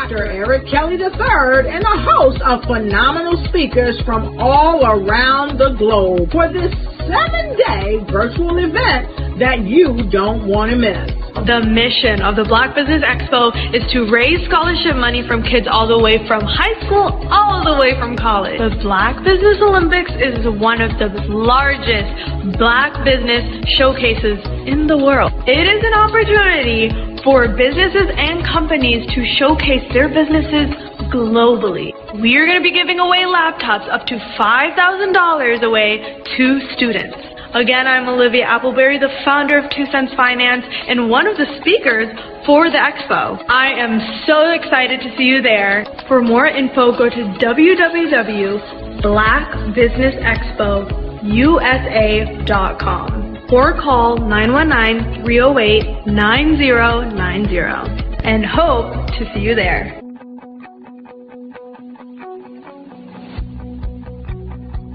Dr. Eric Kelly III and a host of phenomenal speakers from all around the globe for this 7-day virtual event that you don't want to miss. The mission of the Black Business Expo is to raise scholarship money from kids all the way from high school all the way from college. The Black Business Olympics is one of the largest Black business showcases in the world. It is an opportunity for businesses and companies to showcase their businesses globally. We are going to be giving away laptops up to $5,000 away to students. Again, I'm Olivia Appleberry, the founder of 2 Cents Finance and one of the speakers for the expo. I am so excited to see you there. For more info, go to www.blackbusinessexpousa.com or call 919-308-9090 and hope to see you there.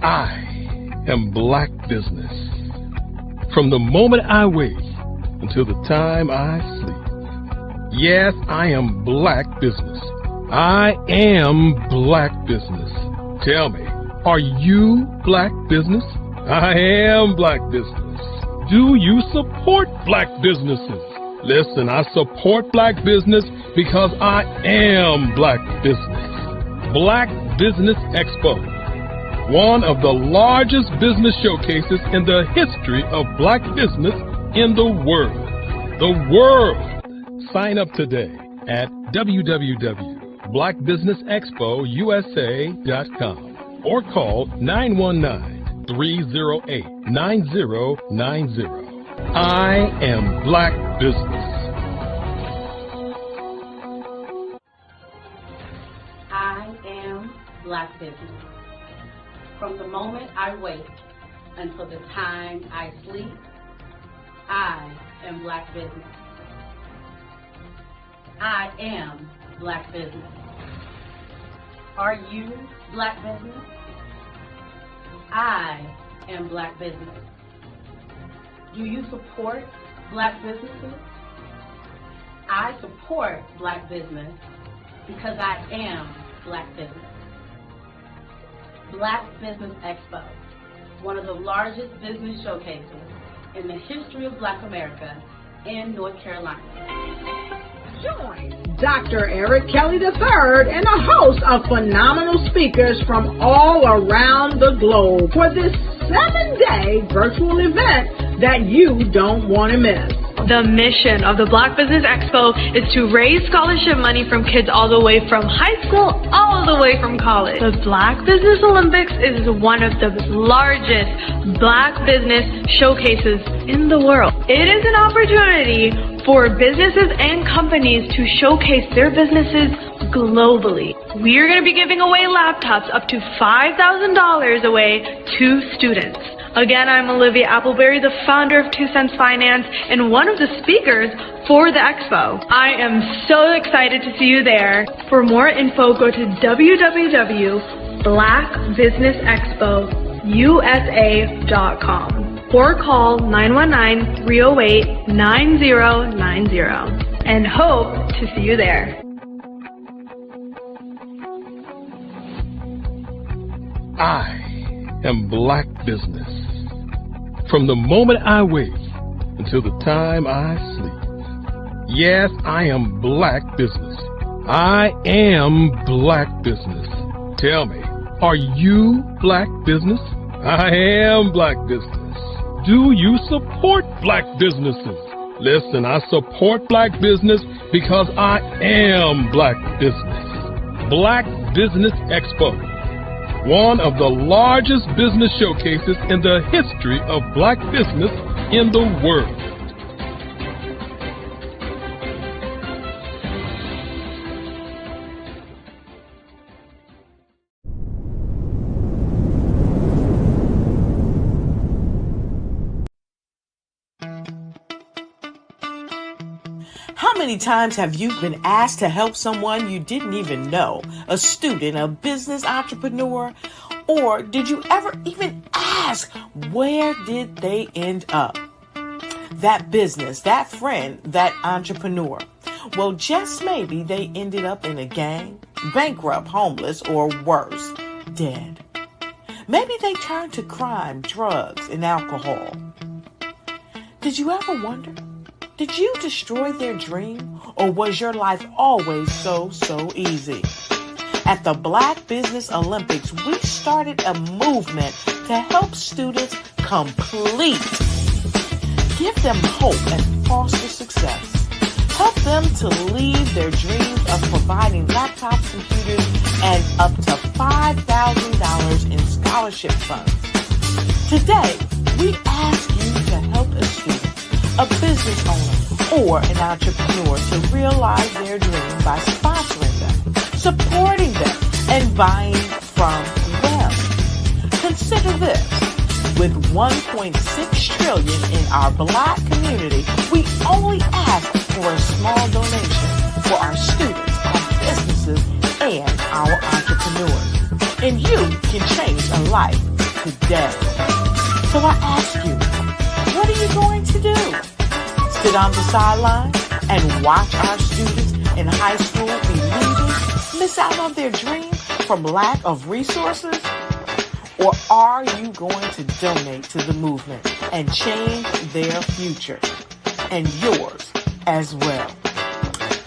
I am Black Business. From the moment I wake until the time I sleep. Yes, I am Black Business. I am Black Business. Tell me, are you Black Business? I am Black Business. Do you support Black businesses? Listen, I support Black business because I am Black Business. Black Business Expo, one of the largest business showcases in the history of Black business in the world. The world! Sign up today at www.blackbusinessexpousa.com or call 919-308-9090. I am Black Business. I am Black Business. From the moment I wake until the time I sleep, I am Black Business. I am Black Business. Are you Black Business? I am Black Business. Do you support Black businesses? I support Black business because I am Black Business. Black Business Expo, one of the largest business showcases in the history of Black America in North Carolina. Join Dr. Eric Kelly III and a host of phenomenal speakers from all around the globe for this 7-day virtual event that you don't want to miss. The mission of the Black Business Expo is to raise scholarship money from kids all the way from high school all the way from college. The Black Business Olympics is one of the largest Black business showcases in the world. It is an opportunity for businesses and companies to showcase their businesses globally. We are going to be giving away laptops up to $5,000 away to students. Again, I'm Olivia Appleberry, the founder of 2 Cents Finance and one of the speakers for the expo. I am so excited to see you there. For more info, go to www.blackbusinessexpousa.com or call 919-308-9090 and hope to see you there. I am Black Business. From the moment I wake until the time I sleep. Yes, I am Black Business. I am Black Business. Tell me, are you Black Business? I am Black Business. Do you support Black businesses? Listen, I support Black business because I am Black Business. Black Business Expo, one of the largest business showcases in the history of Black business in the world. How many times have you been asked to help someone you didn't even know, a student, a business entrepreneur, or did you ever even ask, where did they end up? That business, that friend, that entrepreneur. Well, just maybe they ended up in a gang, bankrupt, homeless, or worse, dead. Maybe they turned to crime, drugs, and alcohol. Did you ever wonder? Did you destroy their dream, or was your life always so easy? At the Black Business Olympics, we started a movement to help students complete. Give them hope and foster success. Help them to leave their dreams of providing laptops, computers, and up to $5,000 in scholarship funds. Today, we ask you to help a student, a business owner, or an entrepreneur to realize their dream by sponsoring them, supporting them, and buying from them. Consider this. With $1.6 trillion in our Black community, we only ask for a small donation for our students, our businesses, and our entrepreneurs. And you can change a life today. So I ask you, what are you going to do? Sit on the sideline and watch our students in high school be leaders, miss out on their dream from lack of resources? Or are you going to donate to the movement and change their future and yours as well?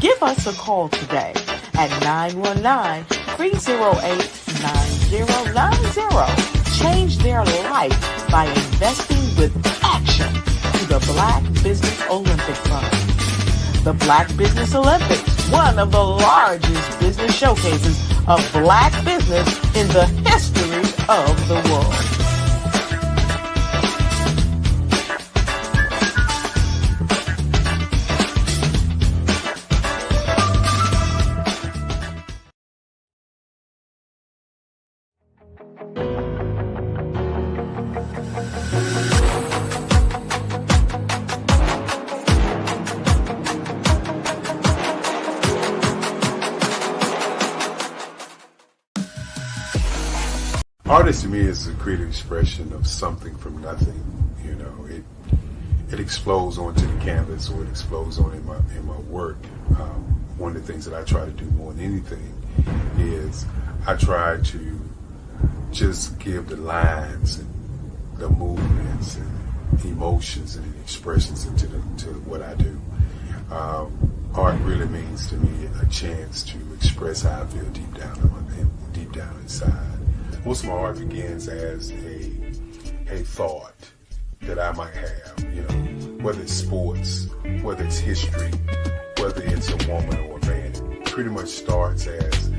Give us a call today at 919-308-9090. Change their life by investing with action to the Black Business Olympic Fund. The Black Business Olympics, one of the largest business showcases of Black business in the history of the world. Artist to me is a creative expression of something from nothing. You know, it explodes onto the canvas, or it explodes on in my work. One of the things that I try to do more than anything is I try to just give the lines and the movements and emotions and expressions into to what I do. Art really means to me a chance to express how I feel deep down inside. Most of my art begins as a thought that I might have, you know, whether it's sports, whether it's history, whether it's a woman or a man. It pretty much starts as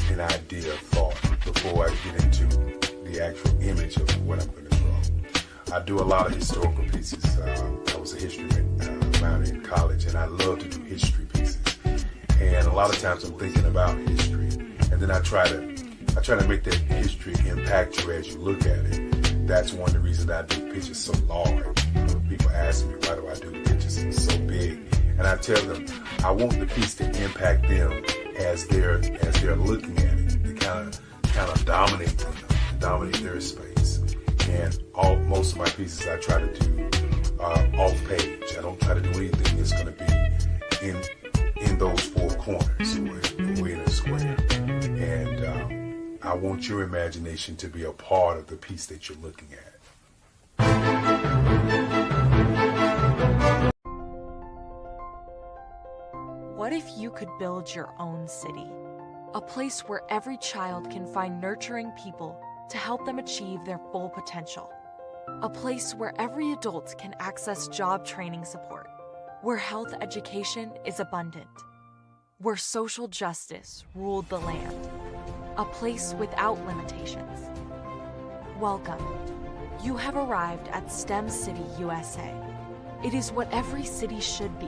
an idea of thought before I get into the actual image of what I'm going to draw. I do a lot of historical pieces. I was a history minor in college, and I love to do history pieces. And a lot of times I'm thinking about history, and then I try to make that history impact you as you look at it. That's one of the reasons I do pictures so large. People ask me, why do I do the pictures so big? And I tell them, I want the piece to impact them as they're looking at it, to kind of dominate them, dominate their space. And most of my pieces I try to do off page. I don't try to do anything that's going to be in those four corners or in a square. And I want your imagination to be a part of the piece that you're looking at. What if you could build your own city? A place where every child can find nurturing people to help them achieve their full potential. A place where every adult can access job training support. Where health education is abundant. Where social justice ruled the land. A place without limitations. Welcome. You have arrived at STEM City USA. It is what every city should be.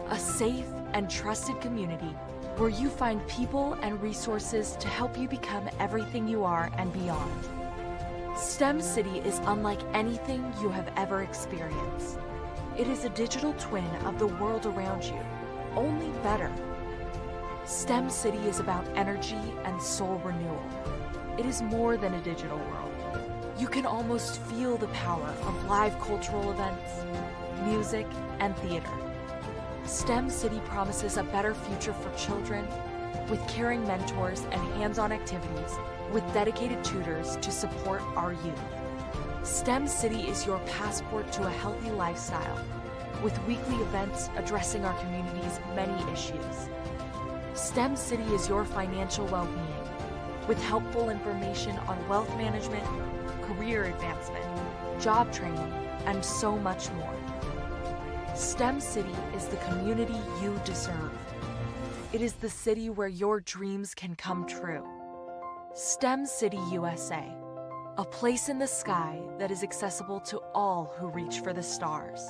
A safe and trusted community where you find people and resources to help you become everything you are and beyond. STEM City is unlike anything you have ever experienced. It is a digital twin of the world around you, only better. STEM City is about energy and soul renewal. It is more than a digital world. You can almost feel the power of live cultural events, music, and theater. STEM City promises a better future for children with caring mentors and hands-on activities with dedicated tutors to support our youth. STEM City is your passport to a healthy lifestyle with weekly events addressing our community's many issues. STEM City is your financial well-being with helpful information on wealth management, career advancement, job training, and so much more. STEM City is the community you deserve. It is the city where your dreams can come true. STEM City USA, a place in the sky that is accessible to all who reach for the stars.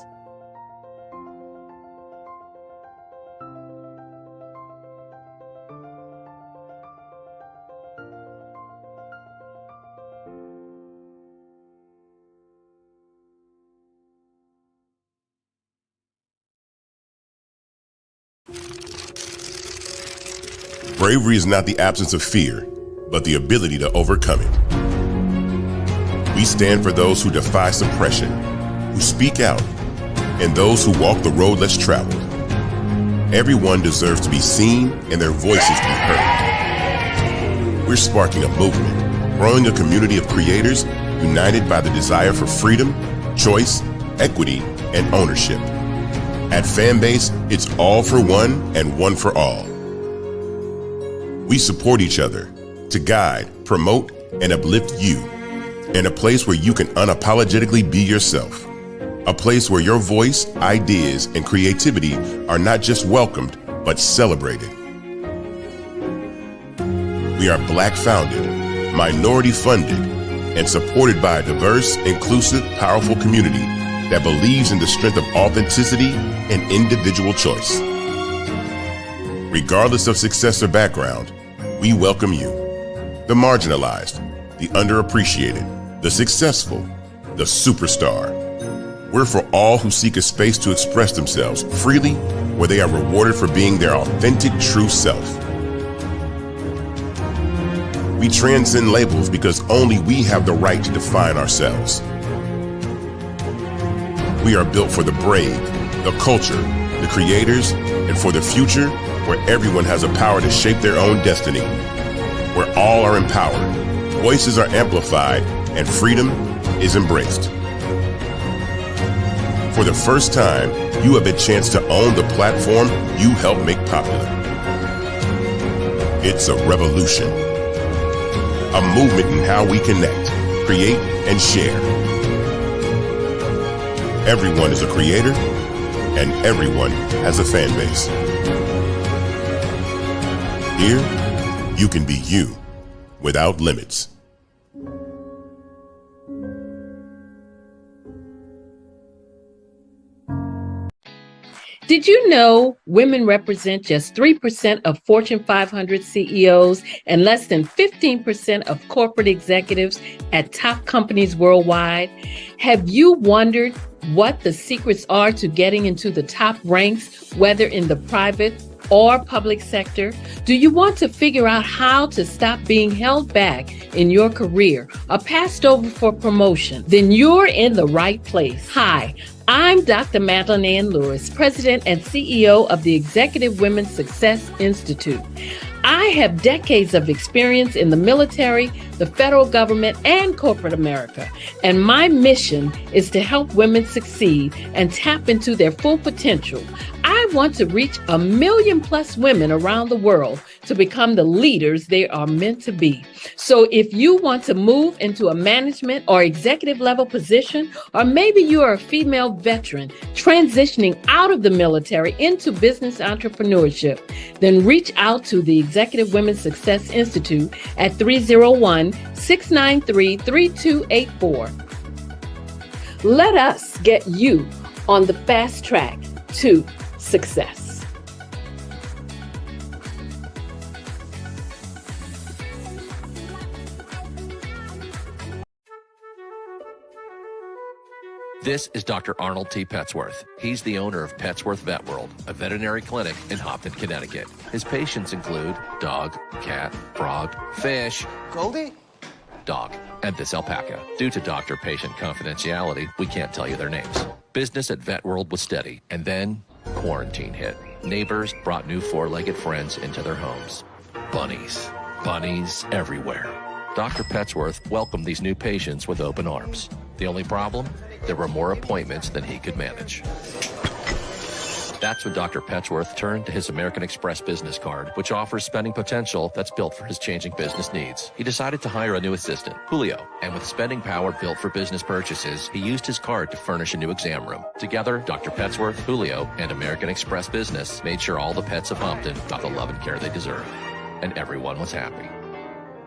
Bravery is not the absence of fear, but the ability to overcome it. We stand for those who defy suppression, who speak out, and those who walk the road less traveled. Everyone deserves to be seen and their voices to be heard. We're sparking a movement, growing a community of creators united by the desire for freedom, choice, equity, and ownership. At Fanbase, it's all for one and one for all. We support each other to guide, promote, and uplift you in a place where you can unapologetically be yourself. A place where your voice, ideas, and creativity are not just welcomed, but celebrated. We are Black founded, minority funded, and supported by a diverse, inclusive, powerful community that believes in the strength of authenticity and individual choice. Regardless of success or background, we welcome you, the marginalized, the underappreciated, the successful, the superstar. We're for all who seek a space to express themselves freely, where they are rewarded for being their authentic, true self. We transcend labels because only we have the right to define ourselves. We are built for the brave, the culture, the creators, and for the future where everyone has a power to shape their own destiny, where all are empowered, voices are amplified, and freedom is embraced. For the first time, you have a chance to own the platform you helped make popular. It's a revolution, a movement in how we connect, create, and share. Everyone is a creator, and everyone has a fan base. Here, you can be you without limits. Did you know women represent just 3% of Fortune 500 CEOs and less than 15% of corporate executives at top companies worldwide? Have you wondered what the secrets are to getting into the top ranks, whether in the private or public sector? Do you want to figure out how to stop being held back in your career or passed over for promotion? Then you're in the right place. Hi, I'm Dr. Madeline Ann Lewis, President and CEO of the Executive Women's Success Institute. I have decades of experience in the military, the federal government, and corporate America, and my mission is to help women succeed and tap into their full potential. I want to reach 1 million plus women around the world to become the leaders they are meant to be. So if you want to move into a management or executive level position, or maybe you are a female veteran transitioning out of the military into business entrepreneurship, then reach out to the Executive Women's Success Institute at 301-693-3284. Let us get you on the fast track to success. This is Dr. Arnold T. Petsworth. He's the owner of Petsworth Vet World, a veterinary clinic in Hopton, Connecticut. His patients include dog, cat, frog, fish, Goldie, dog, and this alpaca. Due to doctor-patient confidentiality, we can't tell you their names. Business at Vet World was steady, and then Quarantine hit. Neighbors brought new four-legged friends into their homes. Bunnies. Bunnies everywhere. Dr. Petsworth welcomed these new patients with open arms. The only problem? There were more appointments than he could manage. That's when Dr. Petsworth turned to his American Express business card, which offers spending potential that's built for his changing business needs. He decided to hire a new assistant, Julio, and with spending power built for business purchases, he used his card to furnish a new exam room. Together, Dr. Petsworth, Julio, and American Express Business made sure all the pets of Humpton got the love and care they deserve. And everyone was happy.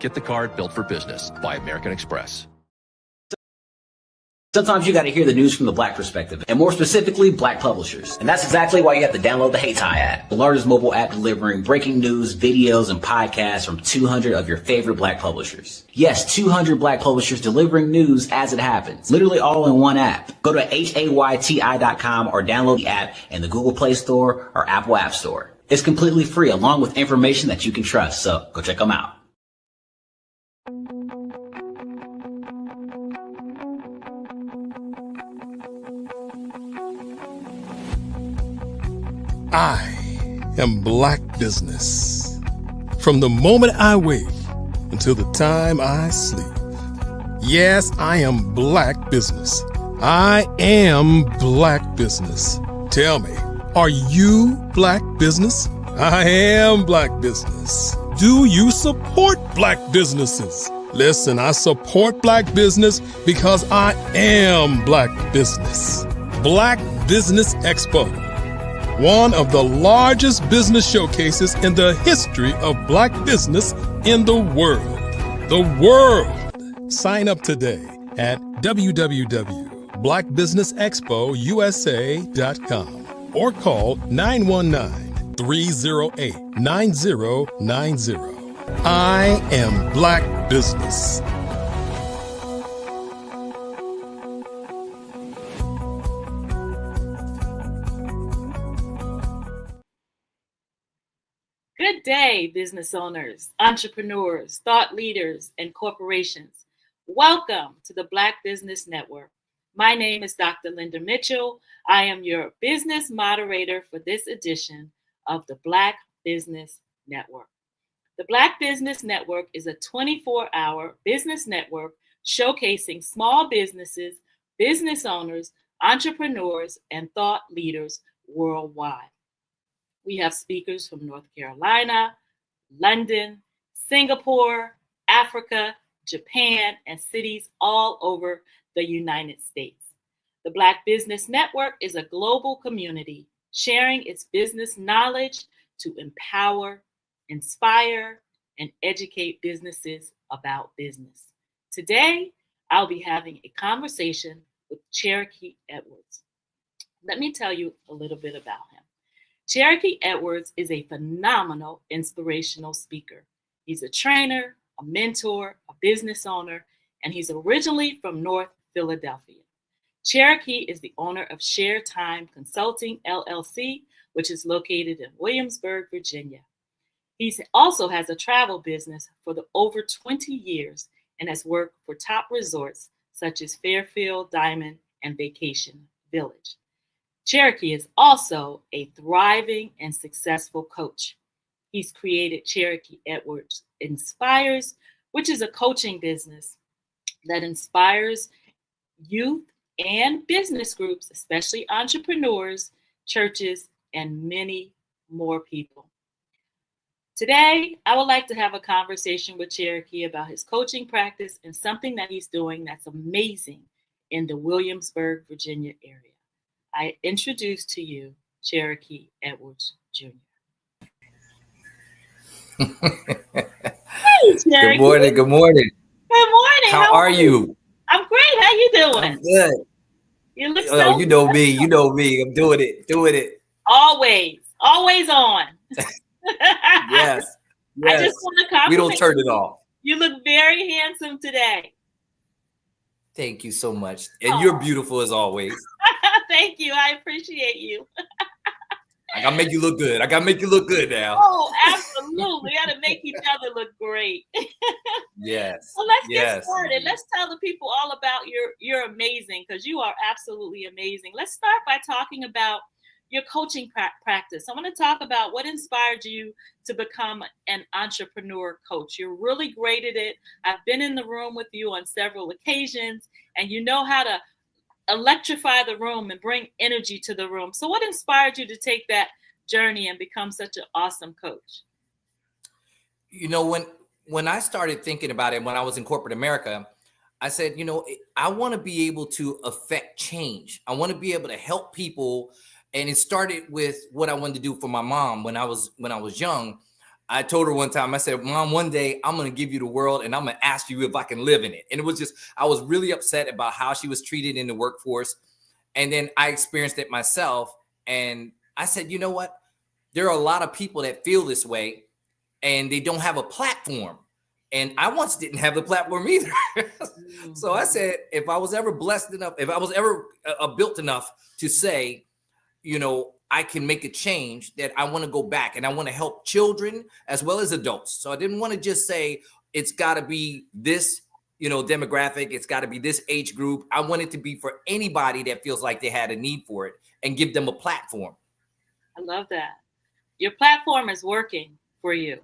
Get the card built for business by American Express. Sometimes you got to hear the news from the Black perspective, and more specifically, Black publishers. And that's exactly why you have to download the Hey Tie app, the largest mobile app delivering breaking news, videos, and podcasts from 200 of your favorite Black publishers. Yes, 200 Black publishers delivering news as it happens, literally all in one app. Go to HAYTI.com or download the app in the Google Play Store or Apple App Store. It's completely free, along with information that you can trust, so go check them out. I am Black Business. From the moment I wake until the time I sleep. Yes, I am Black Business. I am Black Business. Tell me, are you Black Business? I am Black Business. Do you support Black businesses? Listen, I support Black business because I am Black Business. Black Business Expo, one of the largest business showcases in the history of Black business in the world. The world! Sign up today at www.blackbusinessexpousa.com or call 919-308-9090. I am Black Business. Good day, business owners, entrepreneurs, thought leaders, and corporations. Welcome to the Black Business Network. My name is Dr. Linda Mitchell. I am your business moderator for this edition of the Black Business Network. The Black Business Network is a 24-hour business network showcasing small businesses, business owners, entrepreneurs, and thought leaders worldwide. We have speakers from North Carolina, London, Singapore, Africa, Japan, and cities all over the United States. The Black Business Network is a global community sharing its business knowledge to empower, inspire, and educate businesses about business. Today, I'll be having a conversation with Cherokee Edwards. Let me tell you a little bit about him. Cherokee Edwards is a phenomenal inspirational speaker. He's a trainer, a mentor, a business owner, and he's originally from North Philadelphia. Cherokee is the owner of Share Time Consulting, LLC, which is located in Williamsburg, Virginia. He also has a travel business for over 20 years and has worked for top resorts such as Fairfield, Diamond, and Vacation Village. Cherokee is also a thriving and successful coach. He's created Cherokee Edwards Inspires, which is a coaching business that inspires youth and business groups, especially entrepreneurs, churches, and many more people. Today, I would like to have a conversation with Cherokee about his coaching practice and something that he's doing that's amazing in the Williamsburg, Virginia area. I introduce to you Cherokee Edwards Jr. Hey, Cherokee. Good morning. Good morning. How are you? I'm great. How you doing? I'm good. You look so you know me. You know me. I'm doing it. Always on. Yes. I just want to compliment We don't turn it off. You look very handsome today. Thank you so much. And you're beautiful as always. Thank you. I appreciate you. I gotta make you look good. Now. Oh, absolutely. We gotta make each other look great. Yes. Well, let's get started. Let's tell the people all about you're amazing, because you are absolutely amazing. Let's start by talking about your coaching practice. I want to talk about what inspired you to become an entrepreneur coach. You're really great at it. I've been in the room with you on several occasions, and you know how to electrify the room and bring energy to the room. So what inspired you to take that journey and become such an awesome coach? You know, when I started thinking about it, when I was in corporate America, I said, you know, I want to be able to affect change. I want to be able to help people. And it started with what I wanted to do for my mom when I was young. I told her one time, I said, Mom, one day I'm going to give you the world and I'm going to ask you if I can live in it. And it was just, I was really upset about how she was treated in the workforce. And then I experienced it myself. And I said, you know what? There are a lot of people that feel this way and they don't have a platform. And I once didn't have the platform either. So I said, if I was ever blessed enough, if I was ever built enough to say, you know, I can make a change, that I want to go back and I want to help children as well as adults. So I didn't want to just say it's got to be this, you know, demographic. It's got to be this age group. I want it to be for anybody that feels like they had a need for it and give them a platform. I love that. Your platform is working for you.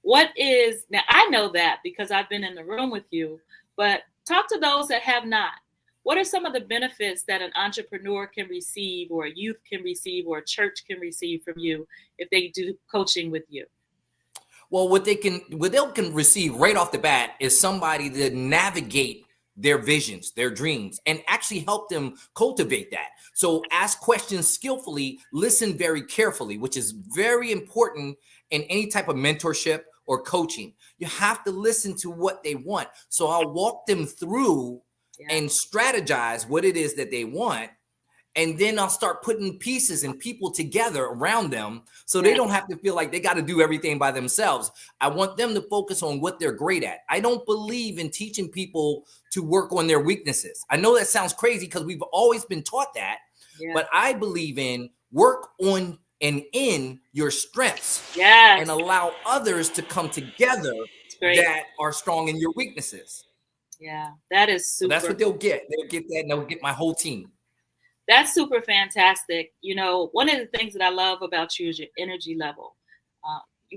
What is, now I know that because I've been in the room with you, but talk to those that have not. What are some of the benefits that an entrepreneur can receive, or a youth can receive, or a church can receive from you if they do coaching with you? Well, what they can receive right off the bat is somebody to navigate their visions, their dreams, and actually help them cultivate that. So ask questions skillfully, listen very carefully, which is very important in any type of mentorship or coaching. You have to listen to what they want. So I'll walk them through and strategize what it is that they want. And then I'll start putting pieces and people together around them so they don't have to feel like they got to do everything by themselves. I want them to focus on what they're great at. I don't believe in teaching people to work on their weaknesses. I know that sounds crazy because we've always been taught that, but I believe in work on and in your strengths and allow others to come together that are strong in your weaknesses. Yeah, that is super. So that's what they'll get. They'll get that and they'll get my whole team. That's super fantastic. You know, one of the things that I love about you is your energy level.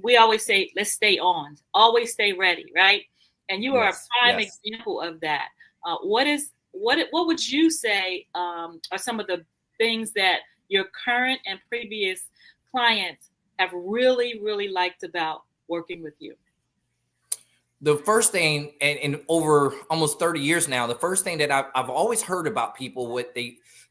We always say, let's stay on, always stay ready, right? And you are a prime example of that. What would you say are some of the things that your current and previous clients have really, really liked about working with you? The first thing, and over almost 30 years now, the first thing that I've always heard about people,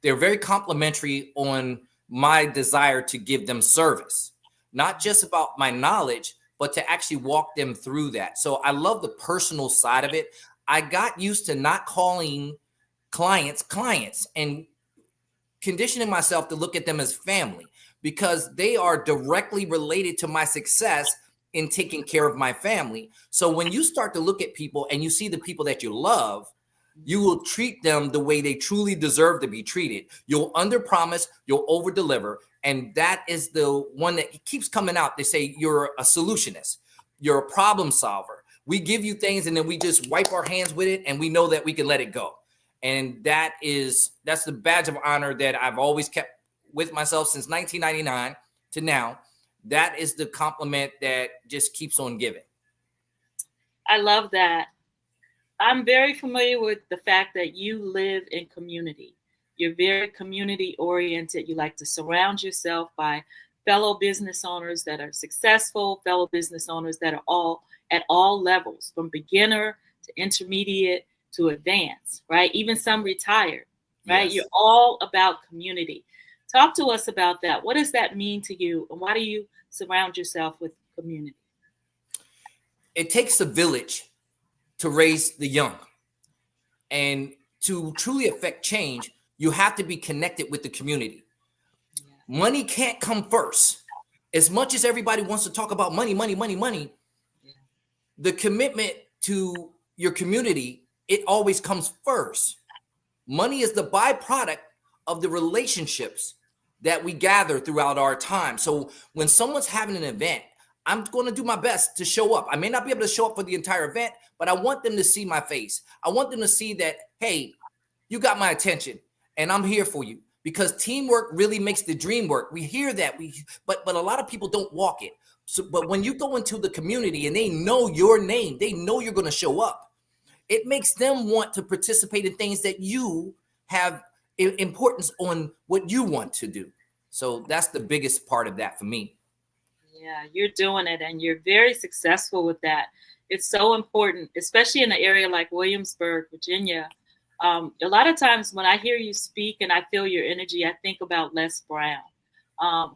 they're very complimentary on my desire to give them service, not just about my knowledge, but to actually walk them through that. So I love the personal side of it. I got used to not calling clients and conditioning myself to look at them as family because they are directly related to my success in taking care of my family. So when you start to look at people and you see the people that you love, you will treat them the way they truly deserve to be treated. You'll underpromise, you'll overdeliver. And that is the one that keeps coming out. They say you're a solutionist, you're a problem solver. We give you things and then we just wipe our hands with it and we know that we can let it go. And that's the badge of honor that I've always kept with myself since 1999 to now. That is the compliment that just keeps on giving. I love that. I'm very familiar with the fact that you live in community. You're very community oriented. You like to surround yourself by fellow business owners that are successful, fellow business owners that are all at all levels, from beginner to intermediate to advanced, right? Even some retired, right? Yes. You're all about community. Talk to us about that. What does that mean to you? And why do you surround yourself with community? It takes a village to raise the young. And to truly affect change, you have to be connected with the community. Yeah. Money can't come first. As much as everybody wants to talk about money, yeah. The commitment to your community, it always comes first. Money is the byproduct of the relationships that we gather throughout our time. So when someone's having an event, I'm going to do my best to show up. I may not be able to show up for the entire event, but I want them to see my face. I want them to see that, hey, you got my attention and I'm here for you. because teamwork really makes the dream work. We hear that, but a lot of people don't walk it. So, but when you go into the community and they know your name, they know you're going to show up. It makes them want to participate in things that you have importance on what you want to do. So that's the biggest part of that for me. Yeah, you're doing it and you're very successful with that. It's so important, especially in an area like Williamsburg, Virginia. A lot of times when I hear you speak and I feel your energy, I think about Les Brown.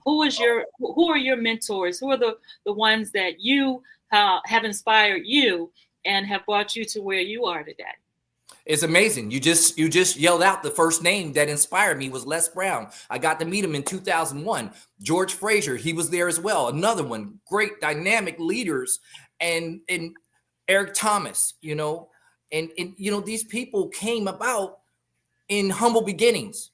Who are your mentors? Who are the ones that you have inspired you and have brought you to where you are today? It's amazing. You just yelled out the first name that inspired me was Les Brown. I got to meet him in 2001. George Frazier, he was there as well. Another one, great dynamic leaders, and Eric Thomas, and these people came about in humble beginnings.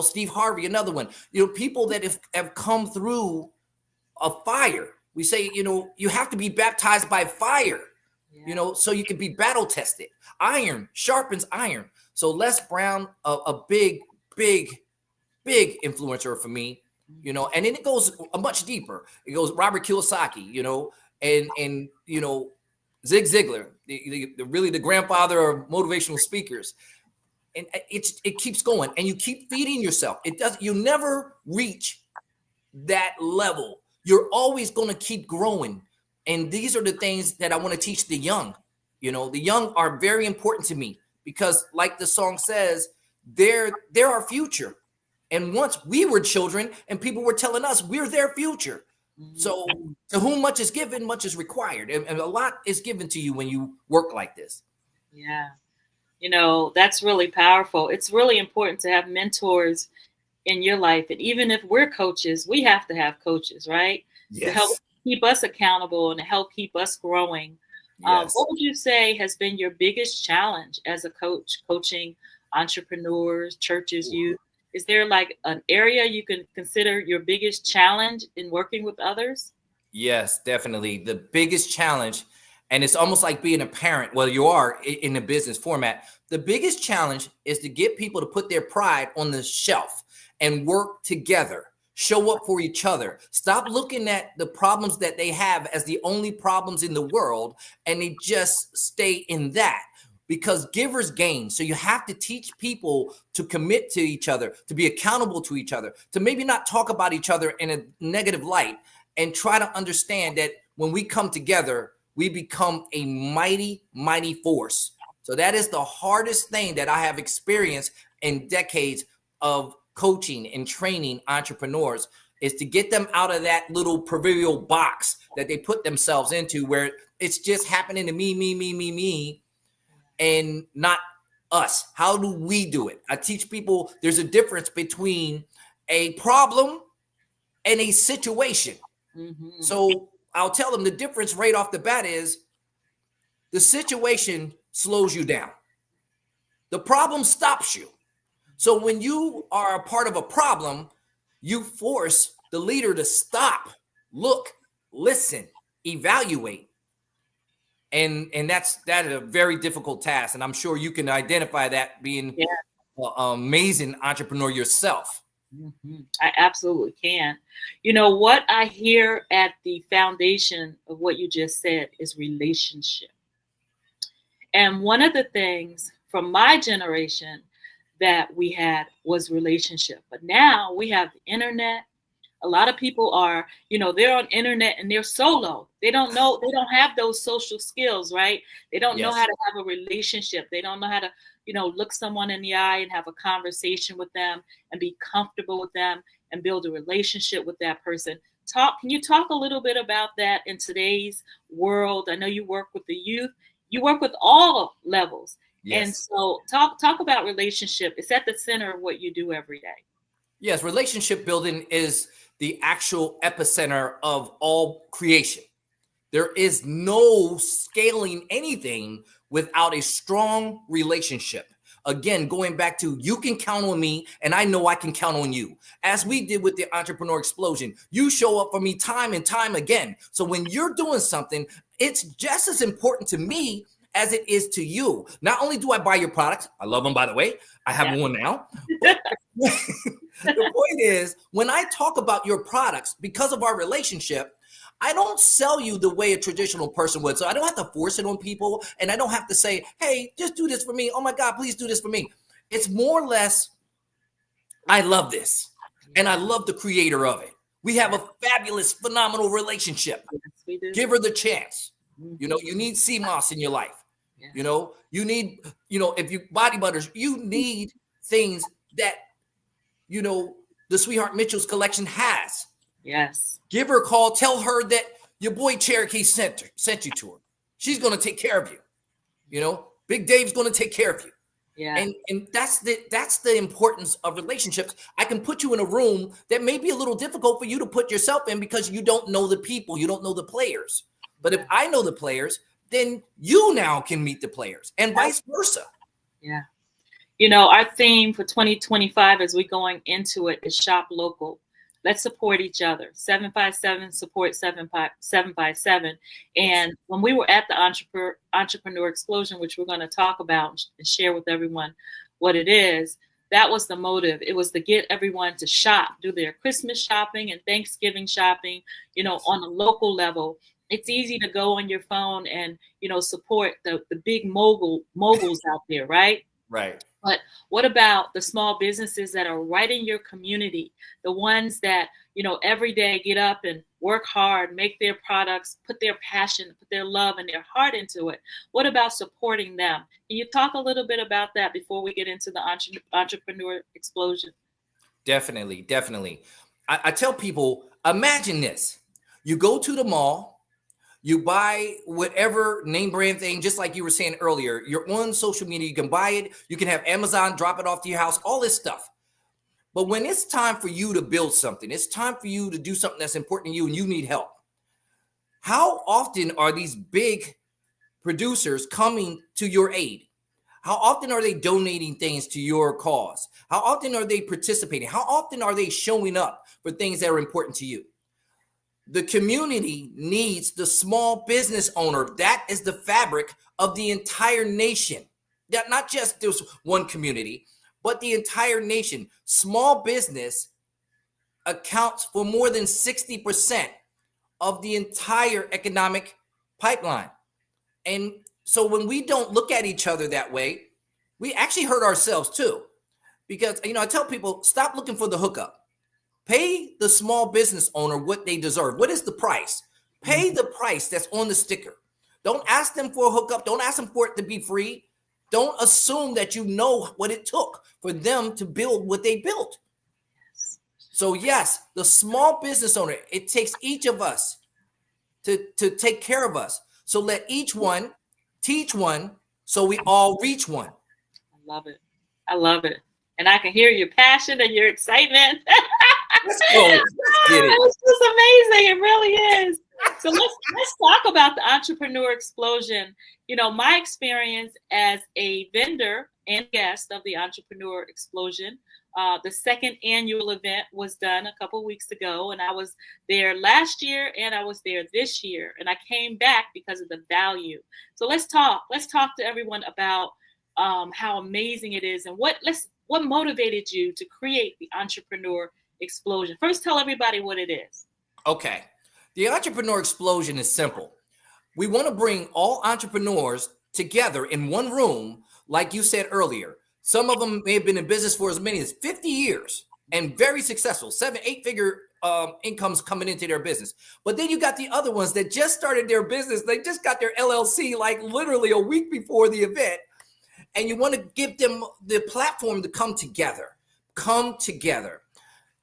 Steve Harvey, another one. People that have come through a fire. We say, you have to be baptized by fire. So you can be battle tested. Iron sharpens iron. So Les Brown, a big influencer for me, and then it goes much deeper. It goes Robert Kiyosaki, and Zig Ziglar, really the grandfather of motivational speakers. And it keeps going, and you keep feeding yourself. You never reach that level. You're always going to keep growing. And these are the things that I want to teach the young. The young are very important to me because, like the song says, they're our future. And once we were children and people were telling us we're their future. So to whom much is given, much is required. And a lot is given to you when you work like this. Yeah. That's really powerful. It's really important to have mentors in your life. And even if we're coaches, we have to have coaches, right? Yes. To help keep us accountable and to help keep us growing. Yes. What would you say has been your biggest challenge as a coach, coaching entrepreneurs, churches, youth? Is there like an area you can consider your biggest challenge in working with others? Yes, definitely. The biggest challenge, and it's almost like being a parent. Well, you are in the business format. The biggest challenge is to get people to put their pride on the shelf and work together. Show up for each other. Stop looking at the problems that they have as the only problems in the world, and they just stay in that, because givers gain. So you have to teach people to commit to each other, to be accountable to each other, to maybe not talk about each other in a negative light, and try to understand that when we come together, we become a mighty, mighty force. So that is the hardest thing that I have experienced in decades of coaching and training entrepreneurs, is to get them out of that little proverbial box that they put themselves into, where it's just happening to me, and not us. How do we do it? I teach people there's a difference between a problem and a situation. Mm-hmm. So I'll tell them the difference right off the bat is the situation slows you down. The problem stops you. So when you are a part of a problem, you force the leader to stop, look, listen, evaluate. And that is a very difficult task. And I'm sure you can identify that being an amazing entrepreneur yourself. Mm-hmm. I absolutely can. What I hear at the foundation of what you just said is relationship. And one of the things from my generation that we had was relationship. But now we have the internet. A lot of people are, they're on internet and they're solo. They don't have those social skills, right? They don't know how to have a relationship. They don't know how to, look someone in the eye and have a conversation with them and be comfortable with them and build a relationship with that person. Can you talk a little bit about that in today's world? I know you work with the youth. You work with all levels. Yes. And so talk about relationship. It's at the center of what you do every day. Yes, relationship building is the actual epicenter of all creation. There is no scaling anything without a strong relationship. Again, going back to, you can count on me and I know I can count on you. As we did with the Entrepreneur Explosion, you show up for me time and time again. So when you're doing something, it's just as important to me as it is to you. Not only do I buy your products, I love them, by the way. I have one now. is, when I talk about your products, because of our relationship, I don't sell you the way a traditional person would. So I don't have to force it on people. And I don't have to say, hey, just do this for me. Oh my God, please do this for me. It's more or less, I love this. And I love the creator of it. We have a fabulous, phenomenal relationship. Yes, we do. Give her the chance. You know, you need CMOS in your life. Yeah. You know, you need, you know, if you body butters, you need things that, you know, the Sweetheart Mitchell's collection has. Yes. Give her a call. Tell her that your boy Cherokee sent you to her. She's going to take care of you. You know, Big Dave's going to take care of you. Yeah. And that's the importance of relationships. I can put you in a room that may be a little difficult for you to put yourself in because you don't know the people, you don't know the players. But if I know the players, then you now can meet the players and vice versa. Yeah. You know, our theme for 2025 as we're going into it is shop local. Let's support each other. 757 support 757. And when we were at the Entrepreneur Explosion, which we're going to talk about and share with everyone what it is, that was the motive. It was to get everyone to shop, do their Christmas shopping and Thanksgiving shopping, you know, on a local level. It's easy to go on your phone and, you know, support the big moguls out there, right? Right. But what about the small businesses that are right in your community? The ones that, you know, every day get up and work hard, make their products, put their passion, put their love and their heart into it. What about supporting them? Can you talk a little bit about that before we get into the Entrepreneur Explosion? Definitely. I tell people, imagine this. You go to the mall, you buy whatever name brand thing, just like you were saying earlier. You're on social media. You can buy it. You can have Amazon drop it off to your house, all this stuff. But when it's time for you to build something, it's time for you to do something that's important to you and you need help. How often are these big producers coming to your aid? How often are they donating things to your cause? How often are they participating? How often are they showing up for things that are important to you? The community needs the small business owner. That is the fabric of the entire nation. That not just there's one community, but the entire nation. Small business accounts for more than 60% of the entire economic pipeline. And so when we don't look at each other that way, we actually hurt ourselves too. Because, you know, I tell people, stop looking for the hookup. Pay the small business owner what they deserve. What is the price? Pay the price that's on the sticker. Don't ask them for a hookup. Don't ask them for it to be free. Don't assume that you know what it took for them to build what they built. So yes, the small business owner, it takes each of us to take care of us. So let each one teach one so we all reach one. I love it. I love it. And I can hear your passion and your excitement. Let's go. Let's get it. It's just amazing. It really is. So let's talk about the Entrepreneur Explosion. You know, my experience as a vendor and guest of the Entrepreneur Explosion, the second annual event was done a couple of weeks ago, and I was there last year and I was there this year, and I came back because of the value. So let's talk to everyone about how amazing it is and what motivated you to create the Entrepreneur Explosion. First, tell everybody what it is. Okay. The Entrepreneur Explosion is simple. We want to bring all entrepreneurs together in one room, like you said earlier. Some of them may have been in business for as many as 50 years and very successful, 7-8 figure incomes coming into their business. But then you got the other ones that just started their business. They just got their LLC like literally a week before the event. And you want to give them the platform to come together.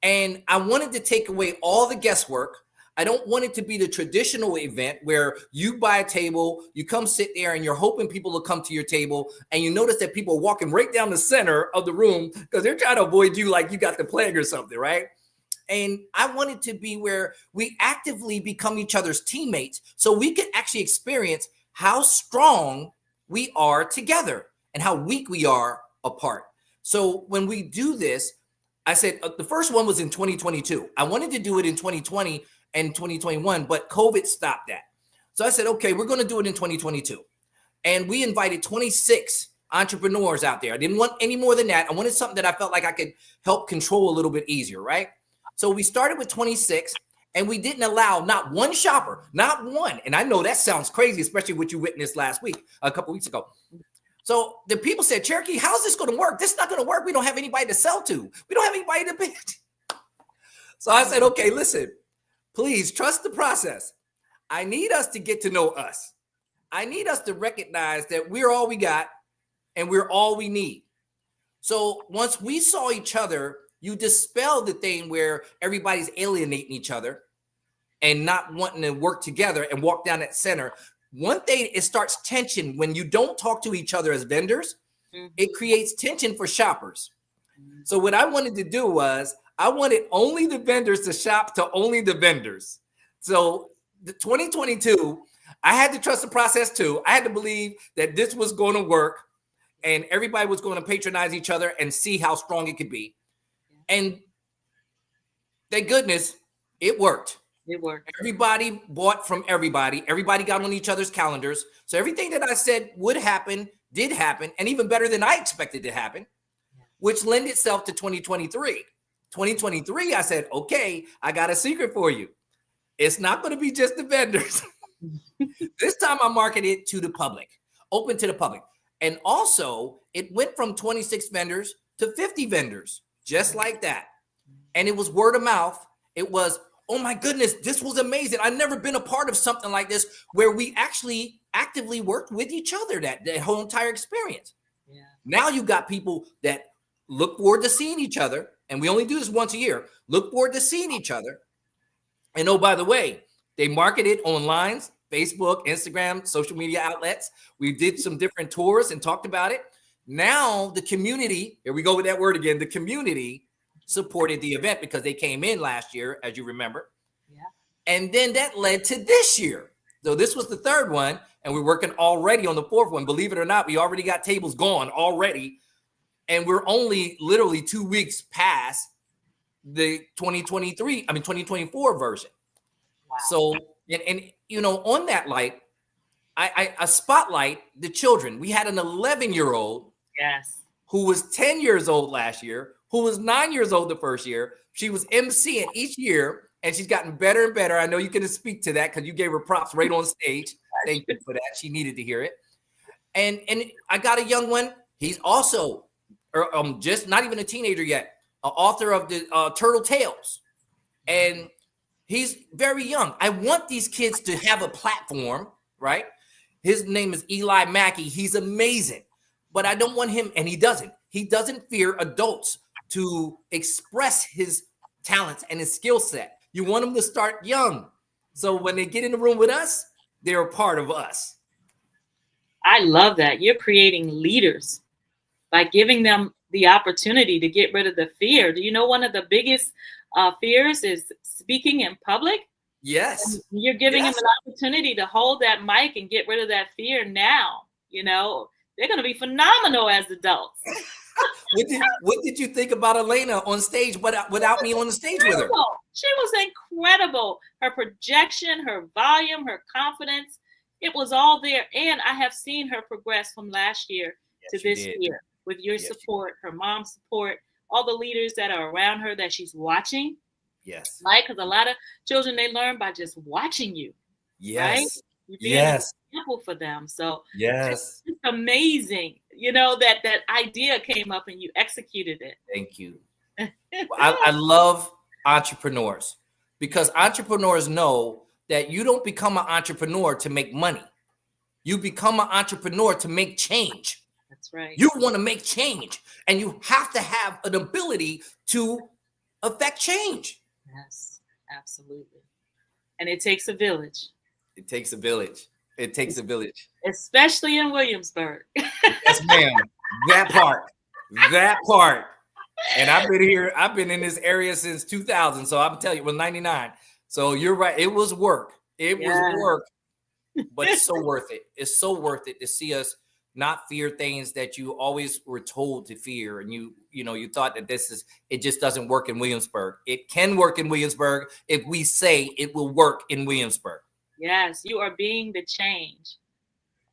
And I wanted to take away all the guesswork. I don't want it to be the traditional event where you buy a table, you come sit there and you're hoping people will come to your table. And you notice that people are walking right down the center of the room because they're trying to avoid you like you got the plague or something, right? And I want it to be where we actively become each other's teammates so we can actually experience how strong we are together and how weak we are apart. So when we do this, I said the first one was in 2022. I wanted to do it in 2020 and 2021, but COVID stopped that. So I said, okay, we're going to do it in 2022. And we invited 26 entrepreneurs out there. I didn't want any more than that. I wanted something that I felt like I could help control a little bit easier, right? So we started with 26, and we didn't allow not one shopper, not one. And I know that sounds crazy, especially what you witnessed last week, a couple weeks ago. So the people said, Cherokee, how's this going to work? This is not going to work. We don't have anybody to sell to. We don't have anybody to bid. So I said, okay, listen, please trust the process. I need us to get to know us. I need us to recognize that we're all we got and we're all we need. So once we saw each other, you dispel the thing where everybody's alienating each other and not wanting to work together and walk down that center. One thing, it starts tension when you don't talk to each other as vendors. It creates tension for shoppers. So what I wanted to do was I wanted only the vendors to shop to only the vendors. So the 2022, I had to trust the process too. I had to believe that this was going to work and everybody was going to patronize each other and see how strong it could be. And thank goodness it worked. It worked. Everybody bought from everybody. Everybody got on each other's calendars. So everything that I said would happen, did happen, and even better than I expected to happen, which lent itself to 2023. 2023, I said, okay, I got a secret for you. It's not going to be just the vendors. This time I marketed it to the public, open to the public. And also it went from 26 vendors to 50 vendors, just like that. And it was word of mouth. It was, oh my goodness, this was amazing. I've never been a part of something like this where we actually actively worked with each other that whole entire experience. Yeah. Now you got people that look forward to seeing each other. And we only do this once a year. Look forward to seeing each other. And oh, by the way, they market it online, Facebook, Instagram, social media outlets. We did some different tours and talked about it. Now the community, here we go with that word again, the community supported the event because they came in last year, as you remember. Yeah. And then that led to this year. So this was the third one, and we're working already on the fourth one. Believe it or not, we already got tables gone already. And we're only literally 2 weeks past the 2024 version. Wow. So, and you know, on that light, I spotlight the children. We had an 11-year-old, yes, who was 10 years old last year, who was 9 years old the first year. She was emceeing each year, and she's gotten better and better. I know you can speak to that because you gave her props right on stage. Thank you for that. She needed to hear it. And I got a young one. He's also just not even a teenager yet, author of the Turtle Tales. And he's very young. I want these kids to have a platform, right? His name is Eli Mackey. He's amazing. But I don't want him, and he doesn't fear adults to express his talents and his skill set. You want them to start young. So when they get in the room with us, they're a part of us. I love that. You're creating leaders by giving them the opportunity to get rid of the fear. Do you know one of the biggest fears is speaking in public? Yes. And you're giving them an opportunity to hold that mic and get rid of that fear now. You know, they're going to be phenomenal as adults. What did you think about Elena on stage without me on the stage with her? She was incredible. Her projection, her volume, her confidence, it was all there. And I have seen her progress from last year to this year with your support, her mom's support, all the leaders that are around her that she's watching. Yes. Right? Because a lot of children, they learn by just watching you. Yes. Right? You being an example for them. So yes, it's amazing. You know, that idea came up and you executed it. Thank you. I love entrepreneurs because entrepreneurs know that you don't become an entrepreneur to make money. You become an entrepreneur to make change. That's right. You want to make change, and you have to have an ability to affect change. Yes, absolutely. And it takes a village. It takes a village. It takes a village. Especially in Williamsburg. Yes, ma'am. That part. And I've been in this area since 2000. So I'm telling you, it was 99. So you're right. It was work. It was work, but it's so worth it. It's so worth it to see us not fear things that you always were told to fear. And you thought that it just doesn't work in Williamsburg. It can work in Williamsburg if we say it will work in Williamsburg. Yes, you are being the change.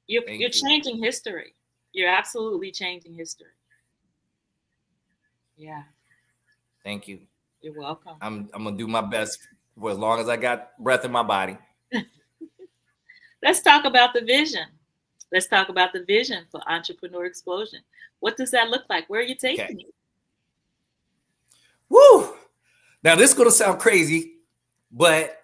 You're changing history. You're absolutely changing history. Yeah. Thank you. You're welcome. I'm gonna do my best for as long as I got breath in my body. Let's talk about the vision. Let's talk about the vision for Entrepreneur Explosion. What does that look like? Where are you taking it? Woo! Now this is gonna sound crazy, but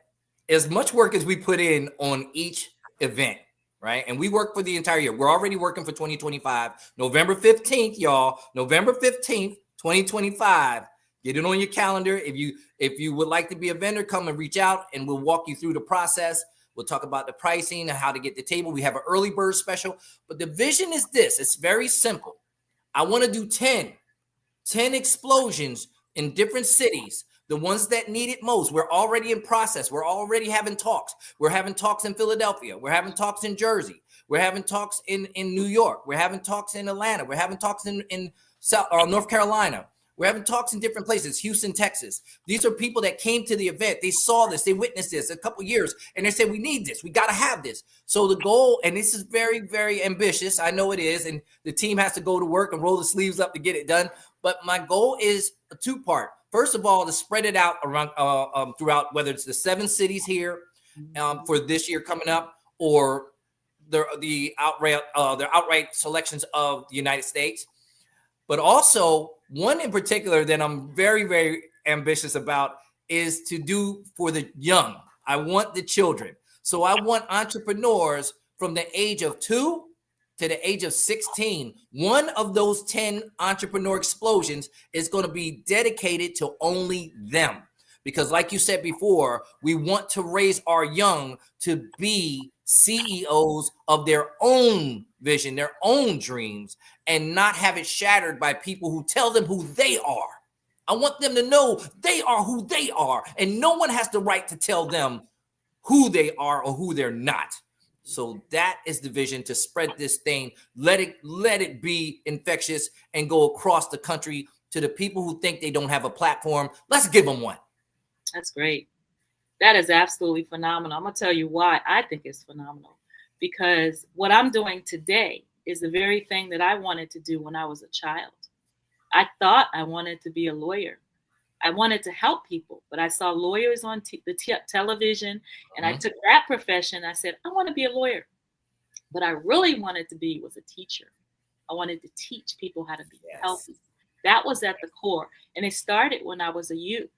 as much work as we put in on each event, right? And we work for the entire year. We're already working for 2025. November 15th, y'all. November 15th, 2025. Get it on your calendar. If you would like to be a vendor, come and reach out and we'll walk you through the process. We'll talk about the pricing and how to get the table. We have an early bird special. But the vision is this. It's very simple. I want to do 10 explosions in different cities. The ones that need it most. We're already in process. We're already having talks. We're having talks in Philadelphia. We're having talks in Jersey. We're having talks in New York. We're having talks in Atlanta. We're having talks in South North Carolina. We're having talks in different places, Houston, Texas. These are people that came to the event. They saw this. They witnessed this a couple years, and they said, we need this. We got to have this. So the goal, and this is very, very ambitious. I know it is, and the team has to go to work and roll the sleeves up to get it done. But my goal is a two-part. First of all, to spread it out around throughout, whether it's the 7 cities here for this year coming up, or the outright selections of the United States. But also, one in particular that I'm very, very ambitious about is to do for the young. I want the children. So I want entrepreneurs from the age of 2 to the age of 16. One of those 10 entrepreneur explosions is going to be dedicated to only them. Because like you said before, we want to raise our young to be CEOs of their own vision, their own dreams, and not have it shattered by people who tell them who they are. I want them to know they are who they are, and no one has the right to tell them who they are or who they're not. So that is the vision, to spread this thing. Let it be infectious and go across the country to the people who think they don't have a platform. Let's give them one. That's great. That is absolutely phenomenal. I'm going to tell you why I think it's phenomenal. Because what I'm doing today is the very thing that I wanted to do when I was a child. I thought I wanted to be a lawyer. I wanted to help people, but I saw lawyers on television, and I took that profession. I said, I want to be a lawyer. What I really wanted to be was a teacher. I wanted to teach people how to be healthy. That was at the core. And it started when I was a youth.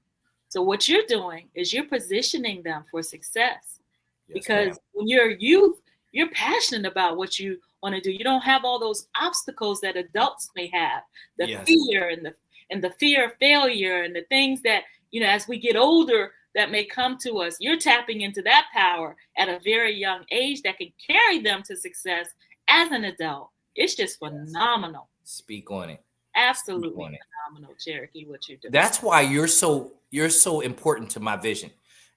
So what you're doing is you're positioning them for success. Because when you're a youth, you're passionate about what you want to do. You don't have all those obstacles that adults may have, the fear and the fear of failure and the things that, as we get older, that may come to us. You're tapping into that power at a very young age that can carry them to success as an adult. It's just phenomenal. Speak on it. Absolutely phenomenal, Cherokee, what you're doing. That's why you're so important to my vision.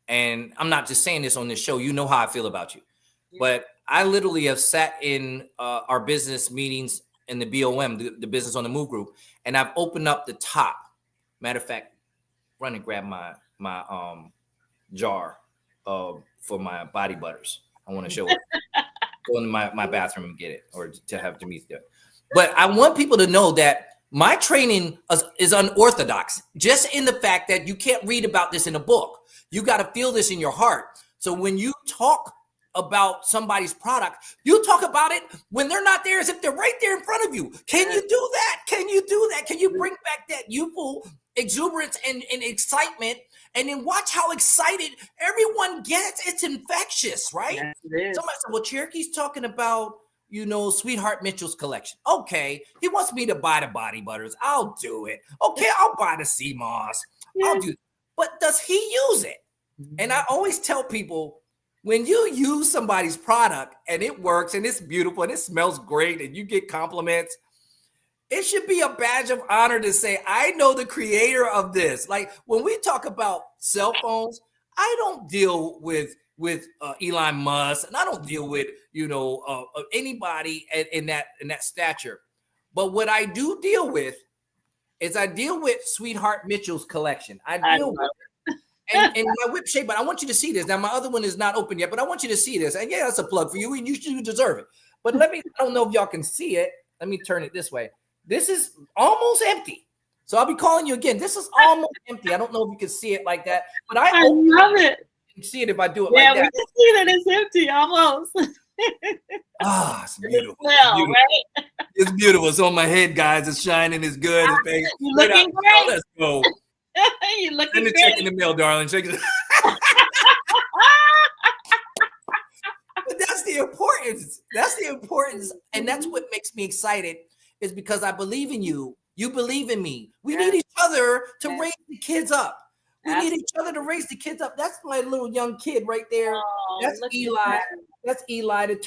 And I'm not just saying this on this show. You know how I feel about you. But I literally have sat in our business meetings in the BOM, the Business on the Move group, and I've opened up the top. Matter of fact, run and grab my jar for my body butters. I want to show it. Go into my bathroom and get it, or to have Jameis do it. But I want people to know that my training is unorthodox, just in the fact that you can't read about this in a book. You got to feel this in your heart. So when you talk about somebody's product, you talk about it when they're not there, as if they're right there in front of you. Can you do that? Can you do that? Can you bring back that youthful exuberance and excitement? And then watch how excited everyone gets. It's infectious, right? Yes, it is. Somebody said, well, Cherokee's talking about, Sweetheart Mitchell's collection. Okay, he wants me to buy the body butters. I'll do it. Okay, I'll buy the sea moss. I'll do it. But does he use it? And I always tell people, when you use somebody's product and it works and it's beautiful and it smells great and you get compliments, it should be a badge of honor to say, I know the creator of this. Like when we talk about cell phones, I don't deal with Elon Musk, and I don't deal with anybody in that stature. But what I do deal with is I deal with Sweetheart Mitchell's collection. I deal with it. And my whip shape, but I want you to see this. Now, my other one is not open yet, but I want you to see this. And yeah, that's a plug for you, and you deserve it. But I don't know if y'all can see it. Let me turn it this way. This is almost empty. So I'll be calling you again. This is almost empty. I don't know if you can see it like that, but I love it. You can see it if I do it yeah, like that. We can see that it's empty almost. It's beautiful. Well, it's beautiful. Right? It's beautiful. It's on my head, guys. It's shining. It's good. It's You're looking great. Let's go. You're looking Send the great. check in the mail, darling. Check it. But that's the importance. That's the importance. And that's what makes me excited, is because I believe in you. You believe in me. We need each other to raise the kids up. We need each other to raise the kids up. That's my little young kid right there. That's Eli. That's Eli, the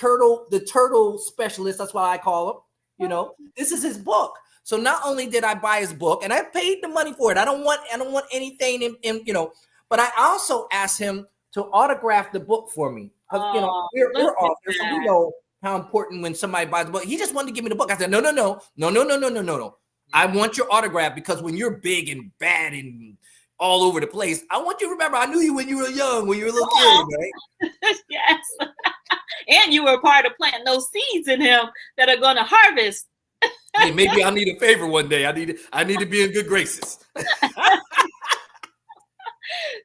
turtle specialist. That's what I call him. You know, this is his book. So not only did I buy his book, and I paid the money for it. I don't want anything in you know, but I also asked him to autograph the book for me. You know, we're authors, so we know how important when somebody buys a book. He just wanted to give me the book. I said, no. I want your autograph, because when you're big and bad and all over the place, I want you to remember I knew you when you were young, when you were a little kid, right? Yes. And you were a part of planting those seeds in him that are going to harvest. Hey, maybe I'll need a favor one day. I need to be in good graces.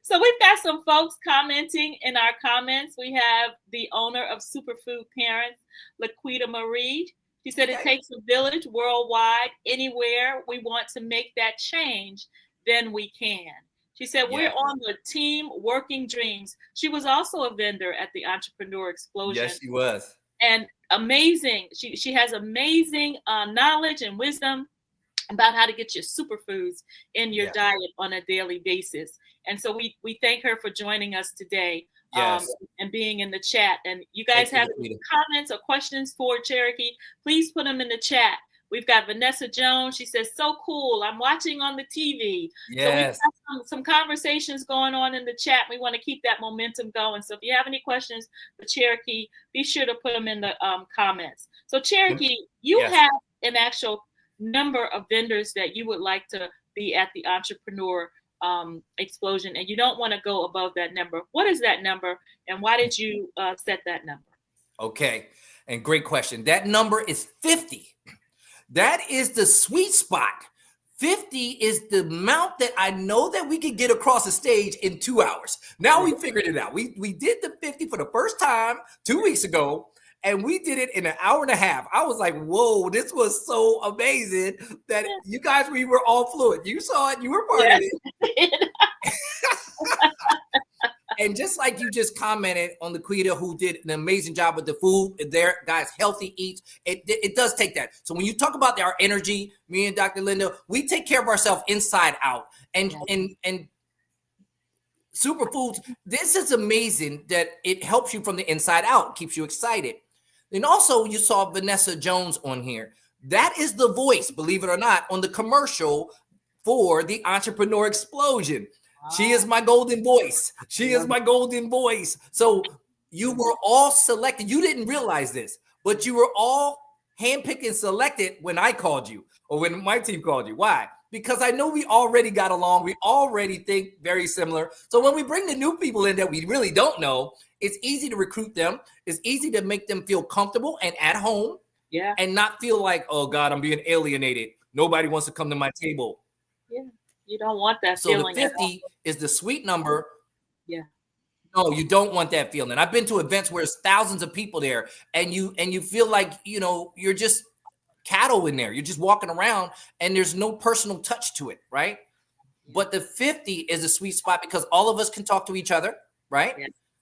So we've got some folks commenting in our comments. We have the owner of Superfood Parents, Laquita Marie. She said it takes a village worldwide. Anywhere we want to make that change, then we can. She said, we're on the team working dreams. She was also a vendor at the Entrepreneur Explosion. Yes, she was. And amazing. She has amazing knowledge and wisdom about how to get your superfoods in your diet on a daily basis. And so we thank her for joining us today and being in the chat. And you guys have any comments or questions for Cherokee, please put them in the chat. We've got Vanessa Jones. She says, so cool. I'm watching on the TV. Yes. So we've got some conversations going on in the chat. We want to keep that momentum going. So if you have any questions for Cherokee, be sure to put them in the comments. So Cherokee, you have an actual number of vendors that you would like to be at the Entrepreneur Explosion, and you don't want to go above that number. What is that number, and why did you set that number? Okay, and great question. That number is 50. That is the sweet spot. 50 is the amount that I know that we can get across the stage in 2 hours. Now we figured it out. We did the 50 for the first time 2 weeks ago, and we did it in an hour and a half. I was like, whoa, this was so amazing that you guys, we were all fluid. You saw it. You were part of it. And just like you just commented on Laquita, who did an amazing job with the food there, guys, healthy eats, it does take that. So when you talk about our energy, me and Dr. Linda, we take care of ourselves inside out. And superfoods, this is amazing that it helps you from the inside out, keeps you excited. And also you saw Vanessa Jones on here. That is the voice, believe it or not, on the commercial for the Entrepreneur Explosion. She is my golden voice. She is my golden voice. So you were all selected. You didn't realize this, but you were all handpicked and selected when I called you or when my team called you. Why? Because I know we already got along. We already think very similar. So when we bring the new people in that we really don't know, it's easy to recruit them. It's easy to make them feel comfortable and at home and not feel like, oh God, I'm being alienated. Nobody wants to come to my table. Yeah. You don't want that so feeling. So the 50 is the sweet number. Yeah. No, you don't want that feeling. I've been to events where there's thousands of people there and you feel like, you know, you're just cattle in there. You're just walking around and there's no personal touch to it, right? But the 50 is a sweet spot because all of us can talk to each other, right?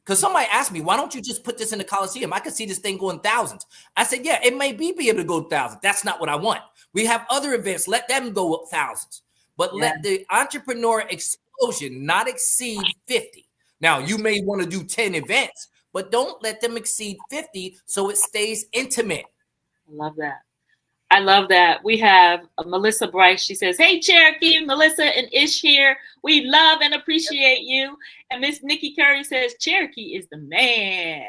Because somebody asked me, why don't you just put this in the Coliseum? I could see this thing going thousands. I said, yeah, it may be able to go thousands. That's not what I want. We have other events. Let them go up thousands. But let the Entrepreneur Explosion not exceed 50. Now, you may want to do 10 events, but don't let them exceed 50 so it stays intimate. I love that. I love that. We have Melissa Bryce. She says, hey, Cherokee, Melissa and Ish here. We love and appreciate you. And Miss Nikki Curry says, Cherokee is the man.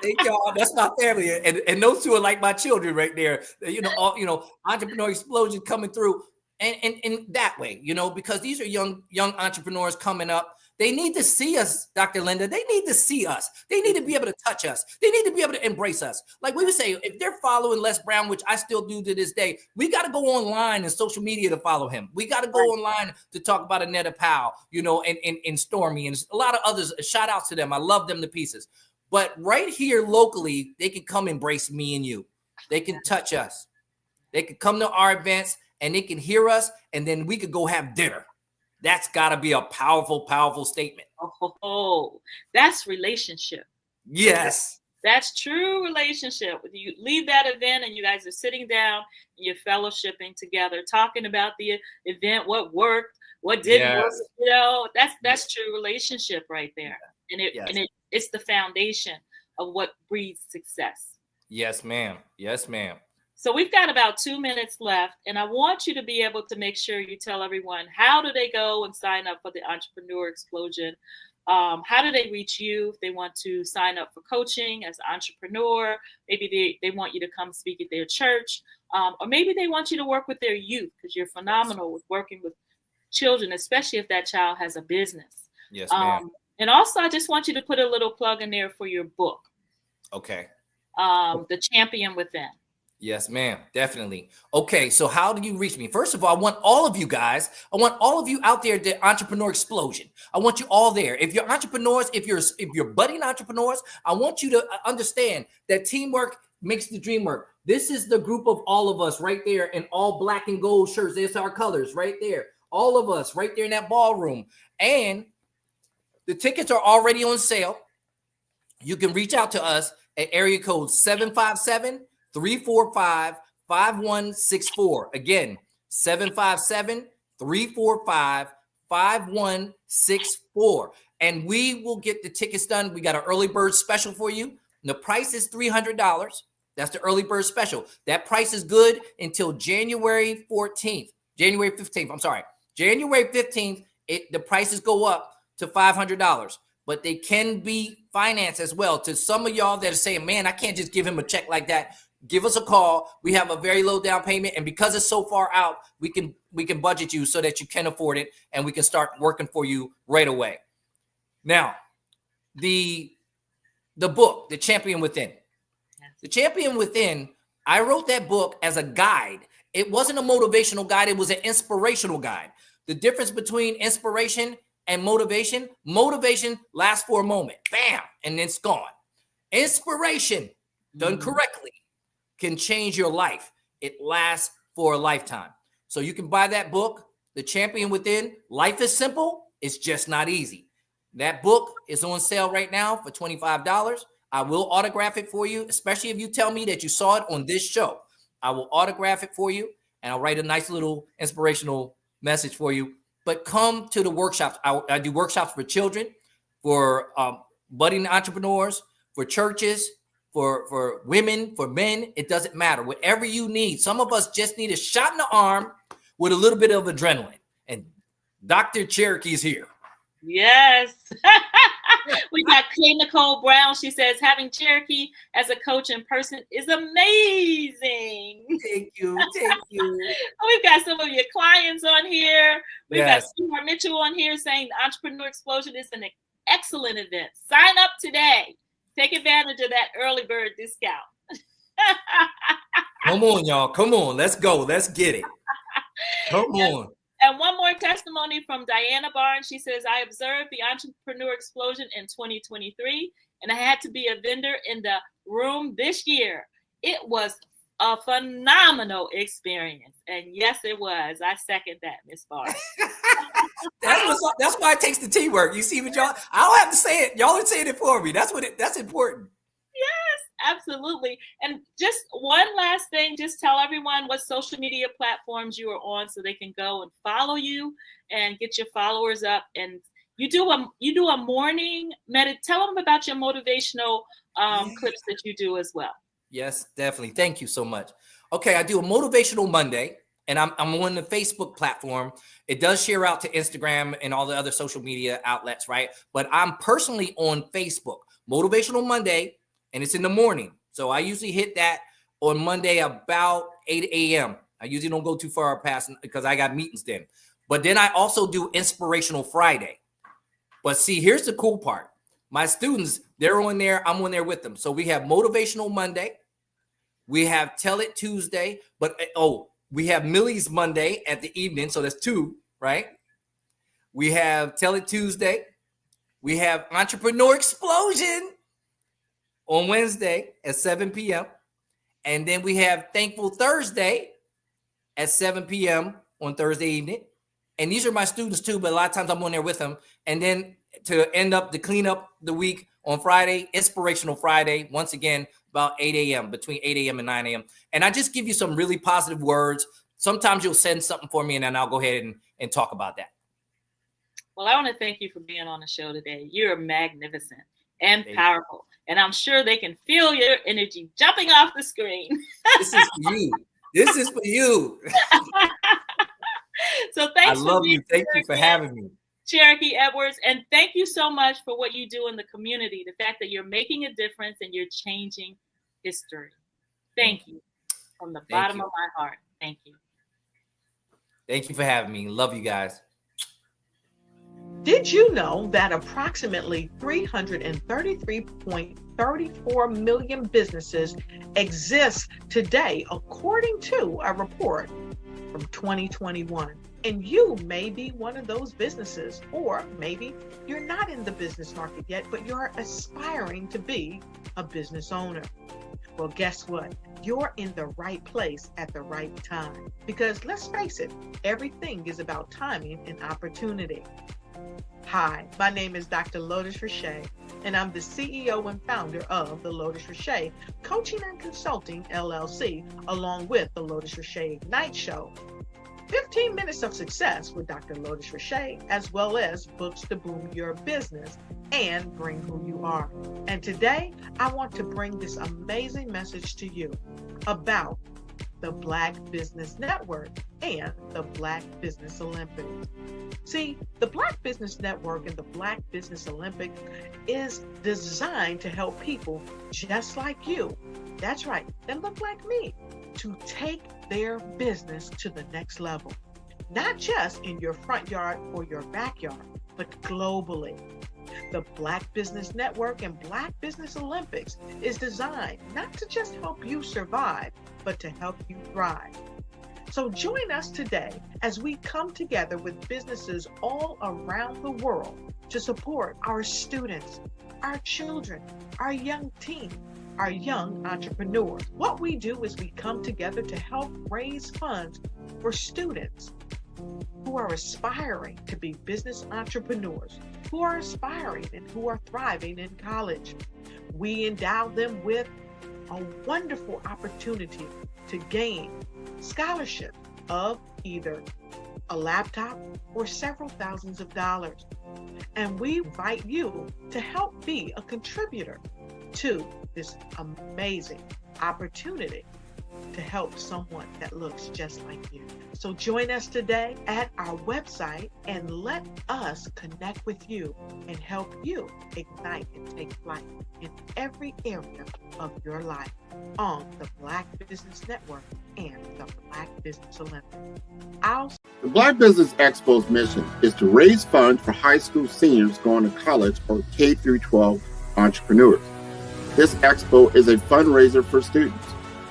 Thank y'all. That's my family, and those two are like my children right there. You know, Entrepreneur Explosion coming through, and in that way, you know, because these are young entrepreneurs coming up They need to see us, Dr. Linda. They need to see us. They need to be able to touch us. They need to be able to embrace us. Like we would say, if they're following Les Brown, which I still do to this day, we got to go online and social media to follow him. We got to go online to talk about Anetta Powell, you know, and Stormy and a lot of others. Shout out to them. I love them to pieces. But right here locally, they can come embrace me and you. They can touch us. They can come to our events and they can hear us, and then we could go have dinner. That's got to be a powerful, powerful statement. Oh, that's relationship. Yes. That's true relationship. You leave that event and you guys are sitting down and you're fellowshipping together, talking about the event, what worked, what didn't work. You know, that's true relationship right there. And it's the foundation of what breeds success. Yes, ma'am. Yes, ma'am. So we've got about 2 minutes left, and I want you to be able to make sure you tell everyone, how do they go and sign up for the Entrepreneur Explosion? How do they reach you if they want to sign up for coaching as an entrepreneur? Maybe they want you to come speak at their church, or maybe they want you to work with their youth, because you're phenomenal with working with children, especially if that child has a business. Yes, ma'am. And also, I just want you to put a little plug in there for your book. Okay. The Champion Within. Yes, ma'am. Definitely. Okay. So how do you reach me? First of all, I want all of you guys, I want all of you out there, the Entrepreneur Explosion. I want you all there. If you're entrepreneurs, if you're budding entrepreneurs, I want you to understand that teamwork makes the dream work. This is the group of all of us right there in all black and gold shirts. There's our colors right there. All of us right there in that ballroom. And the tickets are already on sale. You can reach out to us at area code 757-345-5164. Again, 757-345-5164. And we will get the tickets done. We got an early bird special for you. The price is $300. That's the early bird special. That price is good until January 15th. January 15th, the prices go up to $500. But they can be financed as well. To some of y'all that are saying, man, I can't just give him a check like that. Give us a call. We have a very low down payment. And because it's so far out, we can budget you so that you can afford it. And we can start working for you right away. Now, the book, The Champion Within. The Champion Within, I wrote that book as a guide. It wasn't a motivational guide. It was an inspirational guide. The difference between inspiration and motivation lasts for a moment, bam, and it's gone. Inspiration done correctly can change your life. It lasts for a lifetime. So you can buy that book, The Champion Within. Life is simple. It's just not easy. That book is on sale right now for $25. I will autograph it for you, especially if you tell me that you saw it on this show. I will autograph it for you, and I'll write a nice little inspirational message for you. But come to the workshops. I do workshops for children, for budding entrepreneurs, for churches, for women, for men. It doesn't matter. Whatever you need. Some of us just need a shot in the arm with a little bit of adrenaline. And Dr. Cherokee's here. Yes. We got Kay Nicole Brown. She says, having Cherokee as a coach in person is amazing. Thank you. Thank you. We've got some of your clients on here. We've got Yes. Stuart Mitchell on here saying the Entrepreneur Explosion is an excellent event. Sign up today. Take advantage of that early bird discount. Come on, y'all. Come on. Let's go. Let's get it. Come on. And one more testimony from Diana Barnes. She says, I observed the Entrepreneur Explosion in 2023, and I had to be a vendor in the room this year. It was a phenomenal experience. And yes, it was. I second that, Miss Barnes. That's why it takes the teamwork. You see what y'all, I don't have to say it. Y'all are saying it for me. That's important. Yes, absolutely. And just one last thing, just tell everyone what social media platforms you are on so they can go and follow you and get your followers up. And you do a morning tell them about your motivational clips that you do as well. Yes, definitely. Thank you so much. Okay, I do a motivational Monday, and I'm on the Facebook platform. It does share out to Instagram and all the other social media outlets, right? But I'm personally on Facebook, Motivational Monday, and it's in the morning. So I usually hit that on Monday about 8 a.m. I usually don't go too far past because I got meetings then. But then I also do Inspirational Friday. But see, here's the cool part. My students, they're on there. I'm on there with them. So we have Motivational Monday. We have Tell It Tuesday. But, we have Millie's Monday at the evening. So that's 2, right? We have Tell It Tuesday. We have Entrepreneur Explosion on Wednesday at 7 p.m. And then we have Thankful Thursday at 7 p.m. on Thursday evening. And these are my students too, but a lot of times I'm on there with them. And then to clean up the week on Friday, Inspirational Friday, once again, about 8 a.m., between 8 a.m. and 9 a.m. And I just give you some really positive words. Sometimes you'll send something for me and then I'll go ahead and talk about that. Well, I want to thank you for being on the show today. You're magnificent and powerful. And I'm sure they can feel your energy jumping off the screen. This is for you. This is for you. So thanks. I love you. Thank you for having me. Cherokee Edwards. And thank you so much for what you do in the community. The fact that you're making a difference and you're changing history. Thank you. From the bottom of my heart. Thank you. Thank you for having me. Love you guys. Did you know that approximately 333.34 million businesses exist today, according to a report from 2021? And you may be one of those businesses, or maybe you're not in the business market yet, but you're aspiring to be a business owner. Well, guess what? You're in the right place at the right time. Because let's face it, everything is about timing and opportunity. Hi, my name is Dr. Lotus Richey, and I'm the CEO and founder of the Lotus Richey Coaching and Consulting LLC, along with the Lotus Richey Ignite Show. 15 minutes of success with Dr. Lotus Richey, as well as books to boom your business and bring who you are. And today, I want to bring this amazing message to you about the Black Business Network and the Black Business Olympics. See, the Black Business Network and the Black Business Olympics is designed to help people just like you, that's right, that look like me, to take their business to the next level. Not just in your front yard or your backyard, but globally. The Black Business Network and Black Business Olympics is designed not to just help you survive, but to help you thrive. So join us today as we come together with businesses all around the world to support our students, our children, our young teens, our young entrepreneurs. What we do is we come together to help raise funds for students who are aspiring to be business entrepreneurs, who are aspiring and who are thriving in college. We endow them with a wonderful opportunity to gain scholarship of either a laptop or several thousands of dollars. And we invite you to help be a contributor to this amazing opportunity to help someone that looks just like you. So join us today at our website and let us connect with you and help you ignite and take flight in every area of your life on the Black Business Network and the Black Business Olympics. The Black Business Expo's mission is to raise funds for high school seniors going to college or K through 12 entrepreneurs. This expo is a fundraiser for students.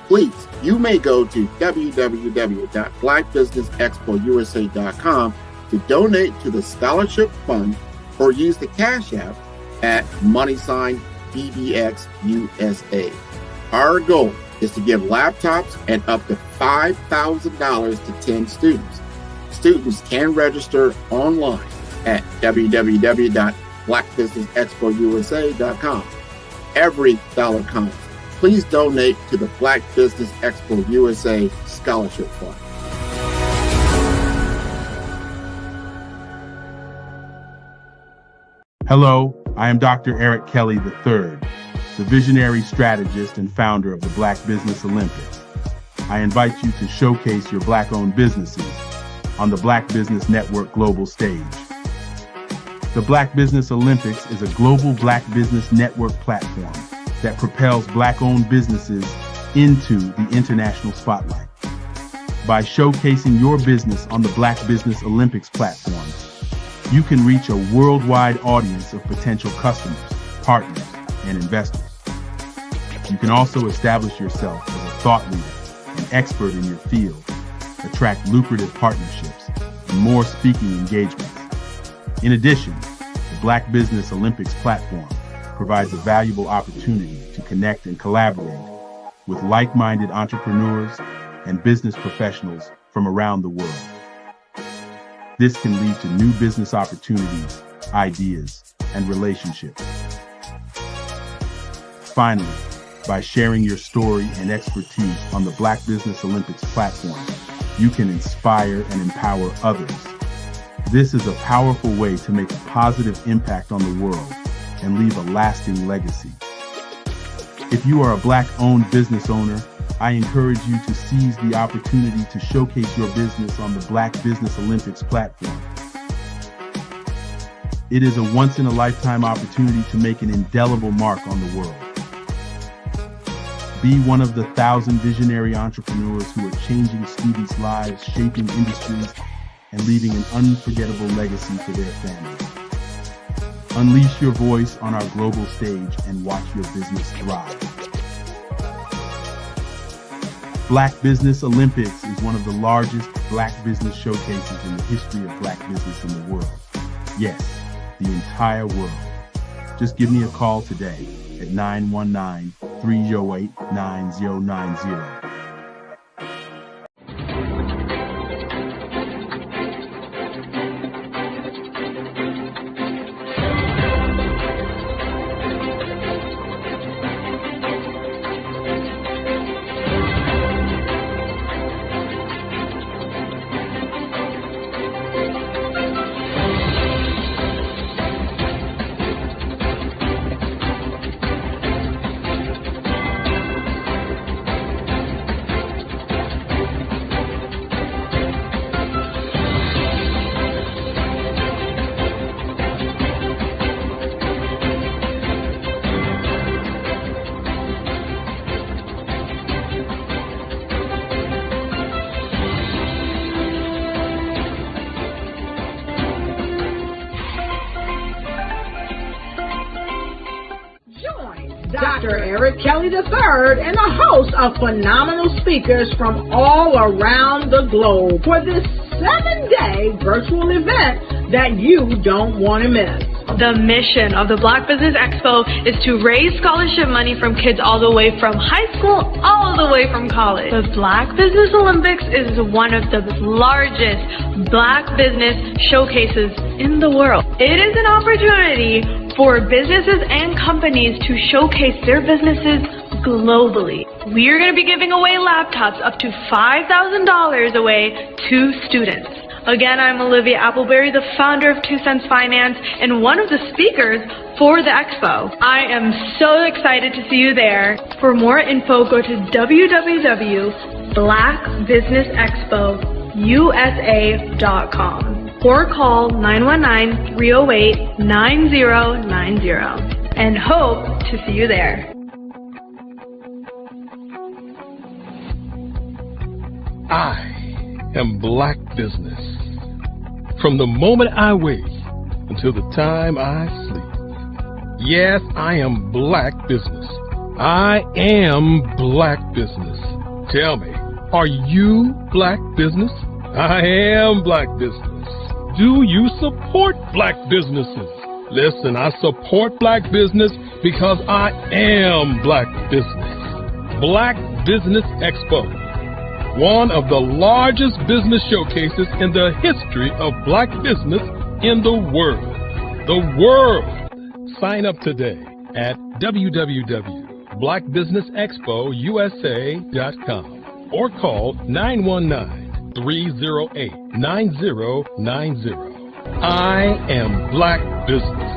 Please, you may go to www.blackbusinessexpousa.com to donate to the scholarship fund or use the Cash App at $BBXUSA. Our goal is to give laptops and up to $5,000 to 10 students. Students can register online at www.blackbusinessexpousa.com. Every dollar counts. Please donate to the Black Business Expo USA Scholarship Fund. Hello, I am Dr. Eric Kelly III, the visionary strategist and founder of the Black Business Olympics. I invite you to showcase your Black-owned businesses on the Black Business Network global stage. The Black Business Olympics is a global Black Business Network platform that propels Black-owned businesses into the international spotlight. By showcasing your business on the Black Business Olympics platform, You can reach a worldwide audience of potential customers, partners, and investors. You can also establish yourself as a thought leader, an expert in your field, attract lucrative partnerships, and more speaking engagements. In addition, the Black Business Olympics platform provides a valuable opportunity to connect and collaborate with like-minded entrepreneurs and business professionals from around the world. This can lead to new business opportunities, ideas, and relationships. Finally, by sharing your story and expertise on the Black Business Olympics platform, you can inspire and empower others. This is a powerful way to make a positive impact on the world and leave a lasting legacy. If you are a Black-owned business owner, I encourage you to seize the opportunity to showcase your business on the Black Business Olympics platform. It is a once-in-a-lifetime opportunity to make an indelible mark on the world. Be one of the 1,000 visionary entrepreneurs who are changing students' lives, shaping industries, and leaving an unforgettable legacy for their families. Unleash your voice on our global stage and watch your business thrive. Black Business Olympics is one of the largest Black business showcases in the history of Black business in the world. Yes, the entire world. Just give me a call today at 919-308-9090. Dr. Eric Kelly III and a host of phenomenal speakers from all around the globe for this 7-day virtual event that you don't want to miss. The mission of the Black Business Expo is to raise scholarship money from kids all the way from high school all the way from college. The Black Business Olympics is one of the largest Black business showcases in the world. It is an opportunity for businesses and companies to showcase their businesses globally. We are going to be giving away laptops up to $5,000 away to students. Again, I'm Olivia Appleberry, the founder of 2 Cents Finance and one of the speakers for the expo. I am so excited to see you there. For more info, go to www.blackbusinessexpousa.com or call 919-308-9090 and hope to see you there. I am Black business. From the moment I wake until the time I sleep. Yes, I am Black business. I am Black business. Tell me, are you Black business? I am Black business. Do you support Black businesses? Listen, I support Black business because I am Black business. Black Business Expo, one of the largest business showcases in the history of Black business in the world. The world! Sign up today at www.blackbusinessexpousa.com or call 919-308-9090. I am Black business.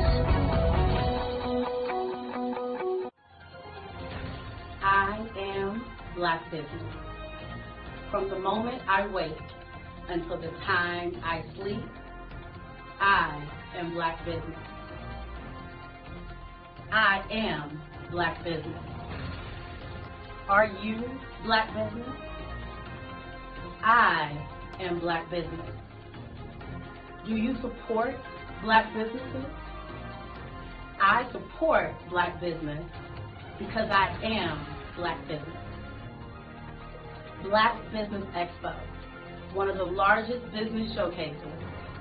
I am Black business. From the moment I wake until the time I sleep, I am Black business. I am Black business. Are you Black business? I am Black business. Do you support Black businesses. I support Black business because I am Black business. Black Business Expo, one of the largest business showcases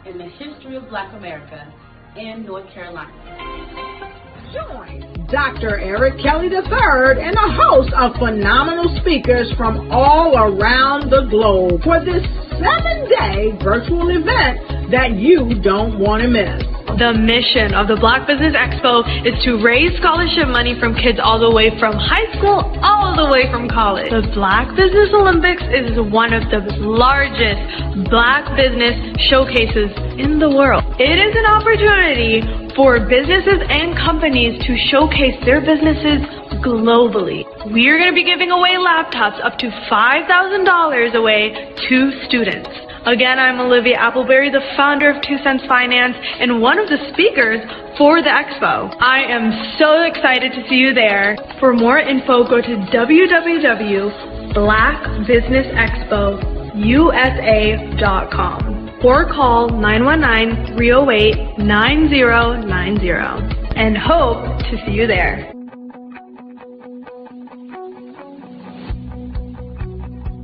in the history of Black America in North Carolina. Join Dr. Eric Kelly III and a host of phenomenal speakers from all around the globe for this 7-day virtual event that you don't want to miss. The mission of the Black Business Expo is to raise scholarship money from kids all the way from high school all the way from college. The Black Business Olympics is one of the largest Black business showcases in the world. It is an opportunity for businesses and companies to showcase their businesses globally. We are going to be giving away laptops up to $5,000 away to students. Again, I'm Olivia Appleberry, the founder of 2 Cents Finance and one of the speakers for the expo. I am so excited to see you there. For more info, go to www.blackbusinessexpousa.com or call 919-308-9090 and hope to see you there.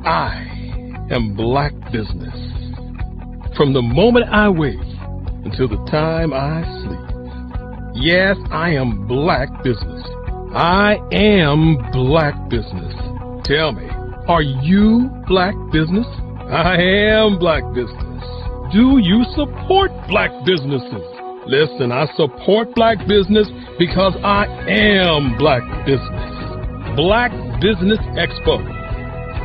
I am Black business. From the moment I wake until the time I sleep. Yes, I am Black business. I am Black business. Tell me, are you Black business? I am Black business. Do you support Black businesses? Listen, I support Black business because I am Black business. Black Business Expo,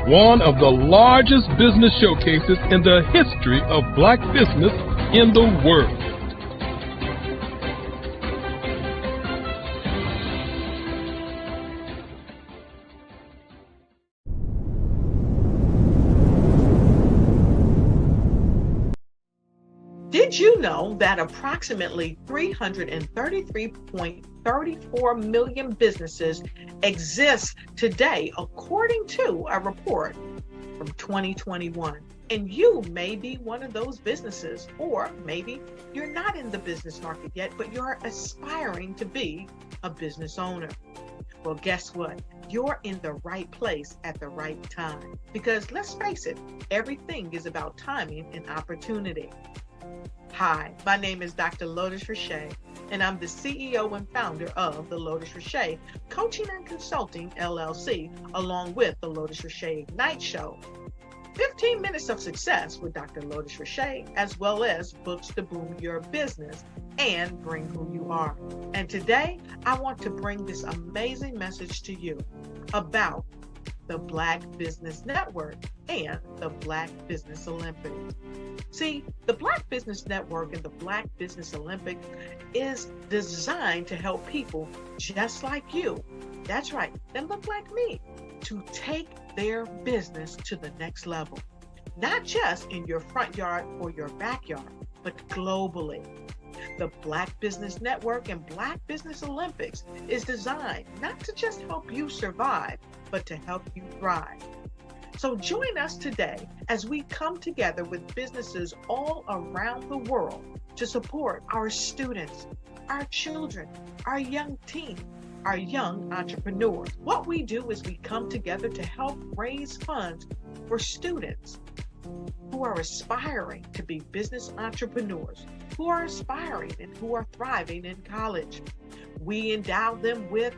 one of the largest business showcases in the history of Black business in the world. Did you know that approximately 333.34 million businesses exist today, according to a report from 2021? And you may be one of those businesses, or maybe you're not in the business market yet, but you're aspiring to be a business owner. Well, guess what? You're in the right place at the right time. Because let's face it, everything is about timing and opportunity. Hi, my name is Dr. Lotus Richey, and I'm the CEO and founder of the Lotus Richey Coaching and Consulting LLC, along with the Lotus Richey Ignite Show. 15 minutes of success with Dr. Lotus Richey, as well as books to boom your business and bring who you are. And today, I want to bring this amazing message to you about the Black Business Network and the Black Business Olympics. See, the Black Business Network and the Black Business Olympics is designed to help people just like you, that's right, that look like me, to take their business to the next level. Not just in your front yard or your backyard, but globally. The Black Business Network and Black Business Olympics is designed not to just help you survive, but to help you thrive. So join us today as we come together with businesses all around the world to support our students, our children, our young teens, our young entrepreneurs. What we do is we come together to help raise funds for students who are aspiring to be business entrepreneurs, who are aspiring and who are thriving in college. We endow them with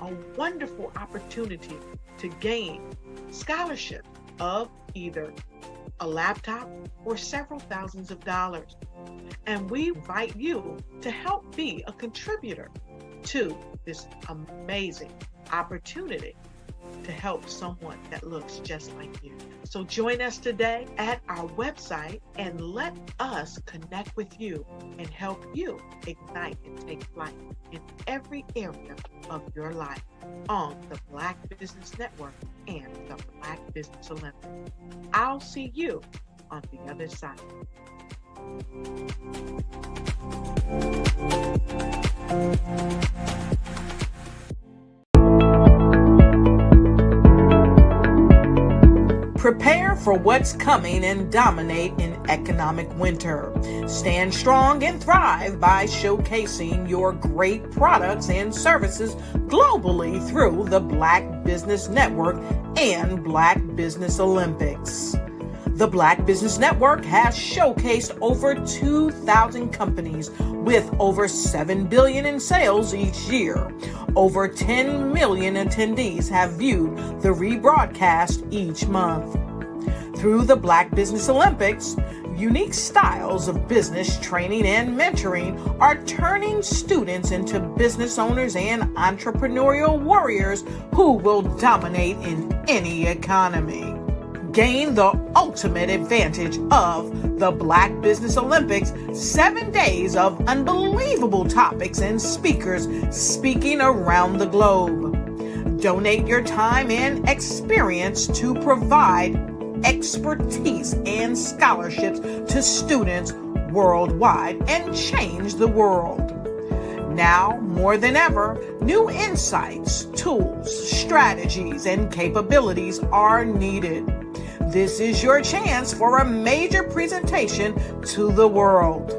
a wonderful opportunity to gain scholarship of either a laptop or several thousands of dollars. And we invite you to help be a contributor to this amazing opportunity to help someone that looks just like you. So join us today at our website and let us connect with you and help you ignite and take flight in every area of your life on the Black Business Network and the Black Business Olympics. I'll see you on the other side. Prepare for what's coming and dominate in economic winter. Stand strong and thrive by showcasing your great products and services globally through the Black Business Network and Black Business Olympics. The Black Business Network has showcased over 2,000 companies with over $7 billion in sales each year. Over 10 million attendees have viewed the rebroadcast each month. Through the Black Business Olympics, unique styles of business training and mentoring are turning students into business owners and entrepreneurial warriors who will dominate in any economy. Gain the ultimate advantage of the Black Business Olympics, 7 days of unbelievable topics and speakers speaking around the globe. Donate your time and experience to provide expertise and scholarships to students worldwide and change the world. Now, more than ever, new insights, tools, strategies, and capabilities are needed. This is your chance for a major presentation to the world.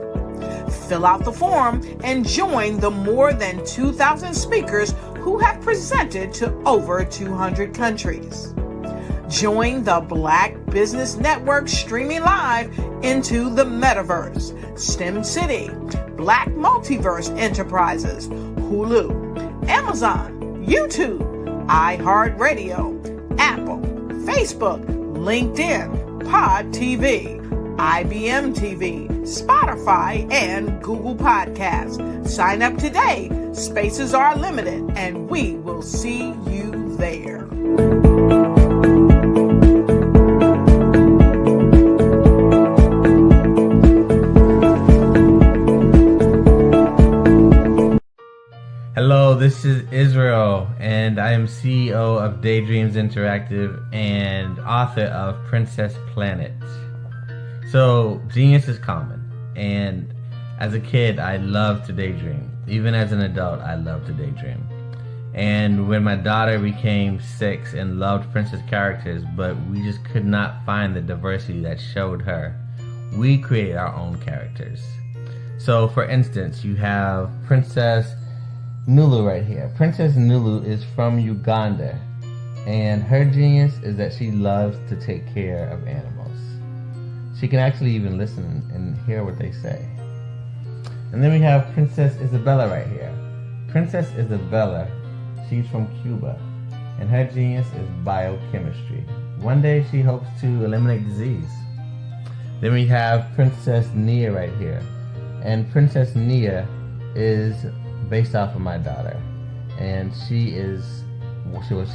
Fill out the form and join the more than 2,000 speakers who have presented to over 200 countries. Join the Black Business Network streaming live into the Metaverse, STEM City, Black Multiverse Enterprises, Hulu, Amazon, YouTube, iHeartRadio, Apple, Facebook, LinkedIn, Pod TV, IBM TV, Spotify, and Google Podcasts. Sign up today. Spaces are limited, and we will see you there. Hello, this is Israel, and I am CEO of Daydreams Interactive and author of Princess Planet. So, genius is common, and as a kid, I loved to daydream. Even as an adult, I loved to daydream. And when my daughter became 6 and loved princess characters, but we just could not find the diversity that showed her, we created our own characters. So, for instance, you have Princess Nulu right here. Princess Nulu is from Uganda, and her genius is that she loves to take care of animals. She can actually even listen and hear what they say. And then we have Princess Isabella right here. Princess Isabella, she's from Cuba, and her genius is biochemistry. One day she hopes to eliminate disease. Then we have Princess Nia right here, and Princess Nia is based off of my daughter, and she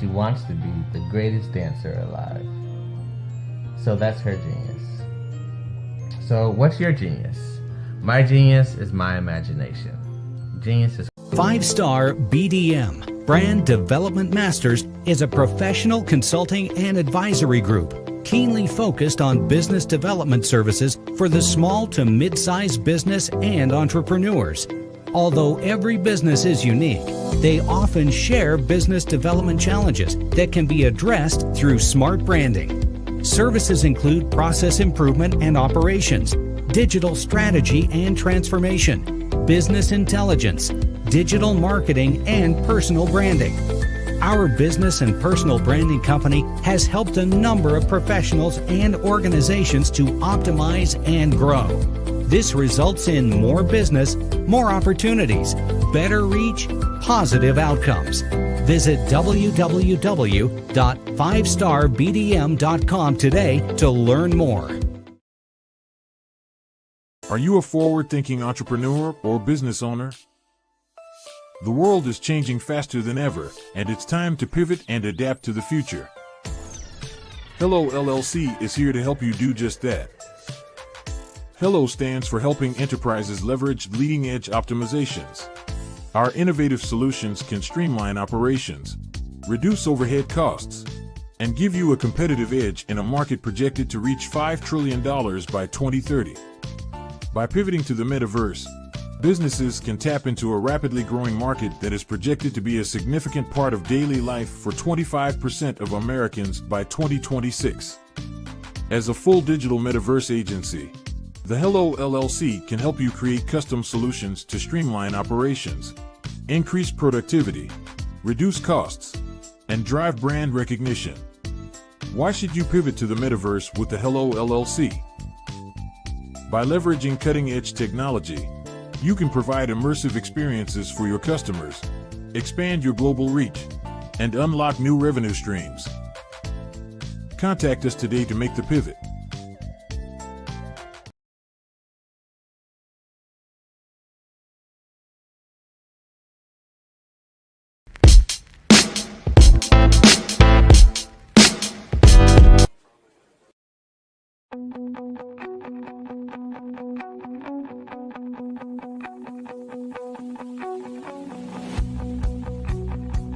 wants to be the greatest dancer alive. So that's her genius. So what's your genius? My genius is my imagination. Genius is 5-Star BDM, Brand Development Masters, is a professional consulting and advisory group keenly focused on business development services for the small to mid-sized business and entrepreneurs. Although every business is unique, they often share business development challenges that can be addressed through smart branding. Services include process improvement and operations, digital strategy and transformation, business intelligence, digital marketing, and personal branding. Our business and personal branding company has helped a number of professionals and organizations to optimize and grow. This results in more business, more opportunities, better reach, positive outcomes. Visit www.5starbdm.com today to learn more. Are you a forward-thinking entrepreneur or business owner? The world is changing faster than ever, and it's time to pivot and adapt to the future. Hello LLC is here to help you do just that. Hello stands for helping enterprises leverage leading-edge optimizations. Our innovative solutions can streamline operations, reduce overhead costs, and give you a competitive edge in a market projected to reach $5 trillion by 2030. By pivoting to the metaverse, businesses can tap into a rapidly growing market that is projected to be a significant part of daily life for 25% of Americans by 2026. As a full digital metaverse agency, the Hello LLC can help you create custom solutions to streamline operations, increase productivity, reduce costs, and drive brand recognition. Why should you pivot to the metaverse with the Hello LLC? By leveraging cutting-edge technology, you can provide immersive experiences for your customers, expand your global reach, and unlock new revenue streams. Contact us today to make the pivot.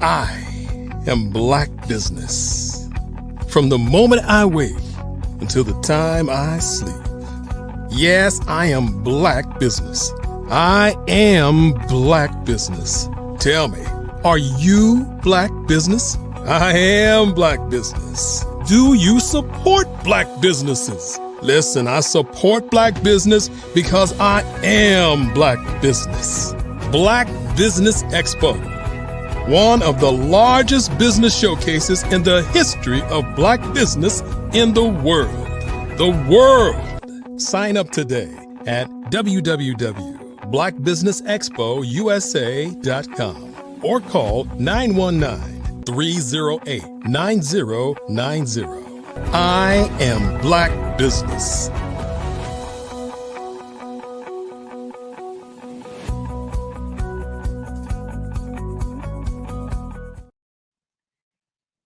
I am Black Business. From the moment I wake until the time I sleep. Yes, I am Black Business. I am Black Business. Tell me, are you Black Business? I am Black Business. Do you support Black businesses? Listen, I support Black business because I am Black Business. Black Business Expo, one of the largest business showcases in the history of Black business in the world. The world! Sign up today at www.blackbusinessexpousa.com or call 919-308-9090. I am Black Business.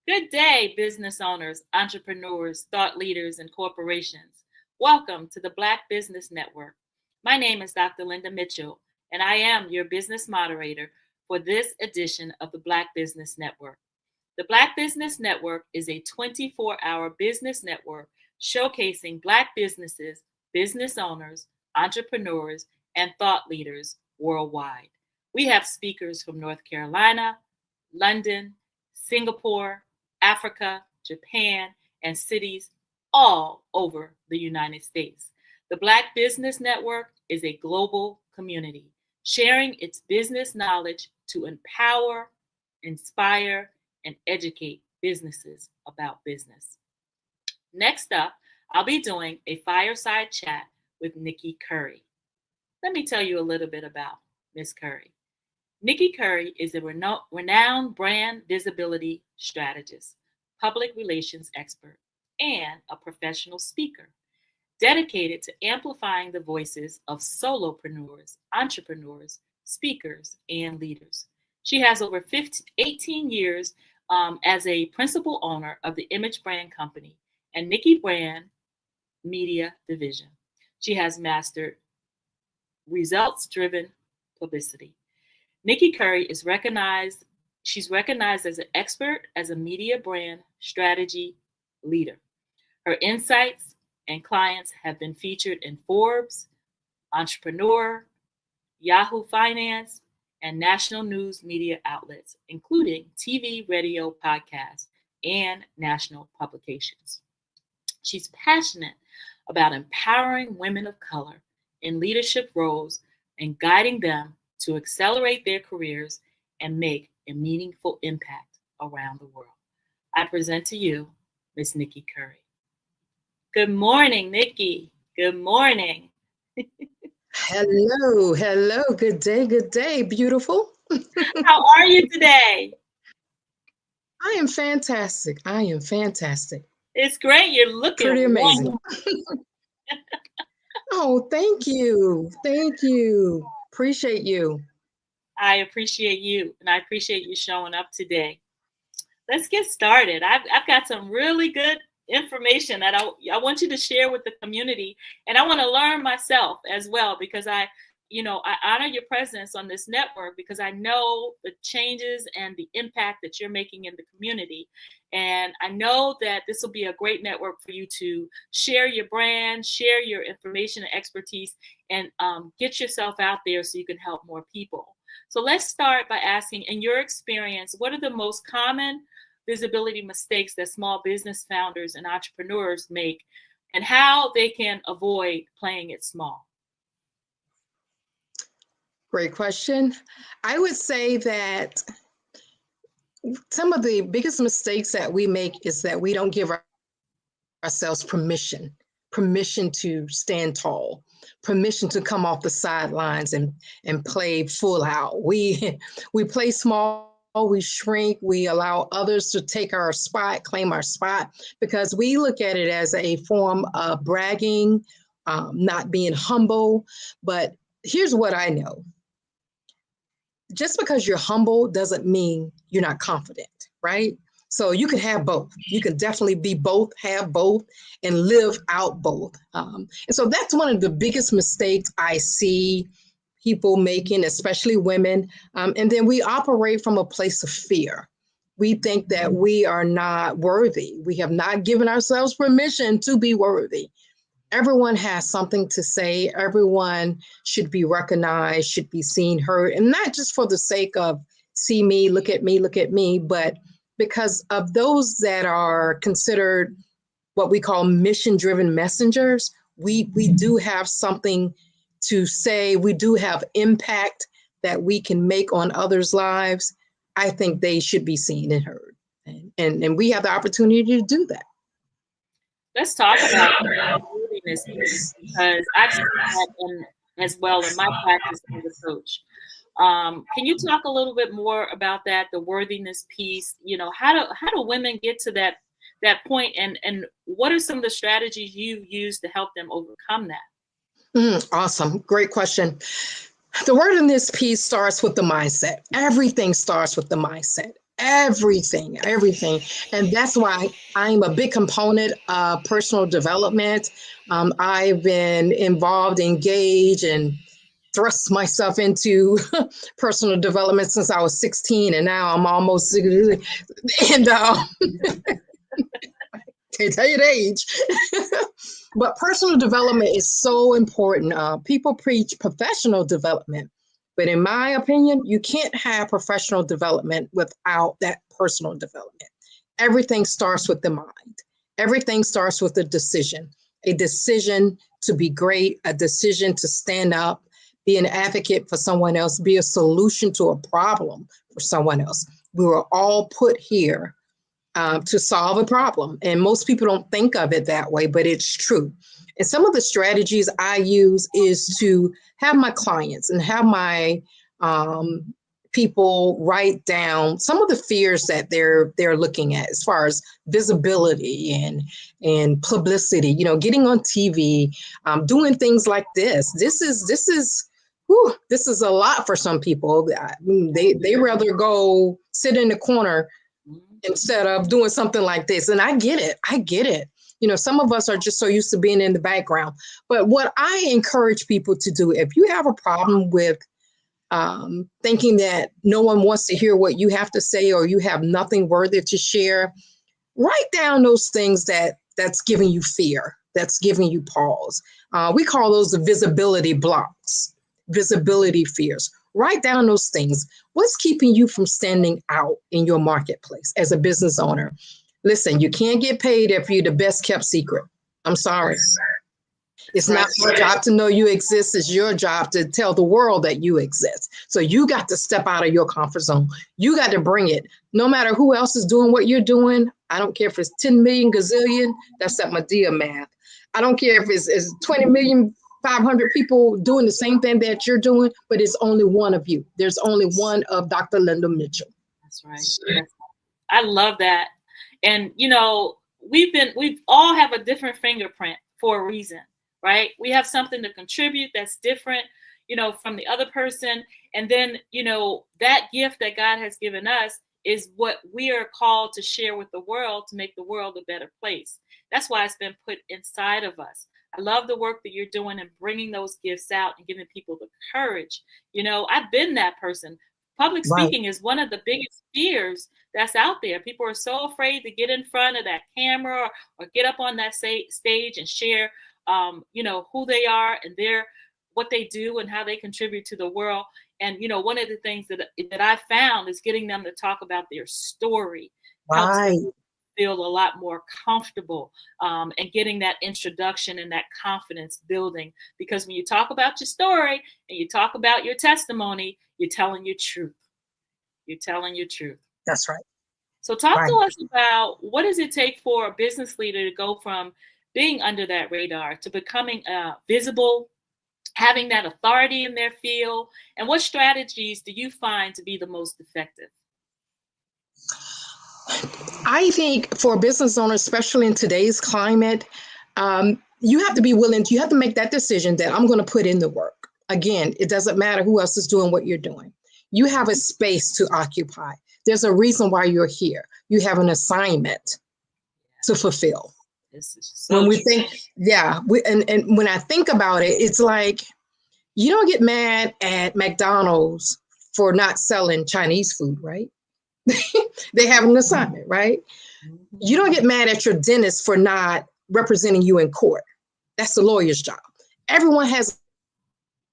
Good day, business owners, entrepreneurs, thought leaders, and corporations. Welcome to the Black Business Network. My name is Dr. Linda Mitchell, and I am your business moderator for this edition of the Black Business Network. The Black Business Network is a 24-hour business network showcasing Black businesses, business owners, entrepreneurs, and thought leaders worldwide. We have speakers from North Carolina, London, Singapore, Africa, Japan, and cities all over the United States. The Black Business Network is a global community sharing its business knowledge to empower, inspire, and educate businesses about business. Next up, I'll be doing a fireside chat with Nikki Curry. Let me tell you a little bit about Miss Curry. Nikki Curry is a renowned brand visibility strategist, public relations expert, and a professional speaker dedicated to amplifying the voices of solopreneurs, entrepreneurs, speakers, and leaders. She has over 18 years as a principal owner of the Image Brand Company and Nikki Brand Media Division. She has mastered results-driven publicity. Nikki Curry is recognized. She's recognized as an expert as a media brand strategy leader. Her insights and clients have been featured in Forbes, Entrepreneur, Yahoo Finance, and national news media outlets, including TV, radio, podcasts, and national publications. She's passionate about empowering women of color in leadership roles and guiding them to accelerate their careers and make a meaningful impact around the world. I present to you Miss Nikki Curry. Good morning, Nikki. Good morning. Hello, hello. Good day, beautiful. How are you today? I am fantastic. It's great. You're looking pretty amazing. Oh, thank you. Appreciate you. I appreciate you, and I appreciate you showing up today. Let's get started. I've got some really good information that I want you to share with the community, and I want to learn myself as well, because I honor your presence on this network because I know the changes and the impact that you're making in the community. And I know that this will be a great network for you to share your brand, share your information and expertise, and get yourself out there so you can help more people. So let's start by asking, in your experience, what are the most common visibility mistakes that small business founders and entrepreneurs make? and how they can avoid playing it small? Great question. I would say that some of the biggest mistakes that we make is that we don't give ourselves permission to stand tall, permission to come off the sidelines and play full out. We play small, we shrink, we allow others to take our spot, claim our spot, because we look at it as a form of bragging, not being humble. But here's what I know. Just because you're humble doesn't mean you're not confident, right? So you can have both. You can definitely be both, have both, and live out both. And so that's one of the biggest mistakes I see people making, especially women. And then we operate from a place of fear. We think that we are not worthy. We have not given ourselves permission to be worthy. Everyone has something to say. Everyone should be recognized, should be seen, heard, and not just for the sake of see me, look at me, but because of those that are considered what we call mission-driven messengers. We do have something to say. We do have impact that we can make on others' lives. I think they should be seen and heard. And we have the opportunity to do that. Let's talk about worthiness, because I've seen that as well in my practice as a coach. Can you talk a little bit more about that, the worthiness piece? You know, how do women get to that point, and what are some of the strategies you use to help them overcome that? Awesome, great question. The worthiness piece starts with the mindset. Everything starts with the mindset. Everything. And that's why I'm a big component of personal development. I've been involved, engaged, and thrust myself into personal development since I was 16, and now I'm almost, and can't tell you the age. But personal development is so important. People preach professional development, but in my opinion, you can't have professional development without that personal development. Everything starts with the mind. Everything starts with a decision to be great, a decision to stand up, be an advocate for someone else, be a solution to a problem for someone else. We were all put here to solve a problem. And most people don't think of it that way, but it's true. And some of the strategies I use is to have my clients and have my people write down some of the fears that they're looking at as far as visibility and publicity, you know, getting on TV, doing things like this. This is a lot for some people. They rather go sit in the corner instead of doing something like this. And I get it. You know, some of us are just so used to being in the background. But what I encourage people to do, if you have a problem with thinking that no one wants to hear what you have to say, or you have nothing worthy to share, write down those things that's giving you fear, that's giving you pause. We call those the visibility blocks, visibility fears. Write down those things. What's keeping you from standing out in your marketplace as a business owner? Listen, you can't get paid if you're the best kept secret. I'm sorry. It's not your job to know you exist. It's your job to tell the world that you exist. So you got to step out of your comfort zone. You got to bring it. No matter who else is doing what you're doing. I don't care if it's 10 million gazillion. That's that Medea math. I don't care if it's 20 million 500 people doing the same thing that you're doing, but it's only one of you. There's only one of Dr. Linda Mitchell. That's right. I love that. And, you know, we all have a different fingerprint for a reason, right? We have something to contribute that's different, you know, from the other person. And then, you know, that gift that God has given us is what we are called to share with the world to make the world a better place. That's why it's been put inside of us. I love the work that you're doing and bringing those gifts out and giving people the courage. You know, I've been that person. Public speaking is one of the biggest fears that's out there. People are so afraid to get in front of that camera or get up on that stage and share, you know, who they are and what they do and how they contribute to the world. And, you know, one of the things that I found is getting them to talk about their story. Right. feel a lot more comfortable and getting that introduction and that confidence building. Because when you talk about your story and you talk about your testimony, you're telling your truth. You're telling your truth. That's right. So talk Right. to us about what does it take for a business leader to go from being under that radar to becoming visible, having that authority in their field, and what strategies do you find to be the most effective? I think for business owners, especially in today's climate, you have to be willing, you have to make that decision that I'm going to put in the work. Again, it doesn't matter who else is doing what you're doing. You have a space to occupy. There's a reason why you're here. You have an assignment to fulfill. This is so When we true. think, and when I think about it, it's like, you don't get mad at McDonald's for not selling Chinese food, right? They have an assignment, right? You don't get mad at your dentist for not representing you in court. That's the lawyer's job. Everyone has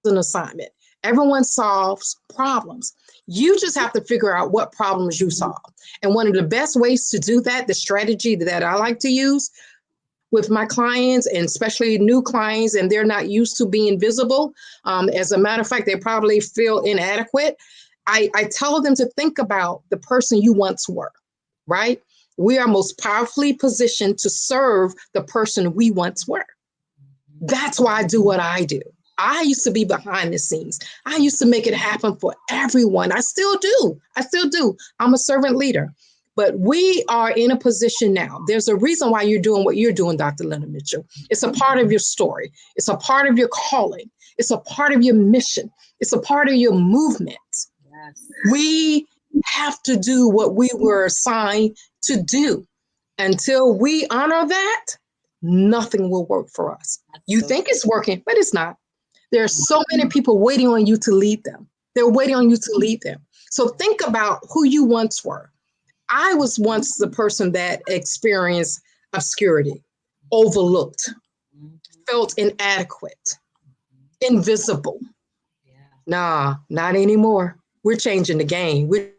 an assignment. Everyone solves problems. You just have to figure out what problems you solve. And one of the best ways to do that, the strategy that I like to use with my clients, and especially new clients, and they're not used to being visible. As a matter of fact, they probably feel inadequate. I tell them to think about the person you once were, right? We are most powerfully positioned to serve the person we once were. That's why I do what I do. I used to be behind the scenes. I used to make it happen for everyone. I still do. I'm a servant leader. But we are in a position now. There's a reason why you're doing what you're doing, Dr. Linda Mitchell. It's a part of your story. It's a part of your calling. It's a part of your mission. It's a part of your movement. Yes. We have to do what we were assigned to do. Until we honor that, nothing will work for us. You think it's working, but it's not. There are so many people waiting on you to lead them. They're waiting on you to lead them. So think about who you once were. I was once the person that experienced obscurity, overlooked, felt inadequate, invisible. Nah, not anymore. We're changing the game. We're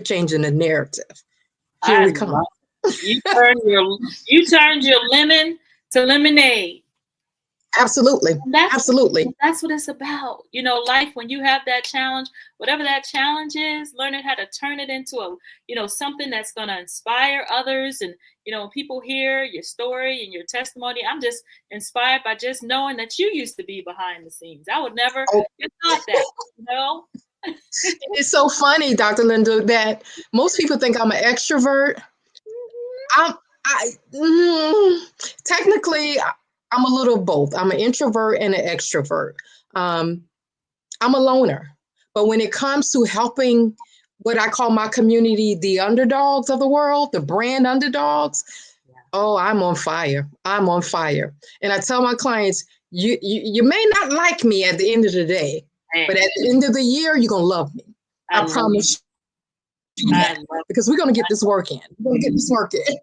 changing the narrative. Here we come. You turned your lemon to lemonade. Absolutely. Absolutely. That's what it's about. You know, life, when you have that challenge, whatever that challenge is, learning how to turn it into something that's going to inspire others. And, when people hear your story and your testimony, I'm just inspired by just knowing that you used to be behind the scenes. I would never have thought that, It's so funny, Dr. Linda, that most people think I'm an extrovert. Technically, I'm a little both. I'm an introvert and an extrovert. I'm a loner. But when it comes to helping what I call my community, the underdogs of the world, the brand underdogs, I'm on fire. I'm on fire. And I tell my clients, you may not like me at the end of the day, but at the end of the year, you're going to love me. I promise you that, because we're going to get this work in. We're going to get this work in.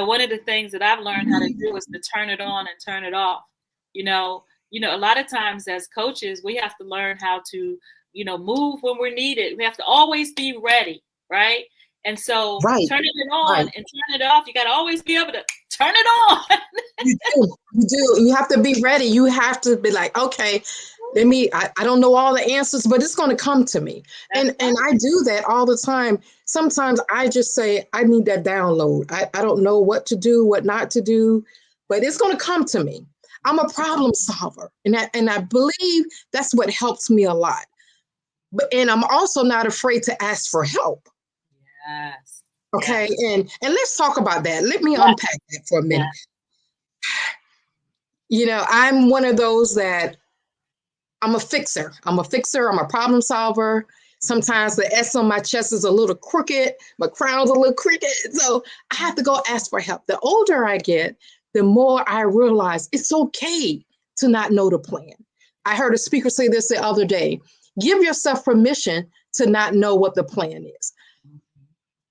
One of the things that I've learned how to do is to turn it on and turn it off. A lot of times as coaches, we have to learn how to, move when we're needed. We have to always be ready, right? And so turning it on and turning it off, you got to always be able to turn it on. You do. You have to be ready. You have to be like, okay, I don't know all the answers, but it's going to come to me. And I do that all the time. Sometimes I just say, I need that download. I don't know what to do, what not to do, but it's going to come to me. I'm a problem solver. And I believe that's what helps me a lot. And I'm also not afraid to ask for help. Yes. Okay. Yes. And let's talk about that. Let me unpack that for a minute. Yeah. I'm one of those that I'm a fixer. I'm a problem solver. Sometimes the S on my chest is a little crooked. My crown's a little crooked. So I have to go ask for help. The older I get, the more I realize it's okay to not know the plan. I heard a speaker say this the other day. Give yourself permission to not know what the plan is.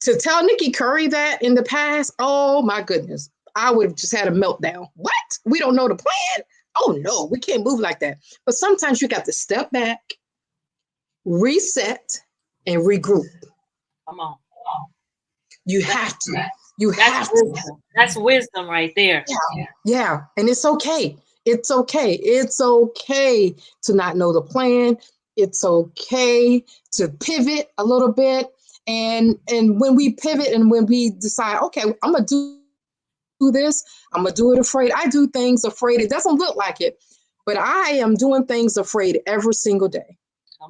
To tell Nikki Curry that in the past, oh my goodness, I would have just had a meltdown. What? We don't know the plan? Oh no, we can't move like that. But sometimes you got to step back, reset, and regroup. Come on. You have to. You have to. Wisdom. That's wisdom right there. Yeah. And it's okay. It's okay. It's okay to not know the plan. It's okay to pivot a little bit. And when we pivot and when we decide, okay, I'm gonna do this, I'm gonna do it afraid. I do things afraid. It doesn't look like it, but I am doing things afraid every single day.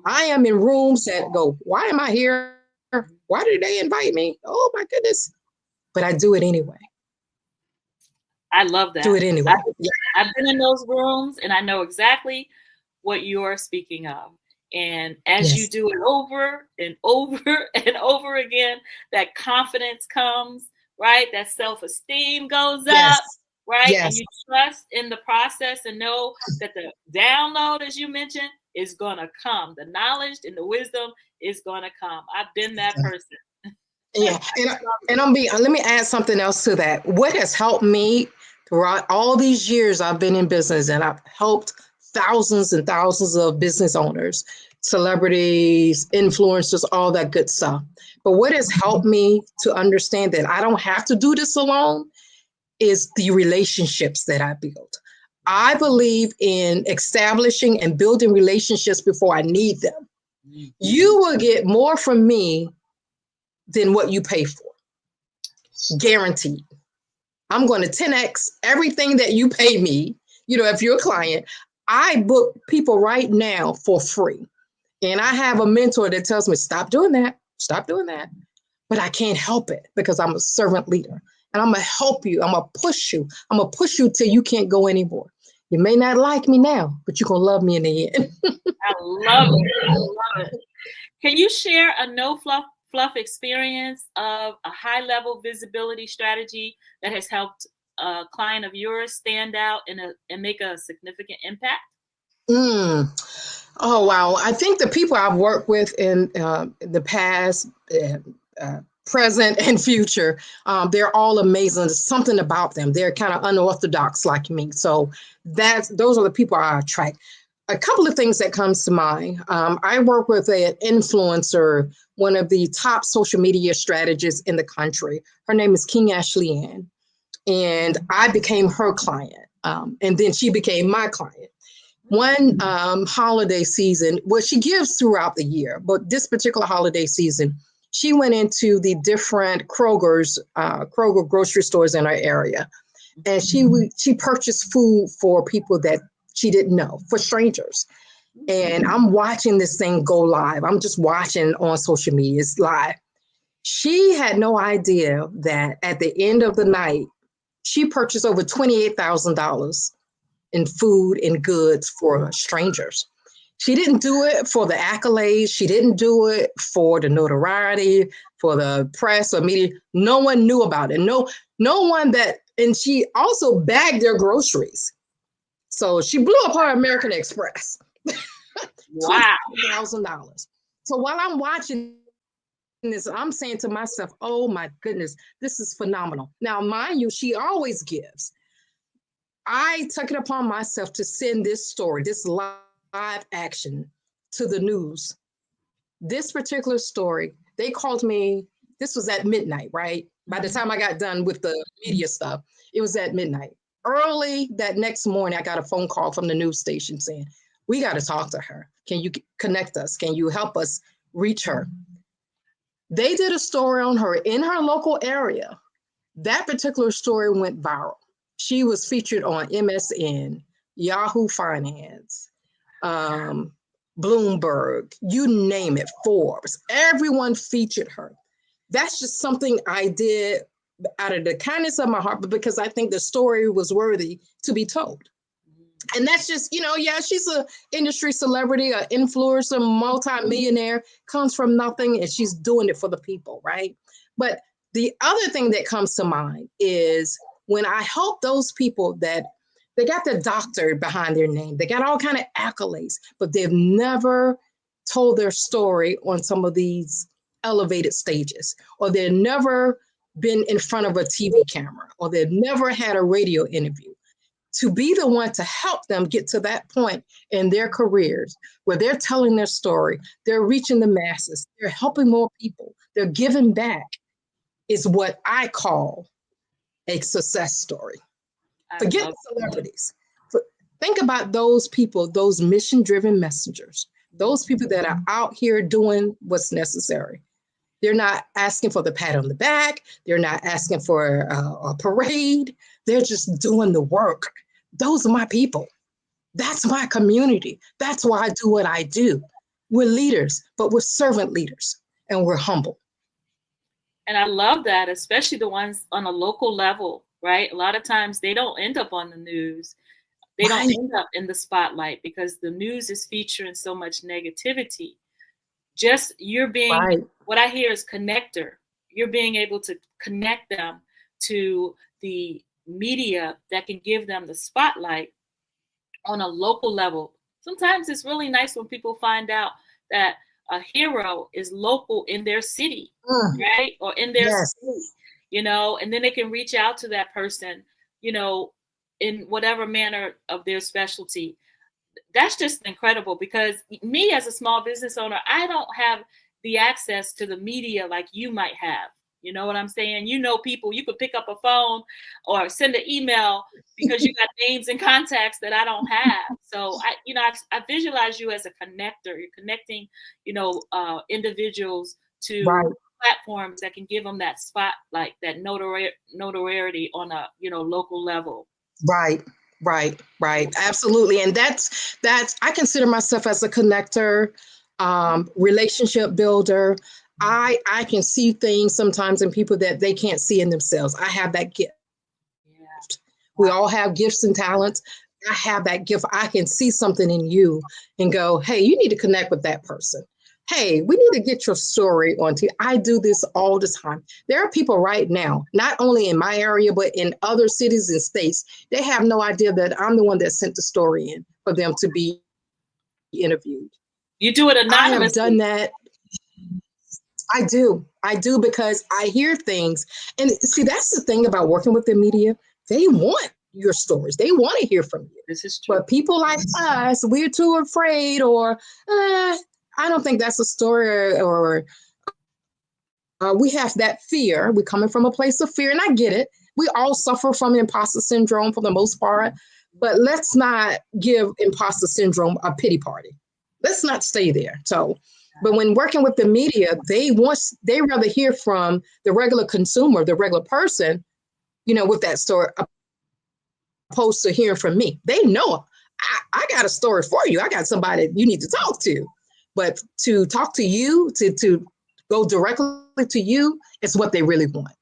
I am in rooms that go, why am I here? Why did they invite me? Oh my goodness. But I do it anyway. I love that. Do it anyway. I've been in those rooms and I know exactly what you're speaking of. And as you do it over and over and over again, that confidence comes, right? That self-esteem goes up, right? And you trust in the process and know that the download, as you mentioned, is going to come. The knowledge and the wisdom is going to come. I've been that person. Yeah. And let me add something else to that. What has helped me throughout all these years I've been in business, and I've helped thousands and thousands of business owners, celebrities, influencers, all that good stuff. But what has helped me to understand that I don't have to do this alone is the relationships that I build. I believe in establishing and building relationships before I need them. You will get more from me than what you pay for. Guaranteed. I'm going to 10x everything that you pay me. If you're a client, I book people right now for free. And I have a mentor that tells me, stop doing that. Stop doing that. But I can't help it because I'm a servant leader. And I'm going to help you. I'm going to push you. I'm going to push you till you can't go anymore. You may not like me now, but you're going to love me in the end. I love it. I love it. Can you share a no fluff experience of a high level visibility strategy that has helped a client of yours stand out and make a significant impact? Oh, wow. I think the people I've worked with in the past, present, and future, they're all amazing. There's something about them. They're kind of unorthodox like me. So those are the people I attract. A couple of things that comes to mind. I work with an influencer, one of the top social media strategists in the country. Her name is King Ashley Ann. And I became her client. And then she became my client. One holiday season, well, she gives throughout the year, but this particular holiday season, she went into the different Kroger grocery stores in our area. And she purchased food for people that she didn't know, for strangers. And I'm watching this thing go live. I'm just watching on social media. It's live. She had no idea that at the end of the night, she purchased over $28,000 in food and goods for strangers. She didn't do it for the accolades. She didn't do it for the notoriety, for the press or media. No one knew about it. No one and she also bagged their groceries. So she blew up her American Express. Wow. $20,000. So while I'm watching this, I'm saying to myself, oh my goodness, this is phenomenal. Now, mind you, she always gives. I took it upon myself to send this story, this live action to the news. This particular story, they called me, this was at midnight, right? By the time I got done with the media stuff, it was at midnight. Early that next morning, I got a phone call from the news station saying, we got to talk to her. Can you connect us? Can you help us reach her? They did a story on her in her local area. That particular story went viral. She was featured on MSN, Yahoo Finance, Bloomberg, you name it, Forbes. Everyone featured her. That's just something I did out of the kindness of my heart, but because I think the story was worthy to be told. And that's just, she's an industry celebrity, an influencer, multi-millionaire, comes from nothing, and she's doing it for the people, right? But the other thing that comes to mind is when I help those people that they got the doctor behind their name, they got all kind of accolades, but they've never told their story on some of these elevated stages, or they've never been in front of a TV camera, or they've never had a radio interview. To be the one to help them get to that point in their careers where they're telling their story, they're reaching the masses, they're helping more people, they're giving back. is what I call a success story. Forget celebrities. Think about those people, those mission-driven messengers, those people that are out here doing what's necessary. They're not asking for the pat on the back. They're not asking for a parade. They're just doing the work. Those are my people. That's my community. That's why I do what I do. We're leaders, but we're servant leaders, and we're humble. And I love that, especially the ones on a local level, right? A lot of times they don't end up on the news. They don't end up in the spotlight because the news is featuring so much negativity. Just you're being, what I hear is connector. You're being able to connect them to the media that can give them the spotlight on a local level. Sometimes it's really nice when people find out that a hero is local in their city, right? Or in their city, you know, and then they can reach out to that person, you know, in whatever manner of their specialty. That's just incredible because me as a small business owner, I don't have the access to the media like you might have. You know what I'm saying? You know, people, you could pick up a phone or send an email because you got names and contacts that I don't have. So I visualize you as a connector. You're connecting, you know, individuals to platforms that can give them that spotlight, that notoriety on a, you know, local level. Right. Absolutely. And that's I consider myself as a connector, relationship builder. I can see things sometimes in people that they can't see in themselves. I have that gift. We all have gifts and talents. I have that gift. I can see something in you and go, hey, you need to connect with that person. Hey, we need to get your story on TV. I do this all the time. There are people right now, not only in my area, but in other cities and states, they have no idea that I'm the one that sent the story in for them to be interviewed. You do it anonymously. I have done that. I do because I hear things. And see, that's the thing about working with the media. They want your stories. They want to hear from you. This is true. But people like us, we're too afraid, or I don't think that's a story, or we have that fear. We're coming from a place of fear, and I get it. We all suffer from imposter syndrome for the most part, but let's not give imposter syndrome a pity party. Let's not stay there. So, but when working with the media, they rather hear from the regular consumer, the regular person, you know, with that story, opposed to hearing from me. They know I got a story for you. I got somebody you need to talk to. But to talk to you, to go directly to you, is what they really want.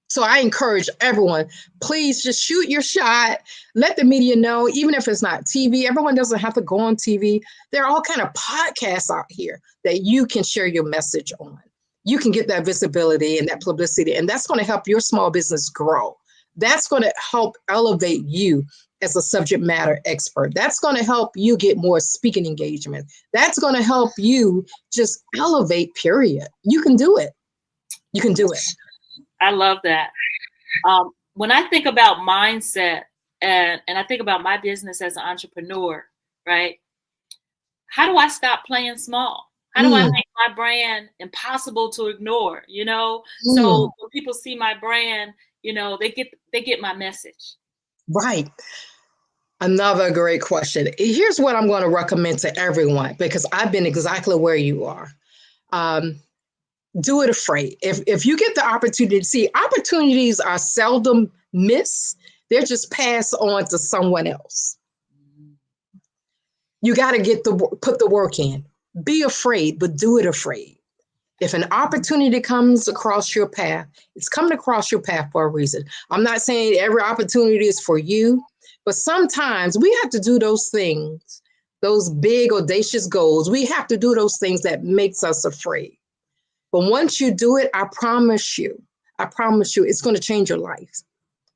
So I encourage everyone, please just shoot your shot. Let the media know, even if it's not TV. Everyone doesn't have to go on TV. There are all kinds of podcasts out here that you can share your message on. You can get that visibility and that publicity, and that's going to help your small business grow. That's going to help elevate you as a subject matter expert. That's going to help you get more speaking engagement. That's going to help you just elevate, period. You can do it. You can do it. I love that. When I think about mindset and I think about my business as an entrepreneur, right? How do I stop playing small? How do I make my brand impossible to ignore? You know, so when people see my brand, you know, they get my message. Right. Another great question. Here's what I'm going to recommend to everyone, because I've been exactly where you are. Do it afraid. If you get the opportunity to see, opportunities are seldom missed. They're just passed on to someone else. You got to put the work in. Be afraid, but do it afraid. If an opportunity comes across your path, it's coming across your path for a reason. I'm not saying every opportunity is for you, but sometimes we have to do those things, those big audacious goals. We have to do those things that makes us afraid. But once you do it, I promise you, it's going to change your life,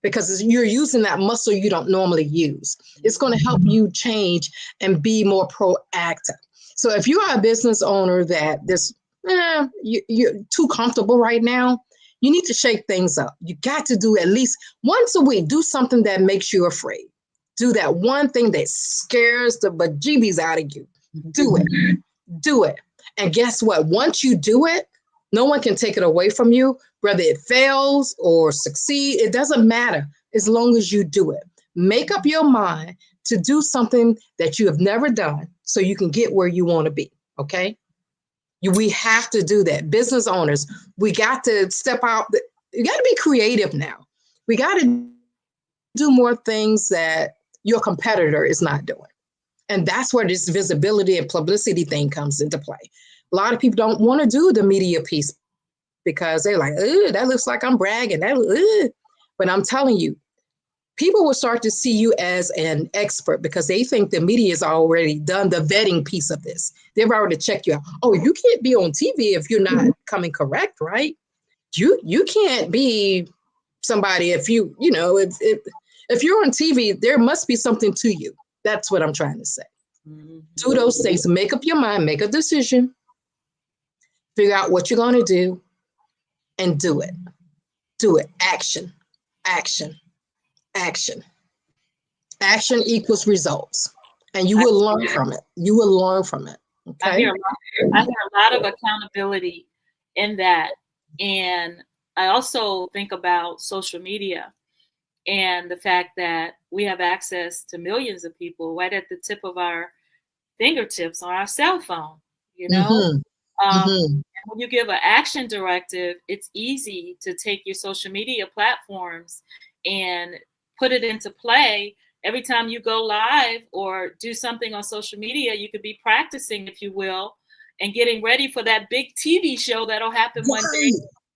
because you're using that muscle you don't normally use. It's going to help you change and be more proactive. So if you are a business owner that you're too comfortable right now, you need to shake things up. You got to do at least once a week, do something that makes you afraid. Do that one thing that scares the bejeebies out of you. Do it. And guess what? Once you do it, No one can take it away from you, whether it fails or succeed. It doesn't matter as long as you do it. Make up your mind to do something that you have never done so you can get where you want to be. Okay. We have to do that. Business owners, we got to step out. You got to be creative now. We got to do more things that your competitor is not doing. And that's where this visibility and publicity thing comes into play. A lot of people don't want to do the media piece because they're like, that looks like I'm bragging. But I'm telling you, people will start to see you as an expert because they think the media has already done the vetting piece of this. They've already checked you out. Oh, you can't be on TV if you're not coming correct, right? You can't be somebody if if you're on TV, there must be something to you. That's what I'm trying to say. Do those things. Make up your mind. Make a decision. Figure out what you're going to do and do it. Do it. Action. Action. Action. Action equals results. And you will learn from it. You will learn from it. Okay? I hear a lot of accountability in that. And I also think about social media and the fact that we have access to millions of people right at the tip of our fingertips on our cell phone, you know? And when you give an action directive, it's easy to take your social media platforms and put it into play. Every time you go live or do something on social media, you could be practicing, if you will, and getting ready for that big TV show that'll happen one day.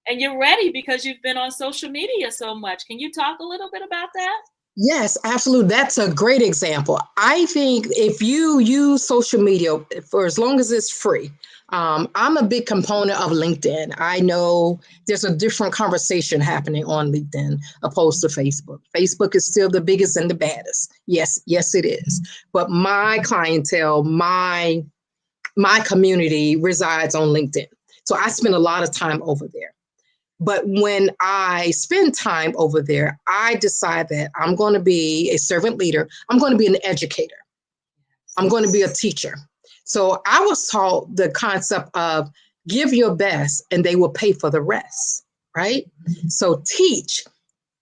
And you're ready because you've been on social media so much. Can you talk a little bit about that? Yes, absolutely. That's a great example. I think if you use social media for as long as it's free, I'm a big component of LinkedIn. I know there's a different conversation happening on LinkedIn opposed to Facebook. Facebook is still the biggest and the baddest. Yes, it is. But my clientele, my community resides on LinkedIn. So I spend a lot of time over there. But when I spend time over there, I decide that I'm going to be a servant leader. I'm going to be an educator. I'm going to be a teacher. So I was taught the concept of give your best and they will pay for the rest, right? So teach,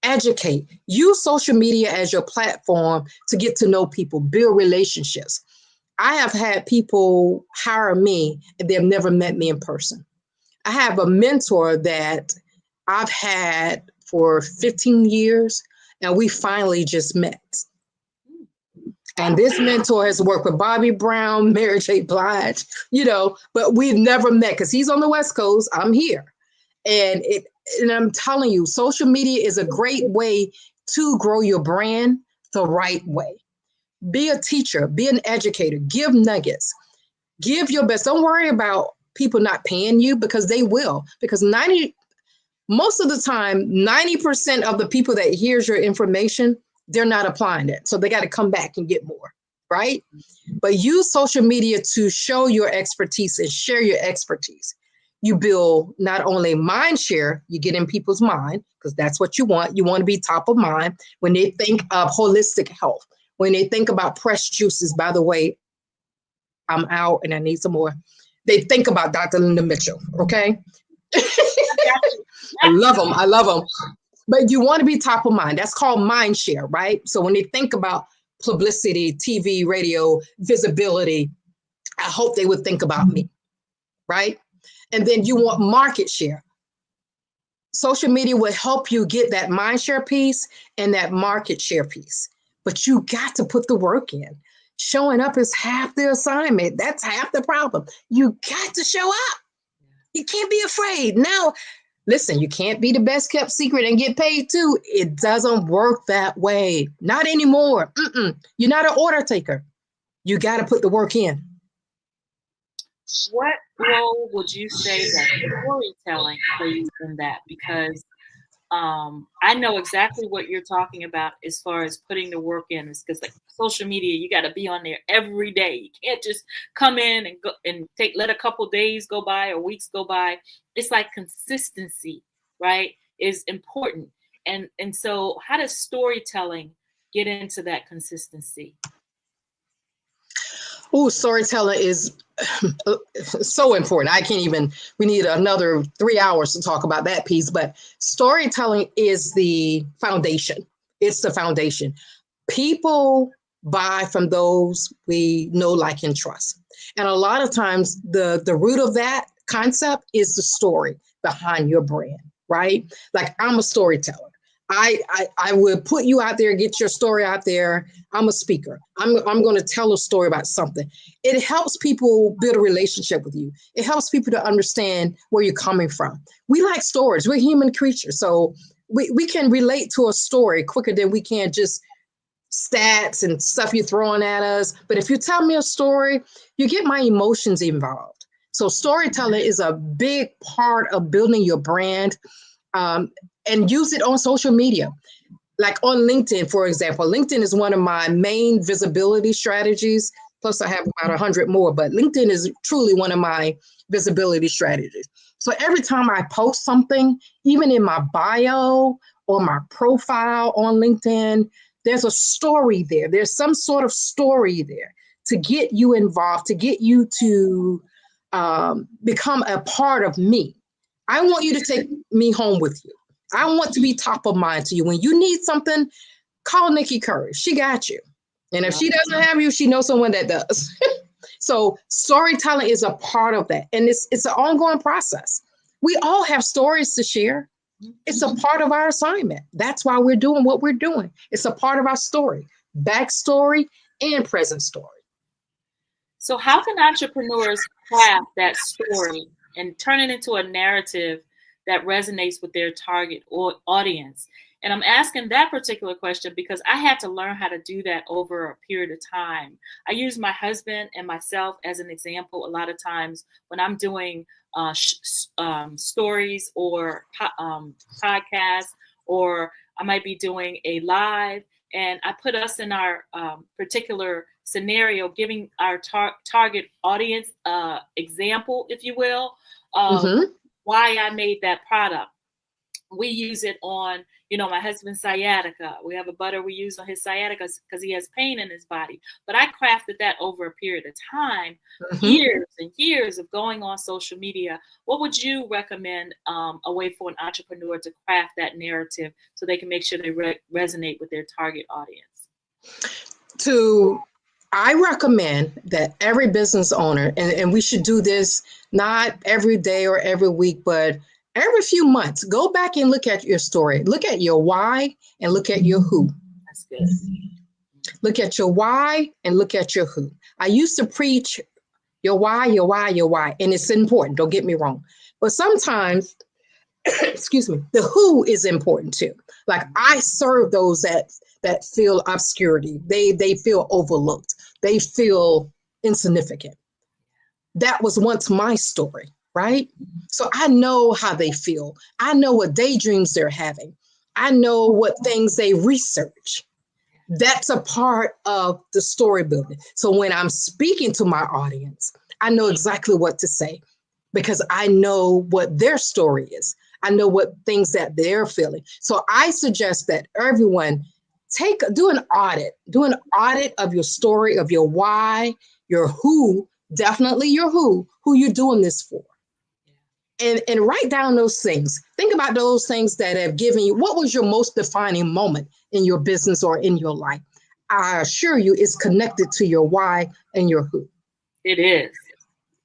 educate, use social media as your platform to get to know people, build relationships. I have had people hire me and they've never met me in person. I have a mentor that I've had for 15 years, and we finally just met. And this mentor has worked with Bobby Brown, Mary J. Blige, but we've never met because he's on the West Coast. I'm here. And I'm telling you, social media is a great way to grow your brand the right way. Be a teacher, be an educator, give nuggets, give your best. Don't worry about people not paying you because they will, because most of the time, 90% of the people that hears your information, they're not applying it. So they got to come back and get more, right? But use social media to show your expertise and share your expertise. You build not only mind share, you get in people's mind, because that's what you want. You want to be top of mind when they think of holistic health, when they think about pressed juices. By the way, I'm out and I need some more. They think about Dr. Linda Mitchell, okay? I love them. But you want to be top of mind. That's called mind share, right? So when they think about publicity, TV, radio, visibility, I hope they would think about me, right? And then you want market share. Social media will help you get that mind share piece and that market share piece. But you got to put the work in. Showing up is half the assignment. That's half the problem. You got to show up. You can't be afraid. Now, listen, you can't be the best kept secret and get paid too. It doesn't work that way. Not anymore. You're not an order taker. You got to put the work in. What role would you say that storytelling plays in that? Because I know exactly what you're talking about as far as putting the work in. It's because like social media, you got to be on there every day. You can't just come in and go and let a couple days go by or weeks go by. It's like consistency, right, is important. And so how does storytelling get into that consistency? Oh, storytelling is so important. We need another 3 hours to talk about that piece, but storytelling is the foundation. It's the foundation. People buy from those we know, like, and trust. And a lot of times the root of that concept is the story behind your brand, right? Like, I'm a storyteller. I would put you out there, get your story out there. I'm a speaker. I'm going to tell a story about something. It helps people build a relationship with you. It helps people to understand where you're coming from. We like stories. We're human creatures. So we can relate to a story quicker than we can just stats and stuff you're throwing at us. But if you tell me a story, you get my emotions involved. So storytelling is a big part of building your brand. And use it on social media, like on LinkedIn, for example. LinkedIn is one of my main visibility strategies. Plus, I have about 100 more, but LinkedIn is truly one of my visibility strategies. So every time I post something, even in my bio or my profile on LinkedIn, there's a story there. There's some sort of story there to get you involved, to get you to become a part of me. I want you to take me home with you. I want to be top of mind to you. When you need something, call Nikki Curry. She got you. And if she doesn't have you, she knows someone that does. So storytelling is a part of that. And it's an ongoing process. We all have stories to share. It's a part of our assignment. That's why we're doing what we're doing. It's a part of our story, backstory and present story. So how can entrepreneurs craft that story and turn it into a narrative that resonates with their target audience? And I'm asking that particular question because I had to learn how to do that over a period of time. I use my husband and myself as an example a lot of times when I'm doing stories or podcasts, or I might be doing a live, and I put us in our particular scenario, giving our target audience example, if you will, of why I made that product. We use it on, my husband's sciatica. We have a butter we use on his sciatica because he has pain in his body. But I crafted that over a period of time, years and years of going on social media. What would you recommend a way for an entrepreneur to craft that narrative so they can make sure they resonate with their target audience? I recommend that every business owner, and we should do this not every day or every week, but every few months, go back and look at your story. Look at your why and look at your who. That's good. Look at your why and look at your who. I used to preach your why, your why, your why, and it's important. Don't get me wrong. But sometimes, excuse me, the who is important too. Like, I serve those that feel obscurity. They feel overlooked. They feel insignificant. That was once my story, right? So I know how they feel. I know what daydreams they're having. I know what things they research. That's a part of the story building. So when I'm speaking to my audience, I know exactly what to say because I know what their story is. I know what things that they're feeling. So I suggest that everyone do an audit of your story, of your why, your who, definitely your who you're doing this for. And write down those things. Think about those things that have given you, what was your most defining moment in your business or in your life? I assure you it's connected to your why and your who. It is.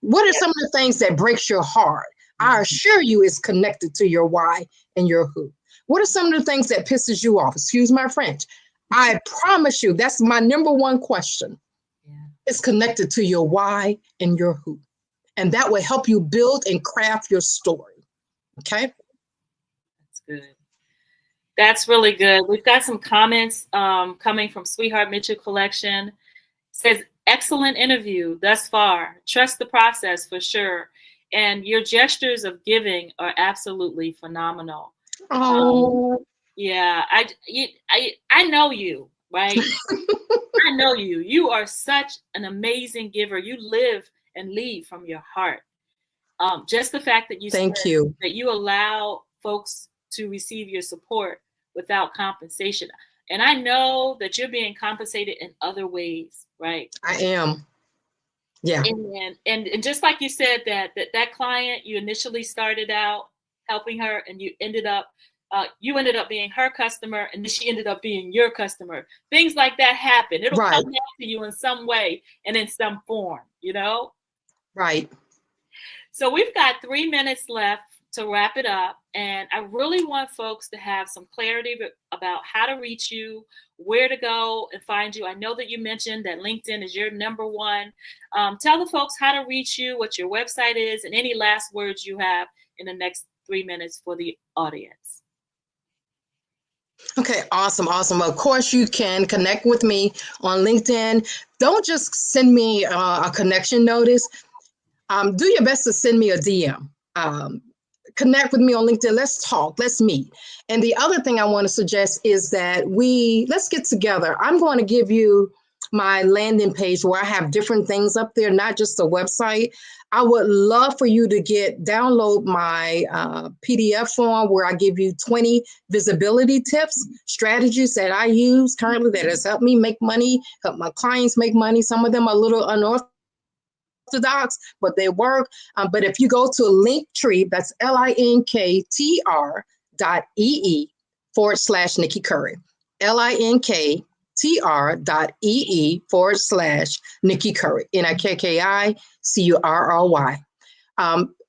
What are some of the things that breaks your heart? I assure you it's connected to your why and your who. What are some of the things that pisses you off? Excuse my French. I promise you, that's my number one question. It's connected to your why and your who. And that will help you build and craft your story. Okay? That's good. That's really good. We've got some comments coming from Sweetheart Mitchell Collection. It says, excellent interview thus far. Trust the process for sure. And your gestures of giving are absolutely phenomenal. Oh. Yeah, I know you, right? I know you. You are such an amazing giver. You live and lead from your heart. Just the fact that that you allow folks to receive your support without compensation. And I know that you're being compensated in other ways, right? I am. Yeah. And just like you said, that client, you initially started out helping her, and you ended up being her customer, and then she ended up being your customer. Things like that happen. It'll Right. come back to you in some way and in some form, you know? Right. So we've got 3 minutes left to wrap it up. And I really want folks to have some clarity about how to reach you, where to go and find you. I know that you mentioned that LinkedIn is your number one. Tell the folks how to reach you, what your website is, and any last words you have in the next 3 minutes for the audience. Okay, awesome. Of course, you can connect with me on LinkedIn. Don't just send me a connection notice. Do your best to send me a DM. Connect with me on LinkedIn. Let's talk. Let's meet. And the other thing I want to suggest is that let's get together. I'm going to give you my landing page where I have different things up there, not just a website. I would love for you to download my PDF form where I give you 20 visibility tips, strategies that I use currently that has helped me make money, help my clients make money. Some of them are a little unorthodox, but they work. But if you go to Linktree, that's linktr.ee/Nikki Curry, linktr.ee/Nikki Curry, NIKKICURRY.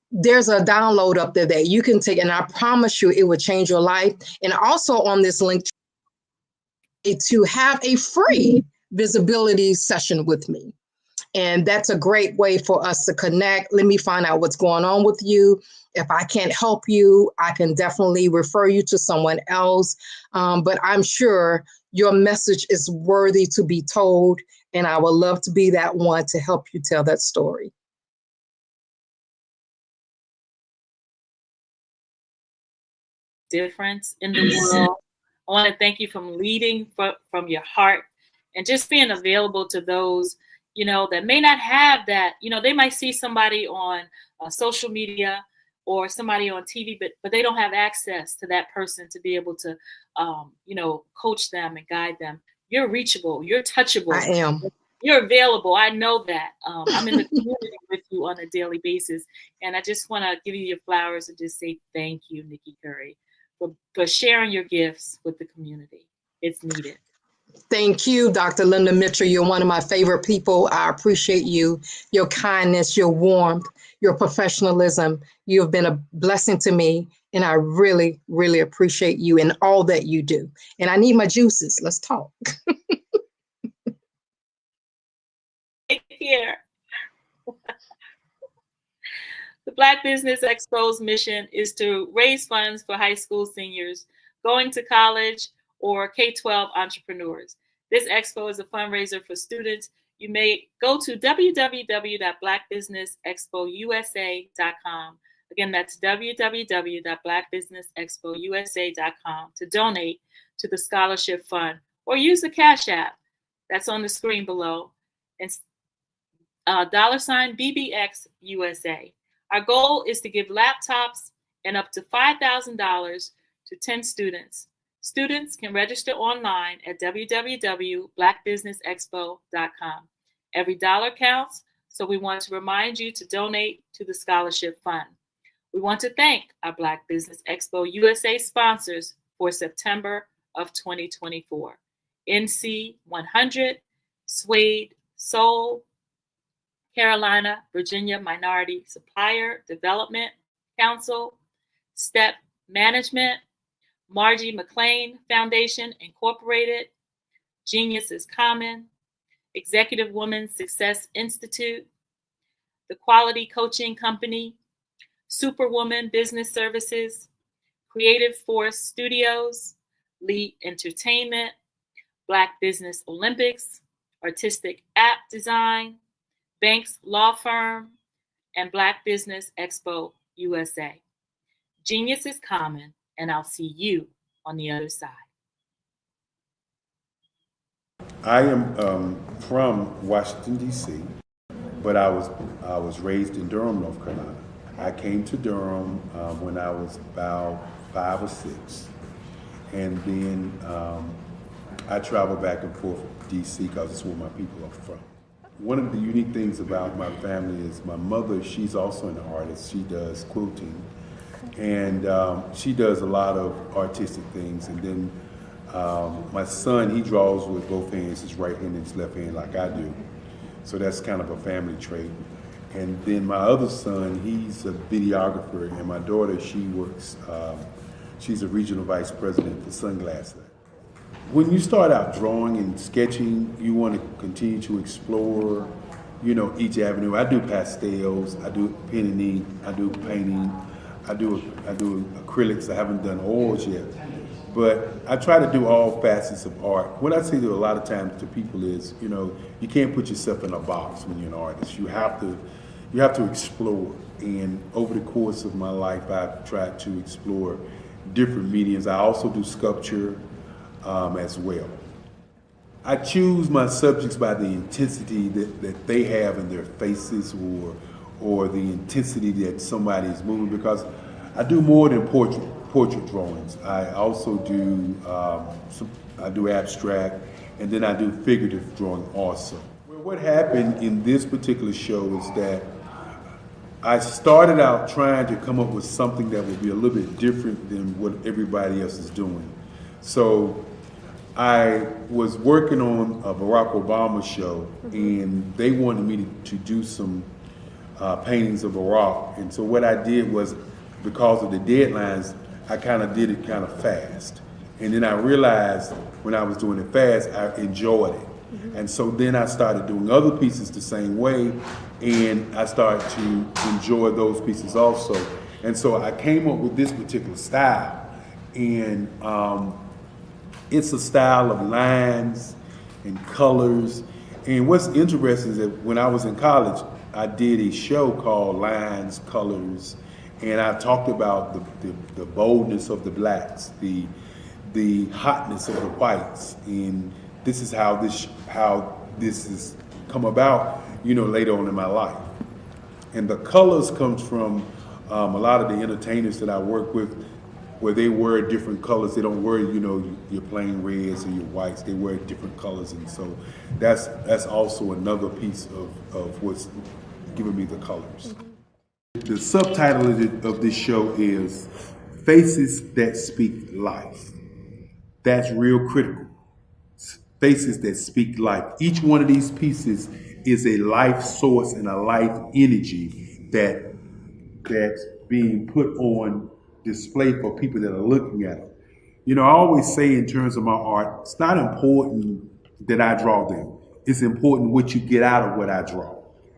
There's a download up there that you can take, and I promise you it will change your life. And also on this link to have a free visibility session with me. And that's a great way for us to connect. Let me find out what's going on with you. If I can't help you, I can definitely refer you to someone else. But I'm sure your message is worthy to be told. And I would love to be that one to help you tell that story. Difference in the world. I want to thank you for leading from your heart and just being available to those, you know, that may not have that. You know, they might see somebody on social media or somebody on TV, but they don't have access to that person to be able to, you know, coach them and guide them. You're reachable. You're touchable. I am. You're available. I know that. I'm in the community with you on a daily basis. And I just want to give you your flowers and just say thank you, Nikki Curry, for sharing your gifts with the community. It's needed. Thank you, Dr. Linda Mitchell. You're one of my favorite people. I appreciate you, your kindness, your warmth, your professionalism. You have been a blessing to me, and I really, really appreciate you and all that you do. And I need my juices. Let's talk. Take care. The Black Business Expo's mission is to raise funds for high school seniors going to college or K-12 entrepreneurs. This expo is a fundraiser for students. You may go to www.blackbusinessexpousa.com. Again, that's www.blackbusinessexpousa.com to donate to the scholarship fund, or use the Cash App that's on the screen below, and $BBXUSA. Our goal is to give laptops and up to $5,000 to 10 students. Students can register online at www.blackbusinessexpo.com. Every dollar counts, so we want to remind you to donate to the scholarship fund. We want to thank our Black Business Expo USA sponsors for September of 2024. NC 100, Suede, Soul, Carolina, Virginia Minority Supplier Development Council, STEP Management, Margie McLean Foundation Incorporated, Genius is Common, Executive Women's Success Institute, The Quality Coaching Company, Superwoman Business Services, Creative Force Studios, Lee Entertainment, Black Business Olympics, Artistic App Design, Banks Law Firm, and Black Business Expo USA. Genius is common, and I'll see you on the other side. I am from Washington, D.C., but I was raised in Durham, North Carolina. I came to Durham when I was about 5 or 6, and then I traveled back and forth to D.C. because it's where my people are from. One of the unique things about my family is my mother, she's also an artist. She does quilting, and she does a lot of artistic things. And then my son, he draws with both hands, his right hand and his left hand, like I do. So that's kind of a family trait. And then my other son, he's a videographer, and my daughter, she works, she's a regional vice president for Sunglasses. When you start out drawing and sketching, you want to continue to explore, you know, each avenue. I do pastels, I do pen and ink, I do painting, I do acrylics. I haven't done oils yet, but I try to do all facets of art. What I say to a lot of times to people is, you know, you can't put yourself in a box when you're an artist. You have to explore. And over the course of my life, I've tried to explore different mediums. I also do sculpture as well. I choose my subjects by the intensity that they have in their faces, or the intensity that somebody is moving, because I do more than portrait drawings. I also do I do abstract, and then I do figurative drawing also. Well, what happened in this particular show is that I started out trying to come up with something that would be a little bit different than what everybody else is doing. So I was working on a Barack Obama show, and they wanted me to do some paintings of Barack. And so what I did was, because of the deadlines, I kind of did it kind of fast. And then I realized when I was doing it fast, I enjoyed it. And so then I started doing other pieces the same way, and I started to enjoy those pieces also. And so I came up with this particular style, and it's a style of lines and colors. And what's interesting is that when I was in college, I did a show called Lines, Colors, and I talked about the boldness of the blacks, the hotness of the whites, and this is how this has come about, you know, later on in my life. And the colors comes from a lot of the entertainers that I work with, where they wear different colors. They don't wear, you know, your plain reds or your whites. They wear different colors, and so that's also another piece of what's giving me the colors. The subtitle of this show is Faces That Speak Life. That's real critical. Faces that speak life. Each one of these pieces is a life source and a life energy that's being put on display for people that are looking at them. You know, I always say in terms of my art, it's not important that I draw them. It's important what you get out of what I draw.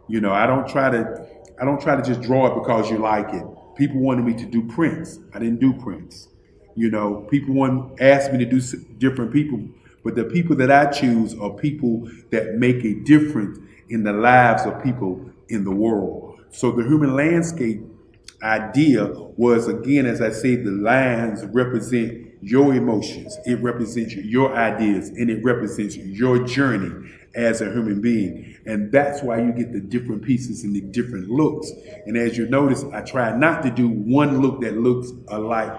You know, I don't try to just draw it because you like it. People wanted me to do prints. I didn't do prints. You know, people asked me to do different people, but the people that I choose are people that make a difference in the lives of people in the world. So the human landscape idea was, again, as I say, the lines represent your emotions, it represents your ideas, and it represents your journey as a human being. And that's why you get the different pieces and the different looks. And as you notice, I try not to do one look that looks alike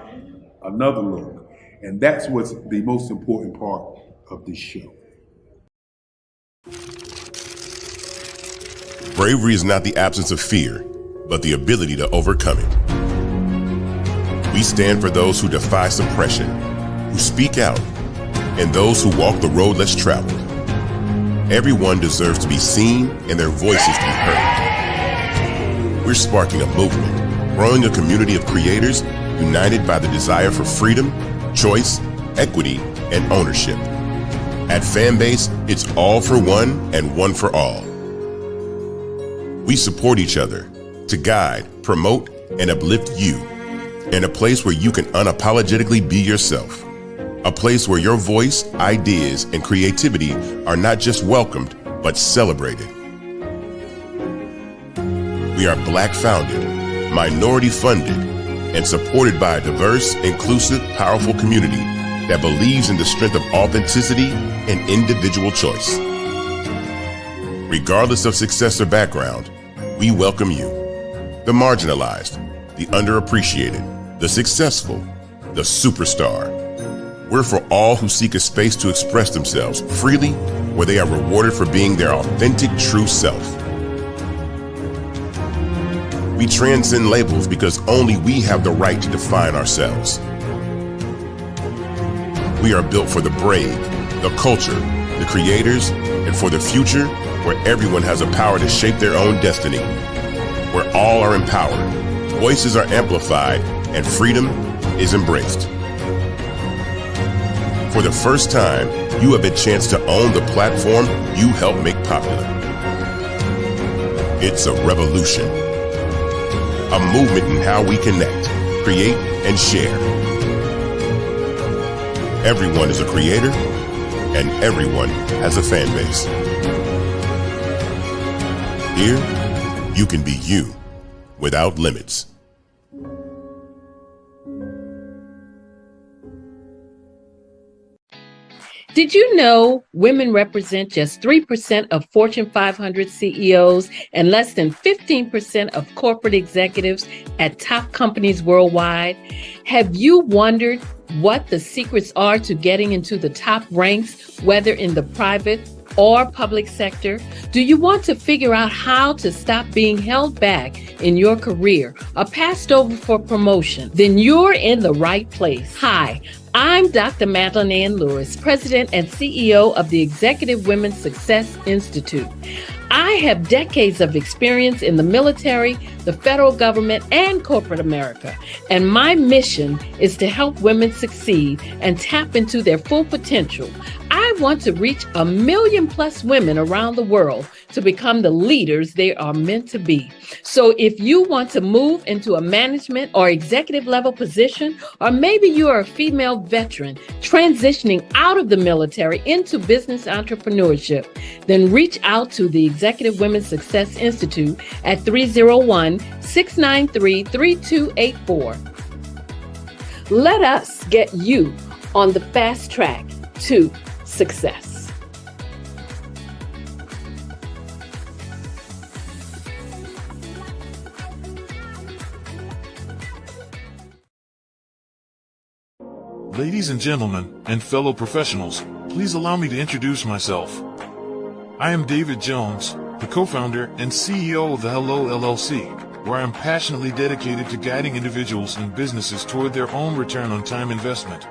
another look. And that's what's the most important part of this show. Bravery is not the absence of fear, but the ability to overcome it. We stand for those who defy suppression, who speak out, and those who walk the road less traveled. Everyone deserves to be seen and their voices to be heard. We're sparking a movement, growing a community of creators united by the desire for freedom, choice, equity, and ownership. At Fanbase, it's all for one and one for all. We support each other to guide, promote, and uplift you in a place where you can unapologetically be yourself. A place where your voice, ideas, and creativity are not just welcomed, but celebrated. We are Black founded, minority funded, and supported by a diverse, inclusive, powerful community that believes in the strength of authenticity and individual choice. Regardless of success or background, we welcome you. The marginalized, the underappreciated, the successful, the superstar. We're for all who seek a space to express themselves freely, where they are rewarded for being their authentic, true self. We transcend labels because only we have the right to define ourselves. We are built for the brave, the culture, the creators, and for the future where everyone has the power to shape their own destiny, where all are empowered, voices are amplified, and freedom is embraced. For the first time, you have a chance to own the platform you helped make popular. It's a revolution, a movement in how we connect, create, and share. Everyone is a creator, and everyone has a fan base. Here, you can be you without limits. Did you know women represent just 3% of Fortune 500 CEOs and less than 15% of corporate executives at top companies worldwide? Have you wondered what the secrets are to getting into the top ranks, whether in the private or public sector? Do you want to figure out how to stop being held back in your career or passed over for promotion? Then you're in the right place. Hi, I'm Dr. Madeline Ann Lewis, President and CEO of the Executive Women's Success Institute. I have decades of experience in the military, the federal government, and corporate America, and my mission is to help women succeed and tap into their full potential. I want to reach 1 million+ women around the world to become the leaders they are meant to be. So if you want to move into a management or executive level position, or maybe you are a female veteran transitioning out of the military into business entrepreneurship, then reach out to the Executive Women's Success Institute at 301-693-3284. Let us get you on the fast track to success. Ladies and gentlemen, and fellow professionals, please allow me to introduce myself. I am David Jones, the co-founder and CEO of the Hello LLC, where I am passionately dedicated to guiding individuals and businesses toward their own return on time investment.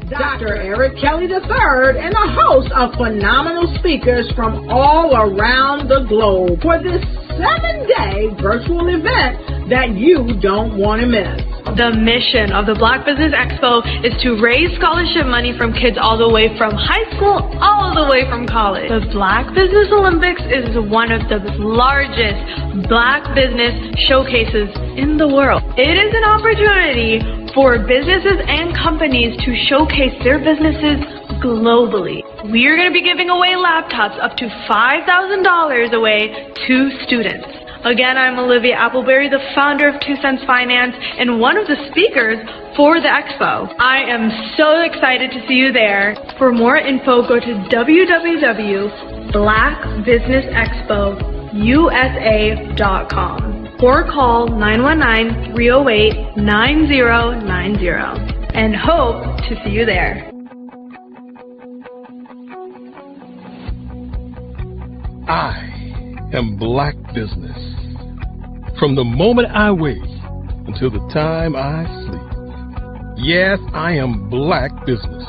Dr. Eric Kelly III and a host of phenomenal speakers from all around the globe for this 7-day virtual event that you don't want to miss. The mission of the Black Business Expo is to raise scholarship money from kids all the way from high school all the way from college. The Black Business Olympics is one of the largest Black business showcases in the world. It is an opportunity for businesses and companies to showcase their businesses globally. We are going to be giving away laptops up to $5,000 away to students. Again, I'm Olivia Appleberry, the founder of 2 Cents Finance and one of the speakers for the expo. I am so excited to see you there. For more info, go to www.blackbusinessexpousa.com or call 919-308-9090 and hope to see you there. I am Black Business. From the moment I wake until the time I sleep. Yes, I am Black Business.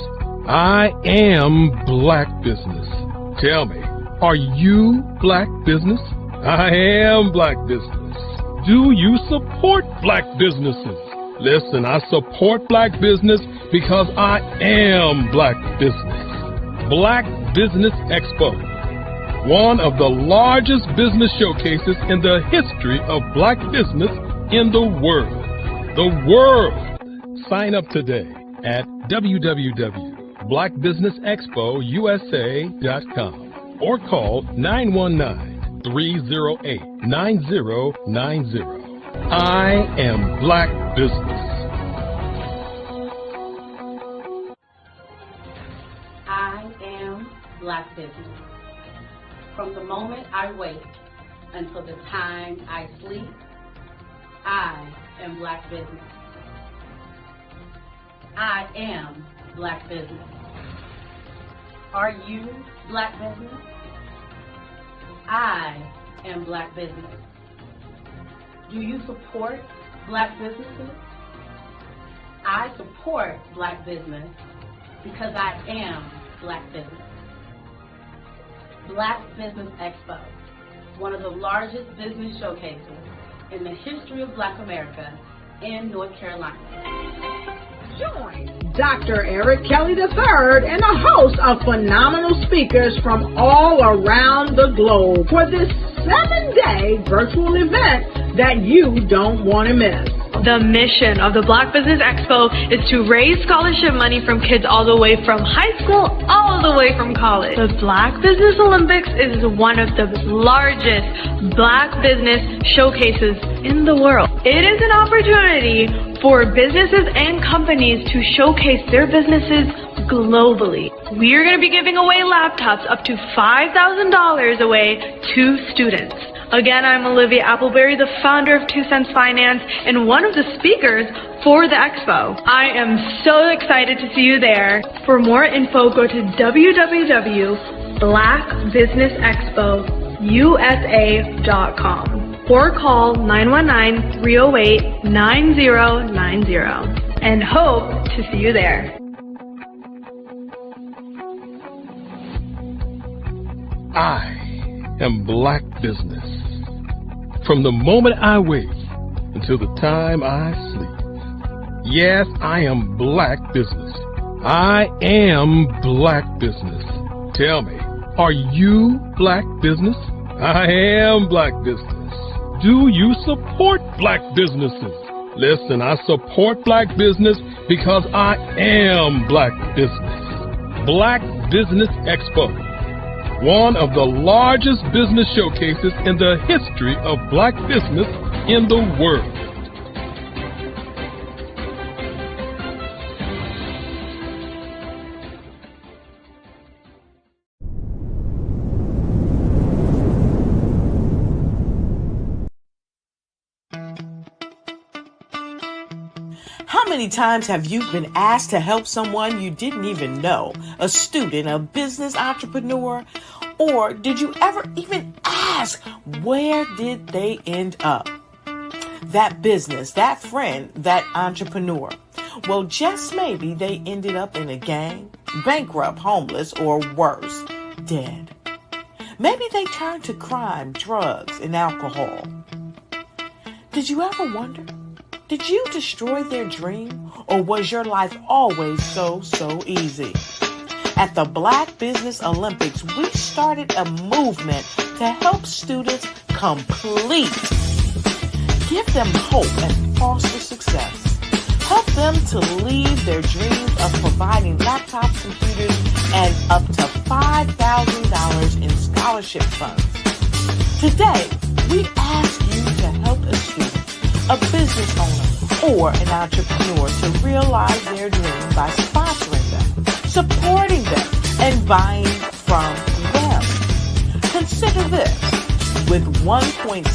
I am Black Business. Tell me, are you Black Business? I am Black Business. Do you support black businesses? Listen, I support black business because I am black business. Black Business Expo, one of the largest business showcases in the history of black business in the world. The world! Sign up today at www.blackbusinessexpousa.com or call 919-308-9090. I am black business. I am black business. From the moment I wake until the time I sleep, I am black business. I am black business. Are you black business? I am black business. Do you support black businesses? I support black business because I am black business. Black Business Expo, one of the largest business showcases in the history of Black America in North Carolina. Join Dr. Eric Kelly III and a host of phenomenal speakers from all around the globe for this 7-day virtual event that you don't want to miss. The mission of the Black Business Expo is to raise scholarship money from kids all the way from high school, all the way from college. The Black Business Olympics is one of the largest black business showcases in the world. It is an opportunity for businesses and companies to showcase their businesses globally. We are going to be giving away laptops up to $5,000 away to students. Again, I'm Olivia Appleberry, the founder of 2 Cents Finance and one of the speakers for the expo. I am so excited to see you there. For more info, go to www.blackbusinessexpousa.com or call 919-308-9090 and hope to see you there. I am black business. From the moment I wake until the time I sleep. Yes, I am black business. I am black business. Tell me, are you black business? I am black business. Do you support black businesses? Listen, I support black business because I am black business. Black Business Expo, one of the largest business showcases in the history of black business in the world. How many times have you been asked to help someone you didn't even know, a student, a business entrepreneur, or did you ever even ask, where did they end up? That business, that friend, that entrepreneur. Well, just maybe they ended up in a gang, bankrupt, homeless, or worse, dead. Maybe they turned to crime, drugs, and alcohol. Did you ever wonder? Did you destroy their dream, or was your life always so easy? At the Black Business Olympics, we started a movement to help students complete. Give them hope and foster success. Help them to leave their dreams of providing laptops, computers, and up to $5,000 in scholarship funds. Today, we ask you to help a student, a business owner, or an entrepreneur to realize their dream by sponsoring them, supporting them, and buying from them. Consider this. With $1.6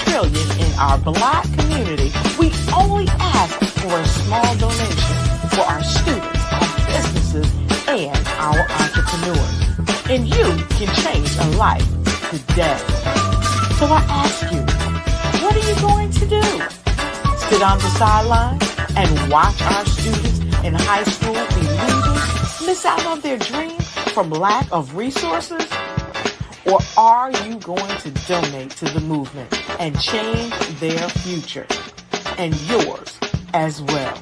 trillion in our black community, we only ask for a small donation for our students, our businesses, and our entrepreneurs. And you can change a life today. So I ask you, what are you going to do? Sit on the sideline and watch our students in high school be losers, miss out on their dream from lack of resources? Or are you going to donate to the movement and change their future and yours as well?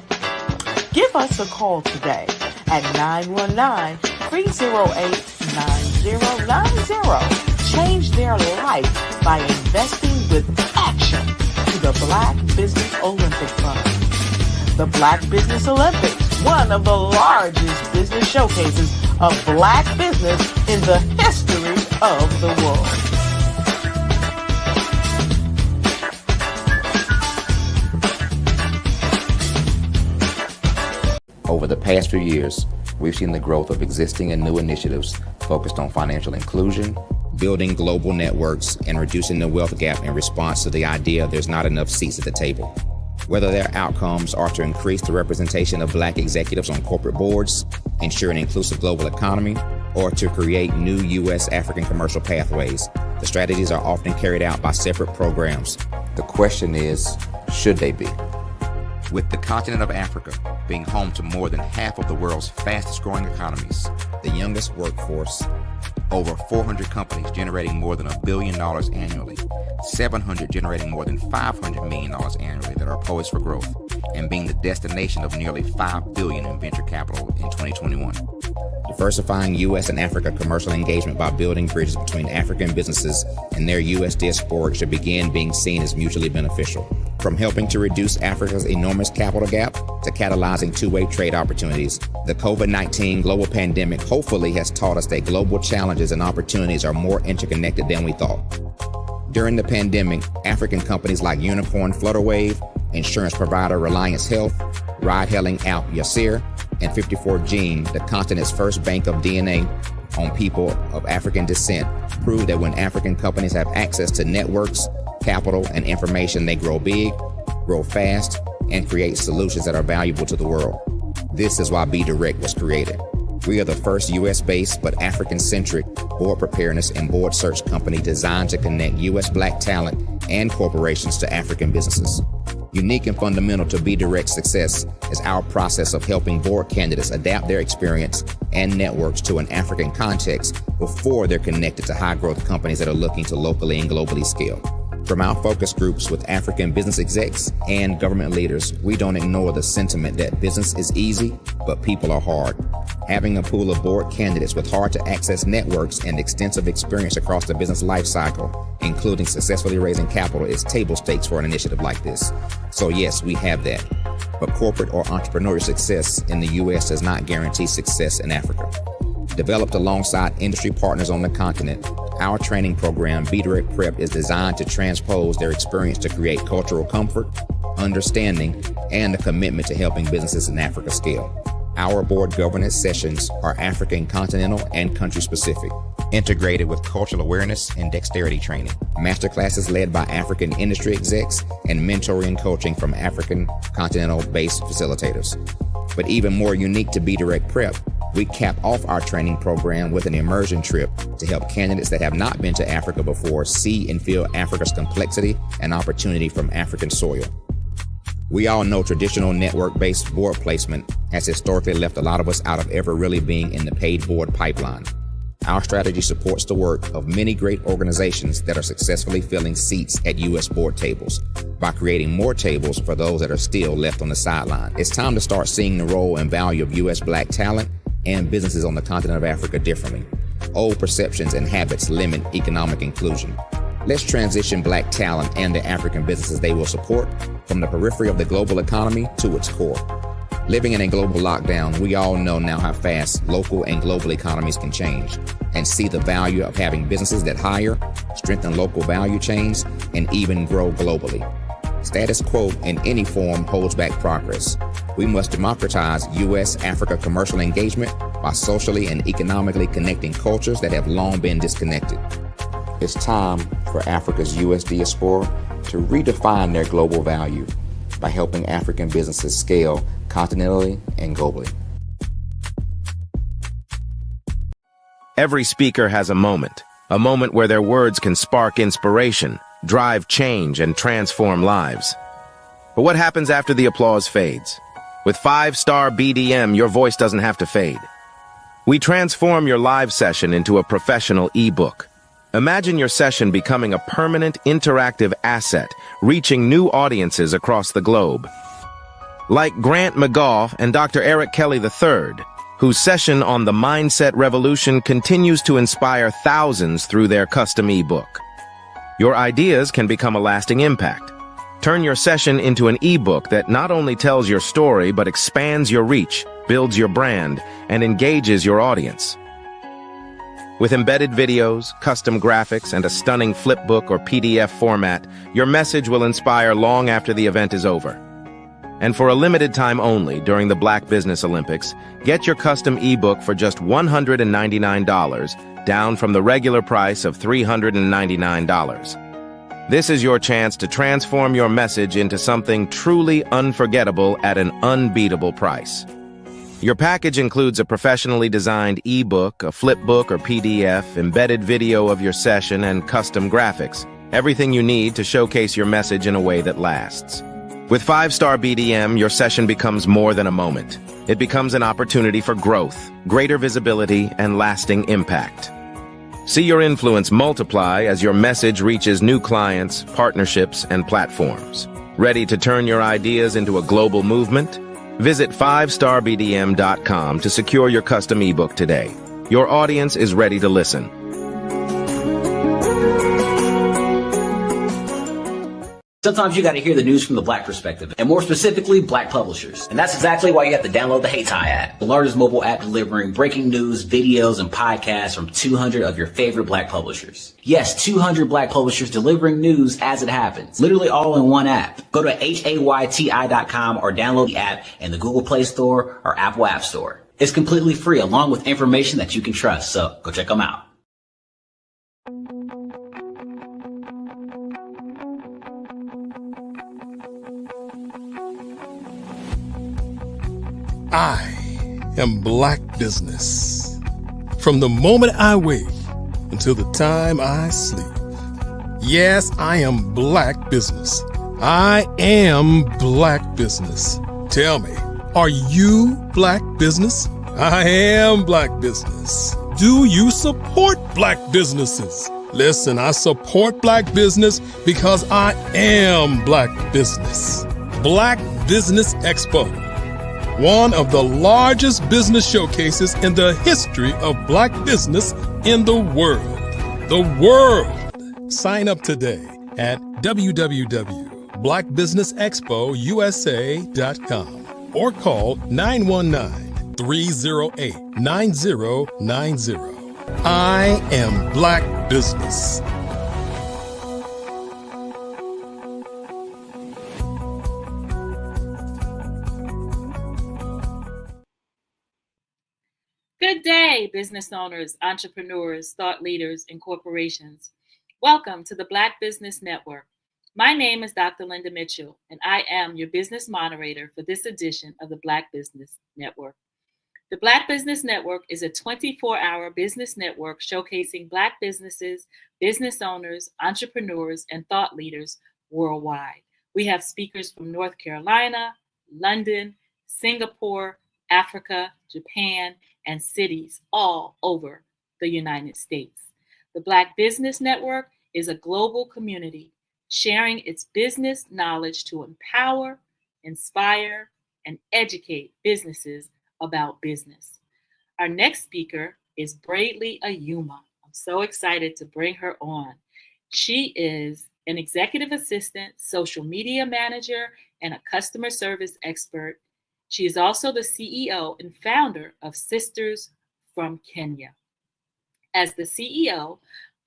Give us a call today at 919-308-9090. Change their life by investing with action to the Black Business Olympic Fund. The Black Business Olympics, one of the largest business showcases of Black business in the history of the world. Over the past few years, we've seen the growth of existing and new initiatives focused on financial inclusion, building global networks, and reducing the wealth gap in response to the idea there's not enough seats at the table. Whether their outcomes are to increase the representation of Black executives on corporate boards, ensure an inclusive global economy, or to create new U.S. African commercial pathways, the strategies are often carried out by separate programs. The question is, should they be? With the continent of Africa being home to more than half of the world's fastest growing economies, the youngest workforce, over 400 companies generating more than $1 billion annually, 700 generating more than $500 million annually that are poised for growth, and being the destination of nearly $5 billion in venture capital in 2021. Diversifying U.S. and Africa commercial engagement by building bridges between African businesses and their U.S. diaspora should begin being seen as mutually beneficial. From helping to reduce Africa's enormous capital gap to catalyzing two-way trade opportunities, the COVID-19 global pandemic hopefully has taught us that global challenges and opportunities are more interconnected than we thought. During the pandemic, African companies like Unicorn Flutterwave, insurance provider Reliance Health, ride-hailing app Yasir, and 54Gene, the continent's first bank of DNA on people of African descent, proved that when African companies have access to networks, capital, and information, they grow big, grow fast, and create solutions that are valuable to the world. This is why BDirect was created. We are the first U.S.-based but African-centric board preparedness and board search company designed to connect U.S. Black talent and corporations to African businesses. Unique and fundamental to BDirect's success is our process of helping board candidates adapt their experience and networks to an African context before they're connected to high-growth companies that are looking to locally and globally scale. From our focus groups with African business execs and government leaders, we don't ignore the sentiment that business is easy, but people are hard. Having a pool of board candidates with hard-to-access networks and extensive experience across the business life cycle, including successfully raising capital, is table stakes for an initiative like this. So yes, we have that. But corporate or entrepreneurial success in the U.S. does not guarantee success in Africa. Developed alongside industry partners on the continent, our training program, BDirect Prep, is designed to transpose their experience to create cultural comfort, understanding, and a commitment to helping businesses in Africa scale. Our board governance sessions are African continental and country specific, integrated with cultural awareness and dexterity training, masterclasses led by African industry execs, and mentoring and coaching from African continental-based facilitators. But even more unique to BDirect Prep, we cap off our training program with an immersion trip to help candidates that have not been to Africa before see and feel Africa's complexity and opportunity from African soil. We all know traditional network-based board placement has historically left a lot of us out of ever really being in the paid board pipeline. Our strategy supports the work of many great organizations that are successfully filling seats at U.S. board tables by creating more tables for those that are still left on the sideline. It's time to start seeing the role and value of U.S. Black talent and businesses on the continent of Africa differently. Old perceptions and habits limit economic inclusion. Let's transition Black talent and the African businesses they will support from the periphery of the global economy to its core. Living in a global lockdown, we all know now how fast local and global economies can change, and see the value of having businesses that hire, strengthen local value chains, and even grow globally. Status quo in any form holds back progress. We must democratize U.S.-Africa commercial engagement by socially and economically connecting cultures that have long been disconnected. It's time for Africa's U.S. diaspora to redefine their global value by helping African businesses scale continentally and globally. Every speaker has a moment where their words can spark inspiration, drive change, and transform lives. But what happens after the applause fades? With 5-star BDM, your voice doesn't have to fade. We transform your live session into a professional ebook, Imagine your session becoming a permanent, interactive asset, reaching new audiences across the globe. Like Grant McGaugh and Dr. Eric Kelly III, whose session on the Mindset Revolution continues to inspire thousands through their custom ebook. Your ideas can become a lasting impact. Turn your session into an ebook that not only tells your story, but expands your reach, builds your brand, and engages your audience. With embedded videos, custom graphics, and a stunning flipbook or PDF format, your message will inspire long after the event is over. And for a limited time only during the Black Business Olympics, get your custom ebook for just $199, down from the regular price of $399. This is your chance to transform your message into something truly unforgettable at an unbeatable price. Your package includes a professionally designed ebook, a flipbook or PDF, embedded video of your session, and custom graphics. Everything you need to showcase your message in a way that lasts. With 5-star BDM, your session becomes more than a moment. It becomes an opportunity for growth, greater visibility, and lasting impact. See your influence multiply as your message reaches new clients, partnerships, and platforms. Ready to turn your ideas into a global movement? Visit 5starbdm.com to secure your custom ebook today. Your audience is ready to listen. Sometimes you got to hear the news from the Black perspective, and more specifically, Black publishers. And that's exactly why you have to download the Hey Tie app, the largest mobile app delivering breaking news, videos, and podcasts from 200 of your favorite Black publishers. Yes, 200 Black publishers delivering news as it happens, literally all in one app. Go to HAYTI.com or download the app in the Google Play Store or Apple App Store. It's completely free, along with information that you can trust, so go check them out. I am Black Business. From the moment I wake until the time I sleep. Yes, I am Black Business. I am Black Business. Tell me, are you Black Business? I am Black Business. Do you support Black businesses? Listen, I support Black business because I am Black Business. Black Business Expo, one of the largest business showcases in the history of Black business in the world. The world! Sign up today at www.blackbusinessexpousa.com or call 919-308-9090. I am Black Business. Good day, business owners, entrepreneurs, thought leaders, and corporations. Welcome to the Black Business Network. My name is Dr. Linda Mitchell, and I am your business moderator for this edition of the Black Business Network. The Black Business Network is a 24-hour business network showcasing Black businesses, business owners, entrepreneurs, and thought leaders worldwide. We have speakers from North Carolina, London, Singapore, Africa, Japan, and cities all over the United States. The Black Business Network is a global community sharing its business knowledge to empower, inspire, and educate businesses about business. Our next speaker is Braidley Ayuma. I'm so excited to bring her on. She is an executive assistant, social media manager, and a customer service expert. She is also the CEO and founder of Sisters from Kenya. As the CEO,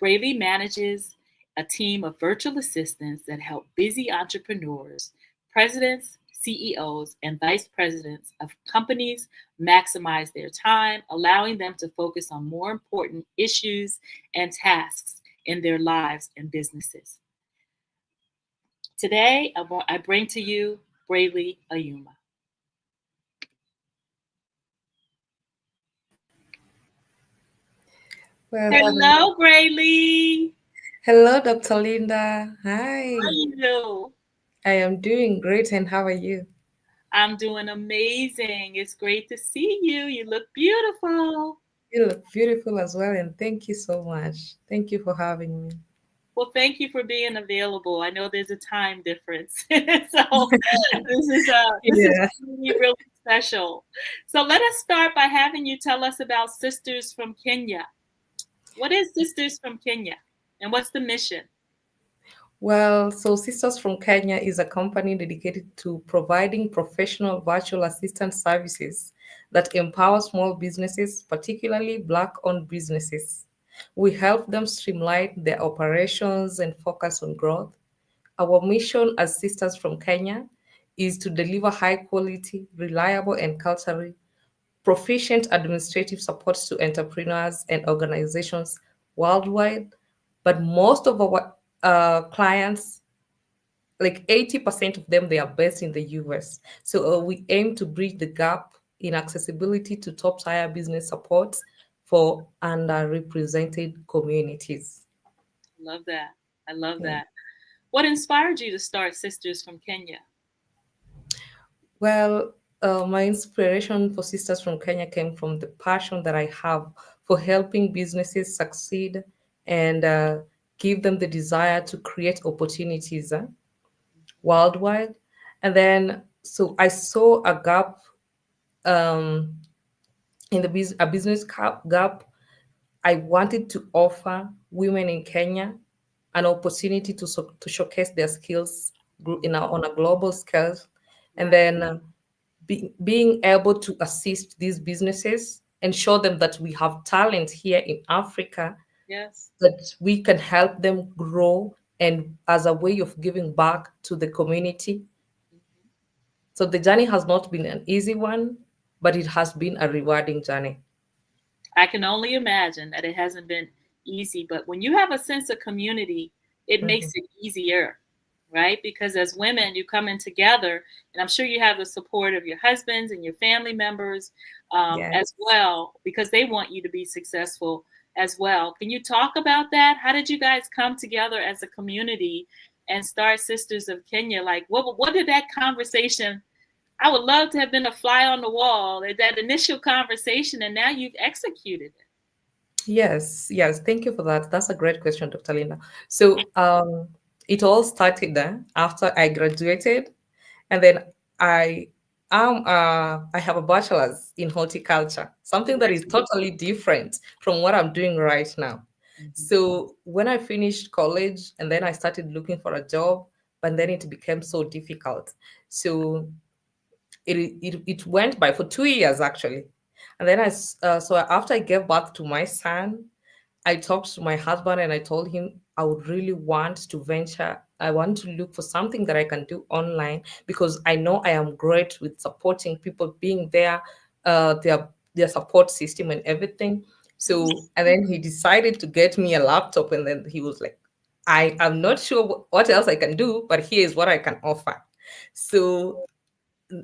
Braidley manages a team of virtual assistants that help busy entrepreneurs, presidents, CEOs, and vice presidents of companies maximize their time, allowing them to focus on more important issues and tasks in their lives and businesses. Today, I bring to you Braidley Ayuma. Well, hello, Braidley. Hello, Dr. Linda. Hi. How are you? I am doing great, and how are you? I'm doing amazing. It's great to see you. You look beautiful. You look beautiful as well, and thank you so much. Thank you for having me. Well, thank you for being available. I know there's a time difference, so this is Yeah. really really special. So let us start by having you tell us about Sisters from Kenya. What is Sisters from Kenya, and what's the mission? Well, so Sisters from Kenya is a company dedicated to providing professional virtual assistant services that empower small businesses, particularly Black-owned businesses. We help them streamline their operations and focus on growth. Our mission as Sisters from Kenya is to deliver high quality, reliable, and culturally proficient administrative support to entrepreneurs and organizations worldwide. But most of our clients, like 80% of them, they are based in the US. So we aim to bridge the gap in accessibility to top tier business supports for underrepresented communities. Love that. I love Yeah. that. What inspired you to start Sisters from Kenya? Well, my inspiration for Sisters from Kenya came from the passion that I have for helping businesses succeed and give them the desire to create opportunities worldwide. And then, so I saw a gap um, in the a business gap. I wanted to offer women in Kenya an opportunity to to showcase their skills on a global scale, and then being able to assist these businesses and show them that we have talent here in Africa, Yes. that we can help them grow and as a way of giving back to the community. So the journey has not been an easy one, but it has been a rewarding journey. I can only imagine that it hasn't been easy, but when you have a sense of community, it makes Mhm. it easier, right? Because as women, you come in together, and I'm sure you have the support of your husbands and your family members as Yes. well, because they want you to be successful as well. Can you talk about that? How did you guys come together as a community and start Sisters of Kenya? Like, what did that conversation? I would love to have been a fly on the wall at that initial conversation, and now you've executed it. Yes, yes. Thank you for that. That's a great question, Dr. Linda. So it all started after I graduated, and then I I have a bachelor's in horticulture, something that is totally different from what I'm doing right now. So when I finished college, and then I started looking for a job, but then it became so difficult. So it went by for 2 years actually, and then so after I gave birth to my son, I talked to my husband and I told him I would really want to venture. I want to look for something that I can do online because I know I am great with supporting people, being there, their support system and everything. So, and then he decided to get me a laptop, and then he was like, I am not sure what else I can do, but here's what I can offer. So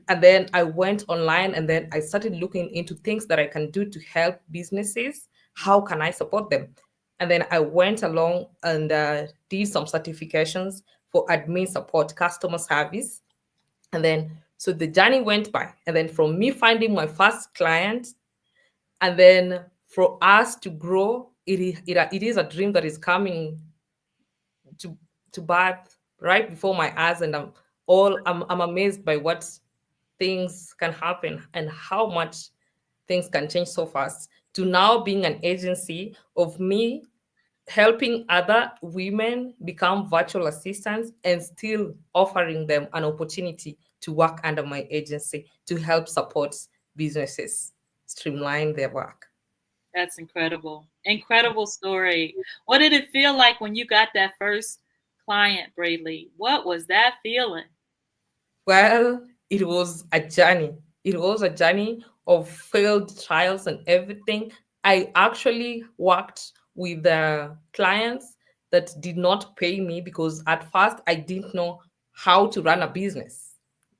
and then I went online and then I started looking into things that I can do to help businesses. How can I support them? And then I went along and did some certifications for admin support, customer service. And then, so the journey went by. And then from me finding my first client, and then for us to grow, it is a dream that is coming to, to birth right before my eyes. And I'm amazed by what things can happen and how much things can change so fast, to now being an agency of me helping other women become virtual assistants and still offering them an opportunity to work under my agency to help support businesses streamline their work. That's incredible. Incredible story. What did it feel like when you got that first client, Brayley? What was that feeling? Well, it was a journey. It was a journey of failed trials and everything. I actually worked with the clients that did not pay me because at first I didn't know how to run a business.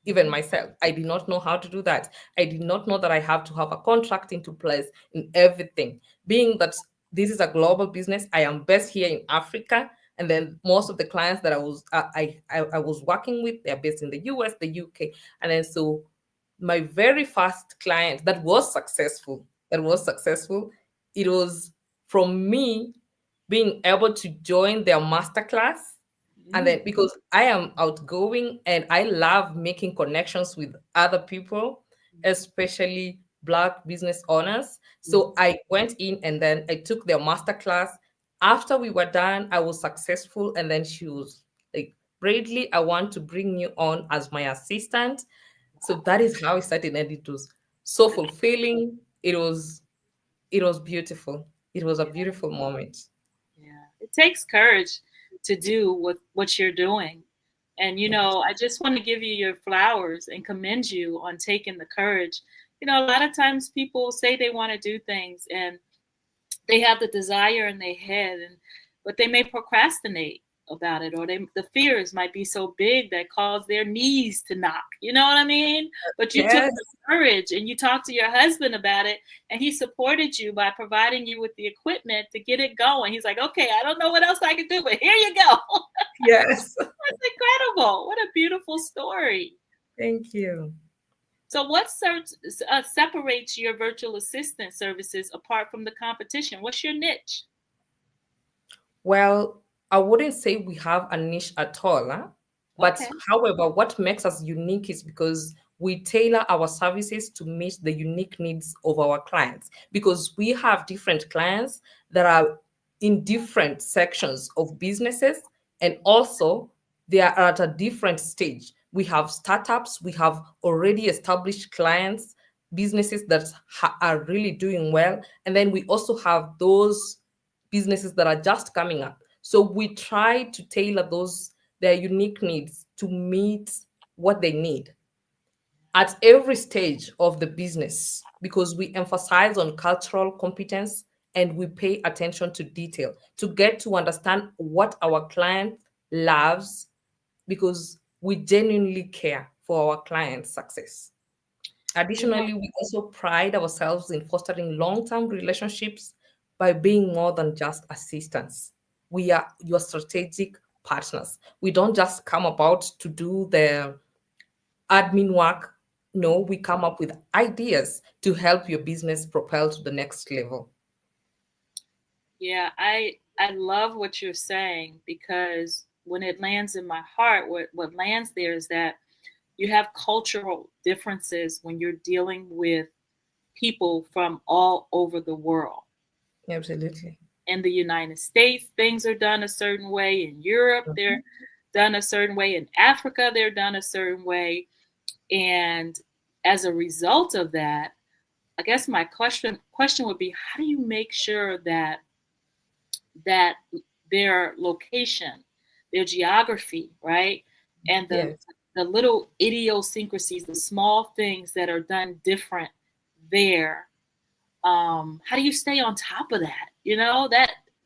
Even myself, I did not know how to do that. I did not know that I have to have a contract into place in everything. Being that this is a global business, I am based here in Africa, and then most of the clients that I was working with, they're based in the US, the UK, and then so my very first client that was successful, it was from me being able to join their masterclass. And then because I am outgoing and I love making connections with other people, especially Black business owners. So I went in and then I took their masterclass. After we were done, I was successful. And then she was like, Bradley, I want to bring you on as my assistant. So that is how it started. And it was so fulfilling. It was beautiful. It was a beautiful moment. Yeah, it takes courage to do what you're doing. And, I just want to give you your flowers and commend you on taking the courage. A lot of times people say they want to do things and they have the desire in their head, but they may procrastinate about it, or the fears might be so big that cause their knees to knock. You know what I mean? But you took Yes. the courage and you talked to your husband about it, and he supported you by providing you with the equipment to get it going. He's like, okay, I don't know what else I can do, but here you go. Yes. That's incredible. What a beautiful story. Thank you. So what separates your virtual assistant services apart from the competition? What's your niche? Well, I wouldn't say we have a niche at all, but Okay. however, what makes us unique is because we tailor our services to meet the unique needs of our clients, because we have different clients that are in different sections of businesses, and also they are at a different stage. We have startups, we have already established clients, businesses that are really doing well, and then we also have those businesses that are just coming up. So we try to tailor their unique needs to meet what they need at every stage of the business, because we emphasize on cultural competence and we pay attention to detail to get to understand what our client loves, because we genuinely care for our client's success. Additionally, we also pride ourselves in fostering long-term relationships by being more than just assistants. We are your strategic partners. We don't just come about to do the admin work. No, we come up with ideas to help your business propel to the next level. Yeah, I love what you're saying, because when it lands in my heart, what lands there is that you have cultural differences when you're dealing with people from all over the world. Absolutely. In the United States, things are done a certain way. In Europe, they're done a certain way. In Africa, they're done a certain way. And as a result of that, I guess my question would be, how do you make sure that their location, their geography, right, and Yes. the little idiosyncrasies, the small things that are done different there, how do you stay on top of that?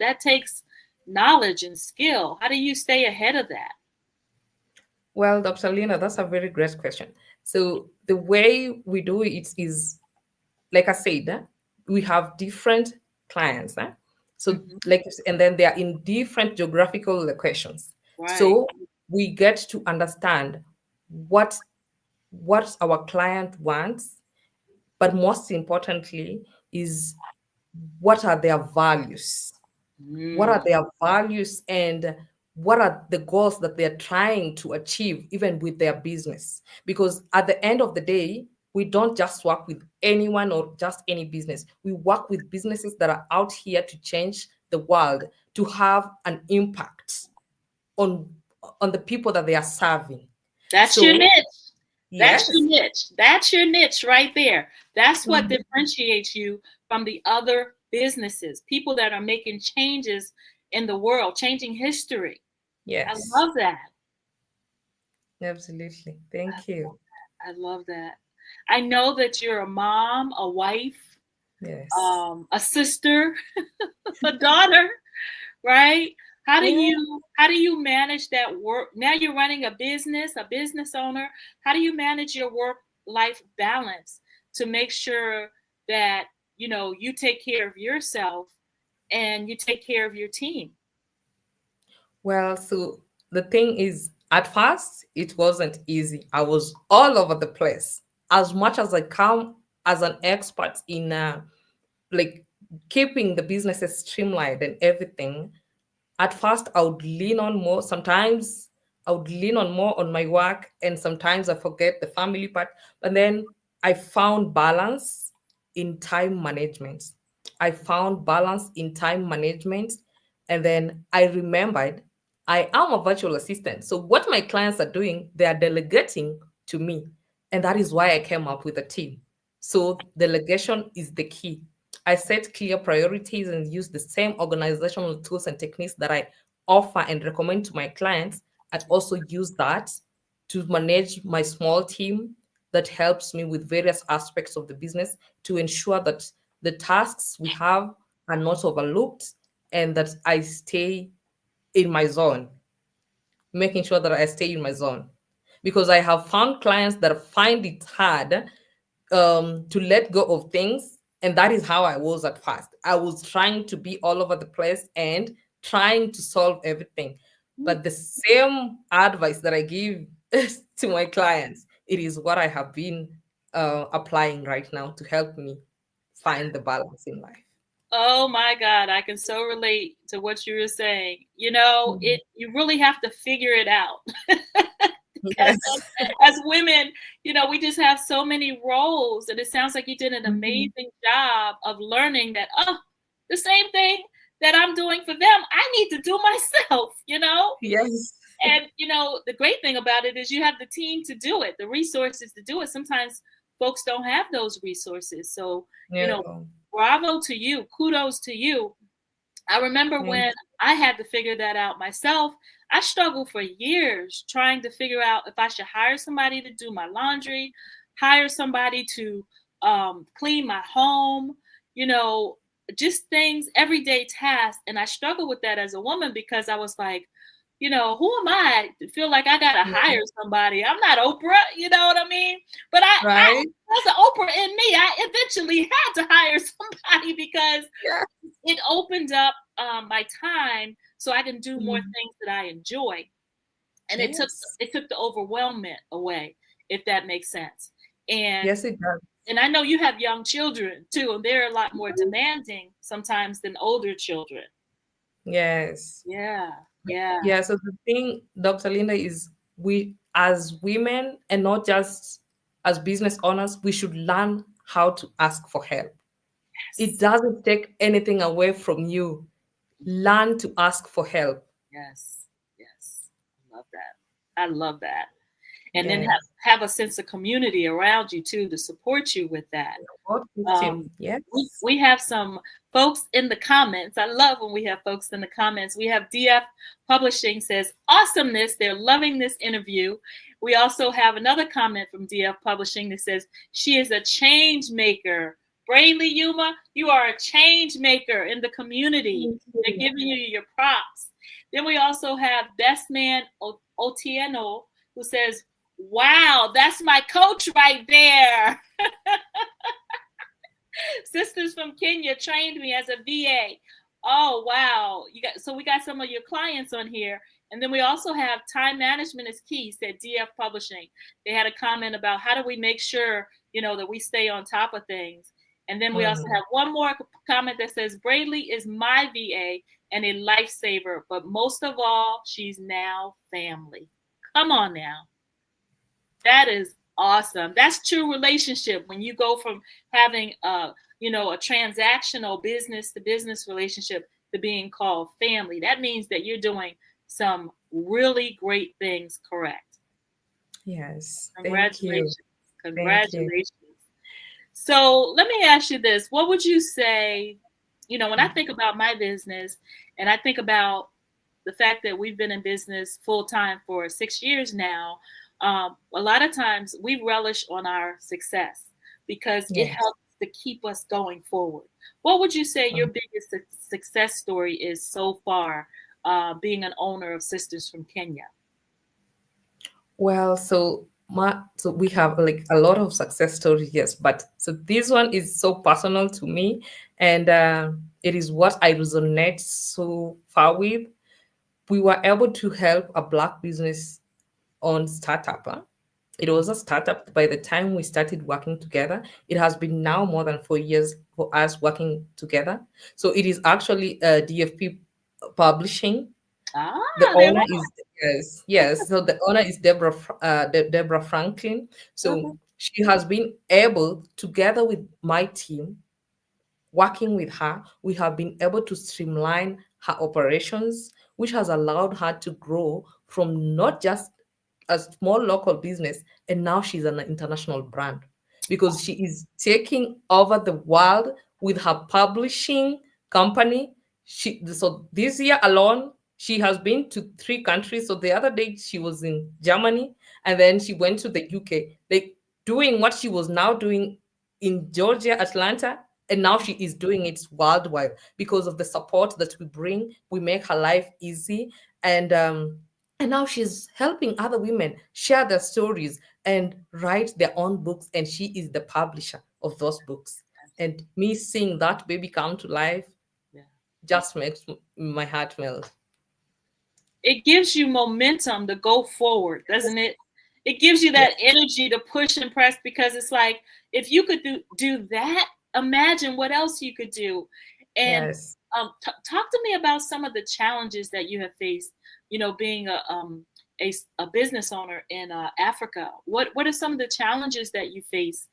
That takes knowledge and skill. How do you stay ahead of that? Well, Dr. Lina, that's a very great question. So the way we do it is, like I said, we have different clients. So and then they are in different geographical locations. Right. So we get to understand what our client wants, but most importantly is what are their values? What are their values, and what are the goals that they're trying to achieve even with their business? Because at the end of the day, we don't just work with anyone or just any business. We work with businesses that are out here to change the world, to have an impact on the people that they are serving. That's So, your niche. yes. That's your niche. That's your niche right there. That's what differentiates you from the other businesses, people that are making changes in the world, changing history. Yes. I love that. Absolutely. Thank you. I love that. I know that you're a mom, a wife, Yes. A sister, a daughter, right? How do you manage that work? Now you're running a business owner. How do you manage your work-life balance to make sure that you take care of yourself and you take care of your team? Well, so the thing is, at first, it wasn't easy. I was all over the place. As much as I come as an expert in like keeping the businesses streamlined and everything, at first I would lean on more. Sometimes I would lean on more on my work, and sometimes I forget the family part. But then I found balance in time management. I found balance in time management. And then I remembered I am a virtual assistant. So what my clients are doing, they are delegating to me. And that is why I came up with a team. So delegation is the key. I set clear priorities and use the same organizational tools and techniques that I offer and recommend to my clients. I also use that to manage my small team that helps me with various aspects of the business to ensure that the tasks we have are not overlooked and that I stay in my zone, making sure that I stay in my zone. Because I have found clients that find it hard to let go of things. And that is how I was at first. I was trying to be all over the place and trying to solve everything. But the same advice that I give to my clients, it is what I have been applying right now to help me find the balance in life. Oh my God, I can so relate to what you were saying. You know, you really have to figure it out. Yes. As women, you know, we just have so many roles, and it sounds like you did an amazing job of learning that, the same thing that I'm doing for them, I need to do myself, you know? Yes. And, you know, the great thing about it is you have the team to do it, the resources to do it. Sometimes folks don't have those resources. So, you know, bravo to you. Kudos to you. I remember when I had to figure that out myself. I struggled for years trying to figure out if I should hire somebody to do my laundry, hire somebody to clean my home, you know, just things, everyday tasks. And I struggled with that as a woman because I was like, you know, who am I to feel like I gotta hire somebody? I'm not Oprah, you know what I mean? But I there's an Oprah in me. I eventually had to hire somebody because it opened up my time so I can do more things that I enjoy. And it took the overwhelmment away, if that makes sense. And yes, it does. And I know you have young children too, and they're a lot more demanding sometimes than older children. Yes. Yeah. So the thing, Dr. Linda, is we as women and not just as business owners, we should learn how to ask for help. It doesn't take anything away from you. Learn to ask for help. Yes. I love that. And then have a sense of community around you too to support you with that. We have some folks in the comments. I love when we have folks in the comments. We have DF Publishing says, awesomeness. They're loving this interview. We also have another comment from DF Publishing that says, she is a change maker. Brayley Yuma, you are a change maker in the community. They're giving you your props. Then we also have Best Man Otieno, who says, wow, that's my coach right there. Sisters from Kenya trained me as a VA. Oh, wow. We got some of your clients on here. And then we also have time management is key, said DF Publishing. They had a comment about how do we make sure, you know, that we stay on top of things. And then we also have one more comment that says, Brayley is my VA and a lifesaver, but most of all, she's now family. Come on now. That is awesome. That's true relationship. When you go from having a transactional business to business relationship to being called family, that means that you're doing some really great things correct. Yes. Congratulations. Congratulations. So let me ask you this. What would you say, you know, when I think about my business and I think about the fact that we've been in business full time for 6 years now, a lot of times we relish on our success because it helps to keep us going forward. What would you say your biggest success story is so far, being an owner of Sisters from Kenya? Well, so we have like a lot of success stories, yes, but so this one is so personal to me, and it is what I resonate so far with. We were able to help a Black business on startup. It was a startup. By the time we started working together, it has been now more than 4 years for us working together. So it is actually DFP Publishing. The There owner we is, yes. So the owner is Deborah Franklin. go. So she has been able, together with my team, working with her, we have been able to streamline her operations, which has allowed her to grow from not just a small local business, and now she's an international brand because she is taking over the world with her publishing company. So this year alone, she has been to 3 countries. So the other day she was in Germany, and then she went to the UK, like doing what she was now doing in Georgia, Atlanta, and now she is doing it worldwide because of the support that we bring. We make her life easy, and now she's helping other women share their stories and write their own books, and she is the publisher of those books. And me seeing that baby come to life just makes my heart melt. It gives you momentum to go forward, doesn't it? It gives you that energy to push and press, because it's like, if you could do that, imagine what else you could do. And Yes. talk to me about some of the challenges that you have faced, being a business owner in Africa. What are some of the challenges that you face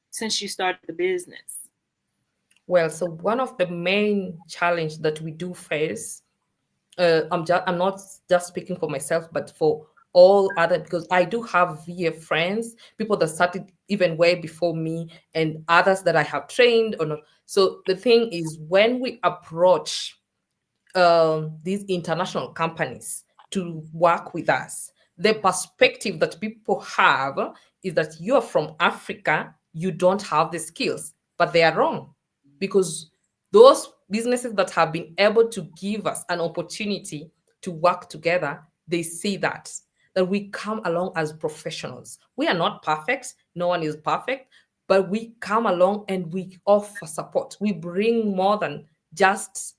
since you started the business? Well, so one of the main challenge that we do face, I'm not just speaking for myself, but for all other, because I do have VA friends, people that started even way before me, and others that I have trained or not. So the thing is, when we approach these international companies to work with us, the perspective that people have is that you're from Africa, you don't have the skills, but they are wrong, because those businesses that have been able to give us an opportunity to work together, they see that we come along as professionals. We are not perfect, no one is perfect, but we come along and we offer support. We bring more than just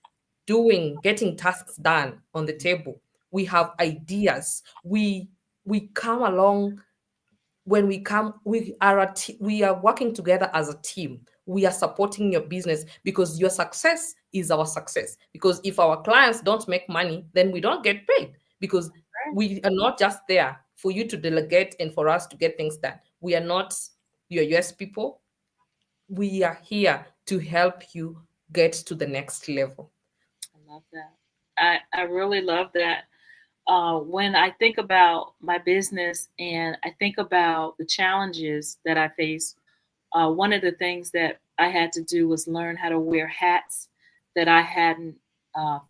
getting tasks done on the table. We have ideas. We come along. When we come, we are working together as a team. We are supporting your business, because your success is our success. Because if our clients don't make money, then we don't get paid, because we are not just there for you to delegate and for us to get things done. We are not your US people. We are here to help you get to the next level. I love that. I really love that. When I think about my business and I think about the challenges that I face, one of the things that I had to do was learn how to wear hats that I hadn't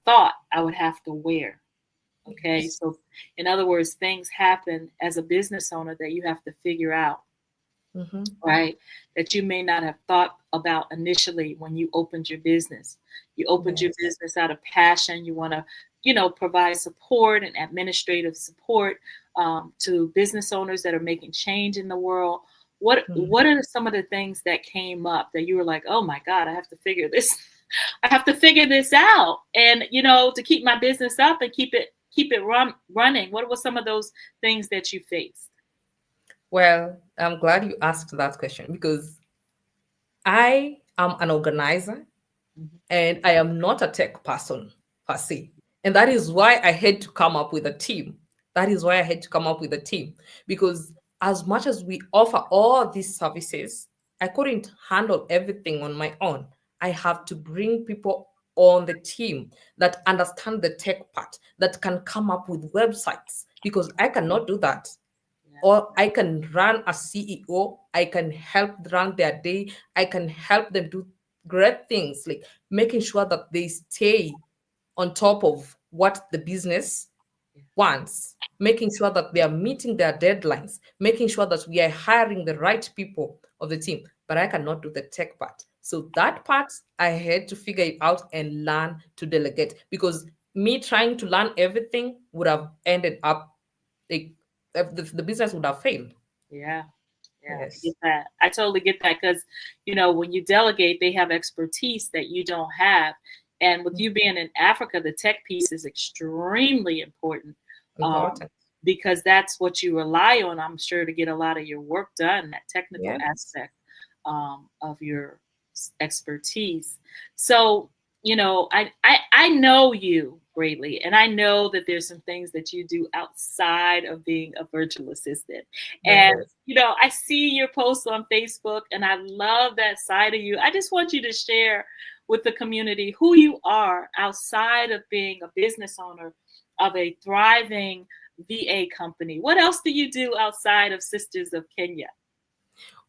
thought I would have to wear. Okay. Yes. So, in other words, things happen as a business owner that you have to figure out, right? That you may not have thought about initially when you opened your business. You opened your business out of passion. You want to, provide support and administrative support to business owners that are making change in the world. What are some of the things that came up that you were like, oh my God, I have to figure this, I have to figure this out, and to keep my business up and keep it running? What were some of those things that you faced? Well, I'm glad you asked that question, because I am an organizer and I am not a tech person per se. And that is why I had to come up with a team. Because as much as we offer all these services, I couldn't handle everything on my own. I have to bring people on the team that understand the tech part, that can come up with websites, because I cannot do that. Or I can run a CEO, I can help run their day, I can help them do great things, like making sure that they stay on top of what the business wants, making sure that they are meeting their deadlines, making sure that we are hiring the right people of the team. But I cannot do the tech part. So that part, I had to figure it out and learn to delegate, because me trying to learn everything would have ended up, like, the business would have failed. Yeah. I Yes. get that. I totally get that, because when you delegate, they have expertise that you don't have, and with you being in Africa, the tech piece is extremely important. Important. because that's what you rely on, I'm sure, to get a lot of your work done, that technical Yes. aspect of your expertise. So, I know you greatly, and I know that there's some things that you do outside of being a virtual assistant. And, I see your posts on Facebook, and I love that side of you. I just want you to share with the community who you are outside of being a business owner of a thriving VA company. What else do you do outside of Sisters of Kenya?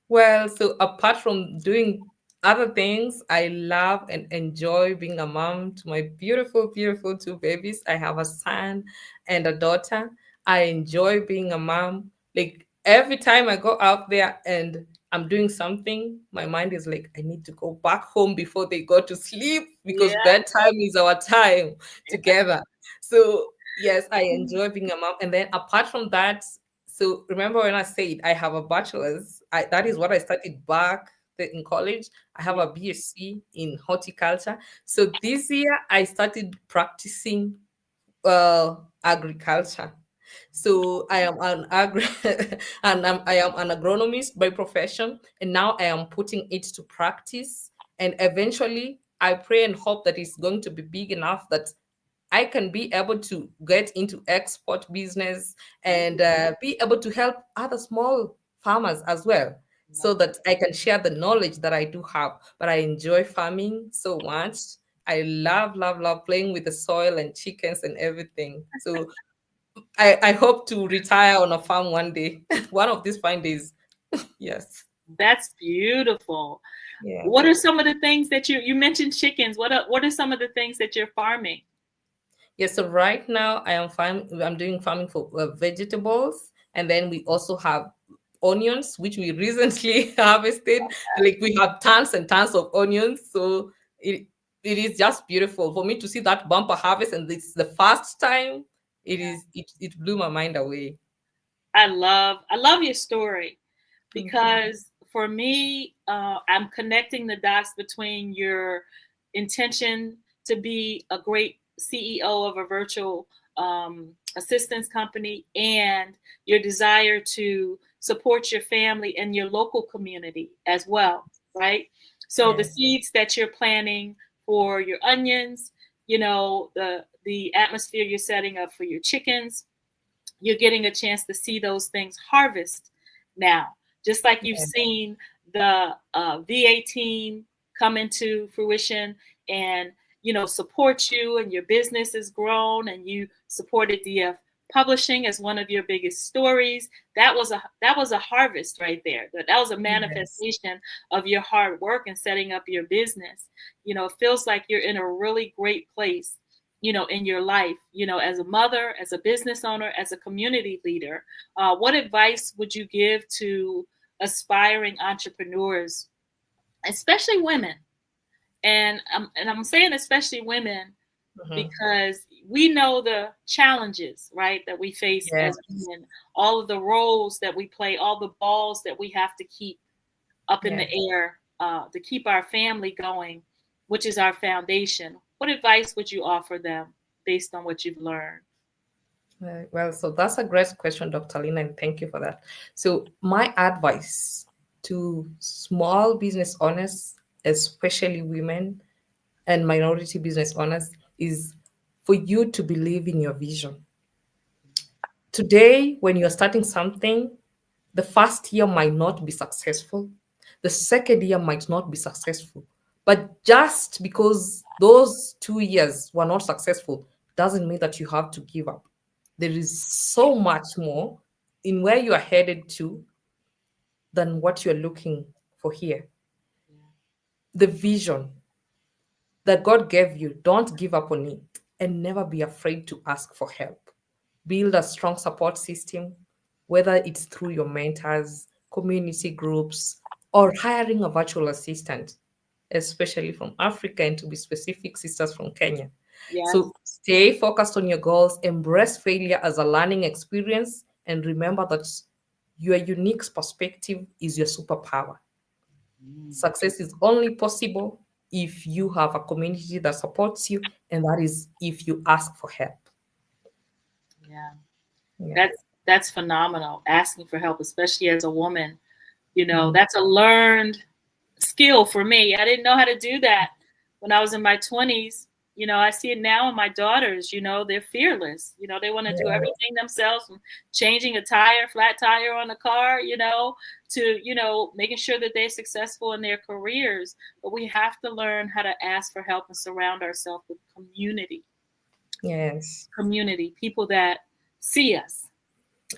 Well, so apart from doing other things, I love and enjoy being a mom to my beautiful, beautiful two babies. I have a son and a daughter. I enjoy being a mom. Like every time I go out there and I'm doing something, my mind is like, I need to go back home before they go to sleep because bedtime is our time together. So, yes, I enjoy being a mom. And then apart from that, so remember when I said I have a bachelor's, that is what I studied back in college. I have a BSc in horticulture. So this year I started practicing agriculture. So I am an I am an agronomist by profession, and now I am putting it to practice. And eventually, I pray and hope that it's going to be big enough that I can be able to get into export business and be able to help other small farmers as well, so that I can share the knowledge that I do have. But I enjoy farming so much. I love, love, love playing with the soil and chickens and everything. So I hope to retire on a farm one day, one of these fine days. Yes. That's beautiful. Yeah. What are some of the things that you mentioned chickens? What are some of the things that you're farming? Yes, so right now I'm doing farming for vegetables, and then we also have onions, which we recently harvested. Like we have tons and tons of onions, so it is just beautiful for me to see that bumper harvest, and it's the first time. It blew my mind away. I love your story, because for me, I'm connecting the dots between your intention to be a great CEO of a virtual assistance company and your desire to support your family and your local community as well, right? So the seeds that you're planting for your onions, the atmosphere you're setting up for your chickens, you're getting a chance to see those things harvest now. Just like you've seen the VA team come into fruition and support you, and your business has grown, and you supported DF Publishing as one of your biggest stories. That was a harvest right there. That was a manifestation of your hard work and setting up your business. It feels like you're in a really great place in your life, as a mother, as a business owner, as a community leader. What advice would you give to aspiring entrepreneurs, especially women? And I'm saying especially women because we know the challenges, right, that we face as women, all of the roles that we play, all the balls that we have to keep up in the air to keep our family going, which is our foundation. What advice would you offer them based on what you've learned? Well, so that's a great question, Dr. Lina, and thank you for that. So my advice to small business owners, especially women and minority business owners, is for you to believe in your vision. Today, when you're starting something, the first year might not be successful. The second year might not be successful. But just because those 2 years were not successful doesn't mean that you have to give up. There is so much more in where you are headed to than what you're looking for here. The vision that God gave you, don't give up on it, and never be afraid to ask for help. Build a strong support system, whether it's through your mentors, community groups, or hiring a virtual assistant, especially from Africa, and to be specific, sisters from Kenya. So stay focused on your goals, embrace failure as a learning experience, and remember that your unique perspective is your superpower. Success is only possible if you have a community that supports you, and that is if you ask for help. Yeah. That's phenomenal. Asking for help, especially as a woman, that's a learned skill for me. I didn't know how to do that when I was in my 20s. I see it now in my daughters. They're fearless. They want to do everything themselves, from changing a flat tire on a car, to making sure that they're successful in their careers. But we have to learn how to ask for help and surround ourselves with community. Community, people that see us,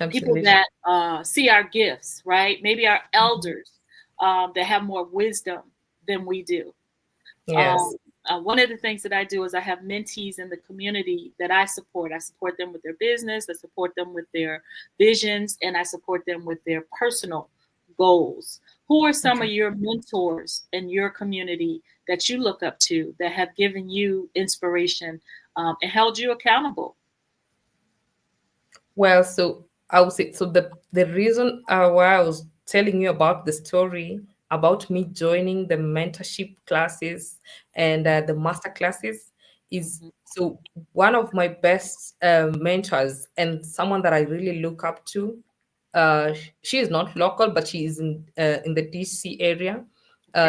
people that see our gifts, right? Maybe our elders that have more wisdom than we do. One of the things that I do is I have mentees in the community that I support. I support them with their business, I support them with their visions, and I support them with their personal goals. Who are some of your mentors in your community that you look up to, that have given you inspiration and held you accountable? Well, so I would say, so the reason why I was telling you about the story about me joining the mentorship classes and the master classes is, so one of my best mentors and someone that I really look up to, she is not local, but she is in the DC area.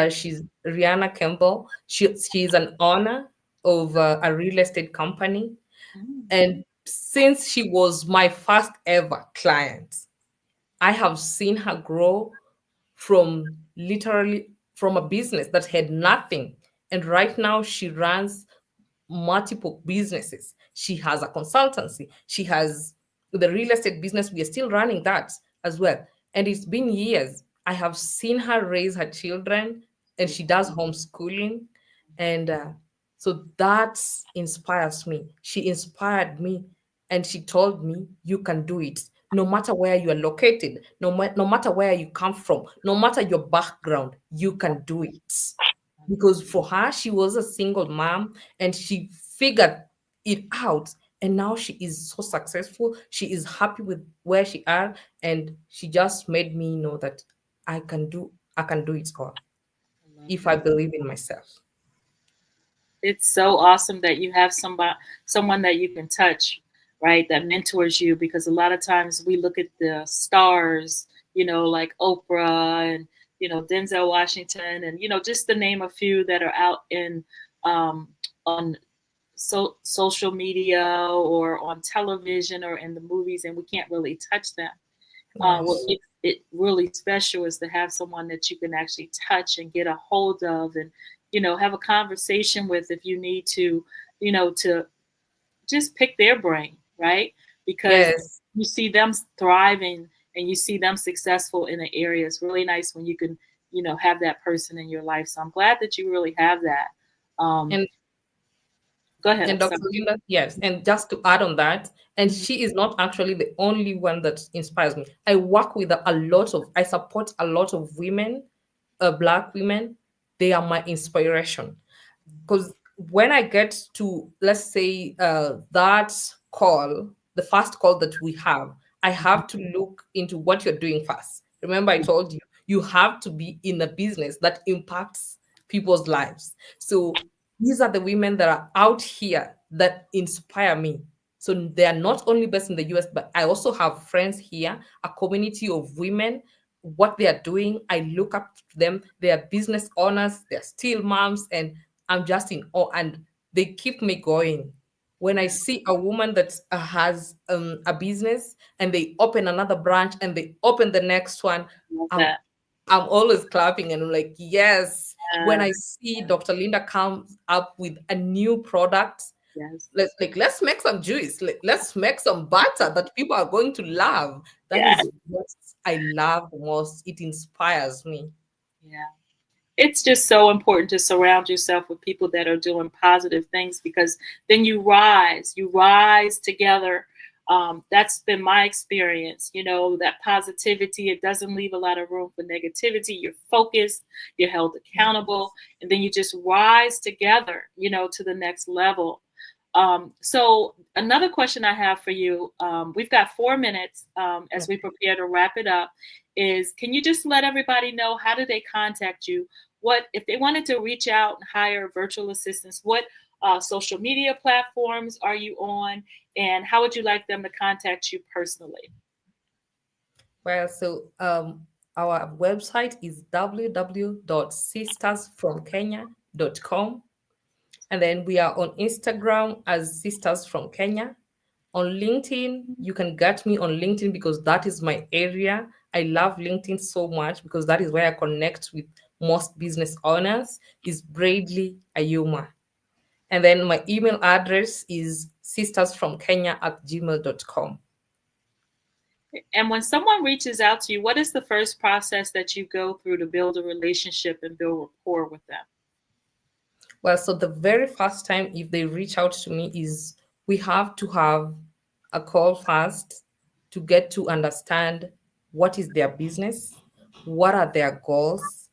She's Rihanna Campbell. She's an owner of a real estate company. And since she was my first ever client, I have seen her grow from literally from a business that had nothing. And right now she runs multiple businesses. She has a consultancy. She has the real estate business. We are still running that as well. And it's been years. I have seen her raise her children, and she does homeschooling. And so that inspires me. She inspired me, and she told me, you can do it. No matter where you are located, no matter where you come from, no matter your background, you can do it. Because for her, she was a single mom and she figured it out. And now she is so successful. She is happy with where she are. And she just made me know that I can do it all if I believe in myself. It's so awesome that you have someone that you can touch, right? That mentors you, because a lot of times we look at the stars, like Oprah and, Denzel Washington, and, just to name a few that are out in on social media or on television or in the movies, and we can't really touch them. What makes it really special is to have someone that you can actually touch and get a hold of, and have a conversation with if you need to, to just pick their brain, right? Because you see them thriving and you see them successful in an area. It's really nice when you can, have that person in your life. So I'm glad that you really have that. And go ahead. And Dr. Linda, yes, and just to add on that, and she is not actually the only one that inspires me. I work with I support a lot of women, Black women. They are my inspiration. Because when I get to, let's say, that call, the first call that we have, I have to look into what you're doing first. Remember, I told you, you have to be in a business that impacts people's lives. So these are the women that are out here that inspire me. So they are not only based in the US, but I also have friends here, a community of women. What they are doing, I look up to them. They are business owners, they're still moms, and I'm just in awe, and they keep me going. When I see a woman that has a business and they open another branch and they open the next one, I'm always clapping and I'm like, yes. When I see Dr. Linda comes up with a new product, let's make some juice. Let's make some butter that people are going to love. That is what I love the most. It inspires me. Yeah. It's just so important to surround yourself with people that are doing positive things, because then you rise together. That's been my experience, that positivity, it doesn't leave a lot of room for negativity. You're focused, you're held accountable, and then you just rise together, to the next level. So another question I have for you, we've got 4 minutes as we prepare to wrap it up, is can you just let everybody know, how do they contact you? what if they wanted to reach out and hire virtual assistants, what social media platforms are you on, and how would you like them to contact you personally? Well, so our website is www.sistersfromkenya.com. And then we are on Instagram as Sisters from Kenya. On LinkedIn, you can get me on LinkedIn because that is my area. I love LinkedIn so much because that is where I connect with most business owners, is Bradley Ayuma. And then my email address is sistersfromkenya@gmail.com. And when someone reaches out to you, what is the first process that you go through to build a relationship and build rapport with them? Well, so the very first time if they reach out to me is we have to have a call first to get to understand what is their business, what are their goals.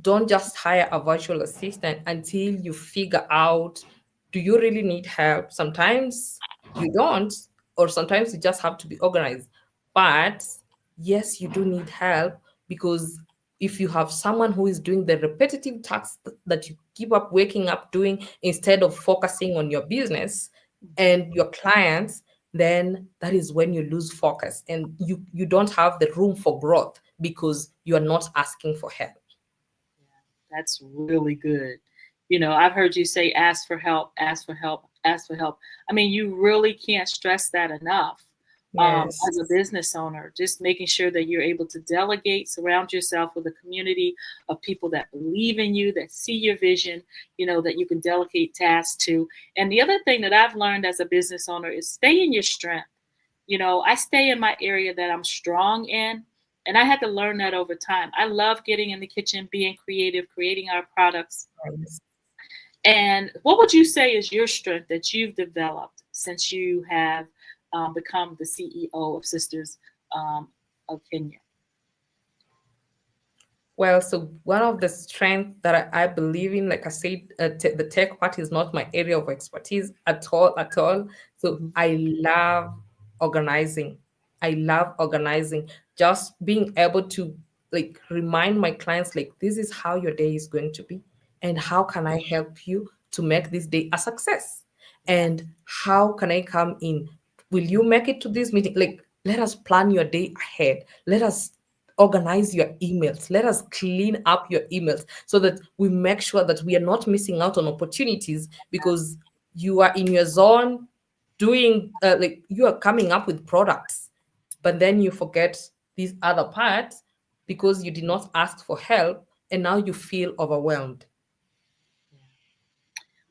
Don't just hire a virtual assistant until you figure out, do you really need help? Sometimes you don't, or sometimes you just have to be organized. But yes, you do need help, because if you have someone who is doing the repetitive tasks that you keep up waking up doing instead of focusing on your business and your clients, then that is when you lose focus and you don't have the room for growth because you are not asking for help. That's really good. You know, I've heard you say, ask for help, ask for help, ask for help. I mean, you really can't stress that enough. Yes. As a business owner, just making sure that you're able to delegate, surround yourself with a community of people that believe in you, that see your vision, you know, that you can delegate tasks to. And the other thing that I've learned as a business owner is stay in your strength. You know, I stay in my area that I'm strong in. And I had to learn that over time. I love getting in the kitchen, being creative, creating our products. And what would you say is your strength that you've developed since you have become the CEO of Sisters of Kenya? Well, so one of the strengths that I believe in, like I said, the tech part is not my area of expertise at all, at all. So I love organizing. I love organizing. Just being able to like remind my clients, like, this is how your day is going to be, and how can I help you to make this day a success? And how can I come in? Will you make it to this meeting? Like, let us plan your day ahead. Let us organize your emails. Let us clean up your emails so that we make sure that we are not missing out on opportunities because you are in your zone doing like you are coming up with products, but then you forget these other parts because you did not ask for help and now you feel overwhelmed.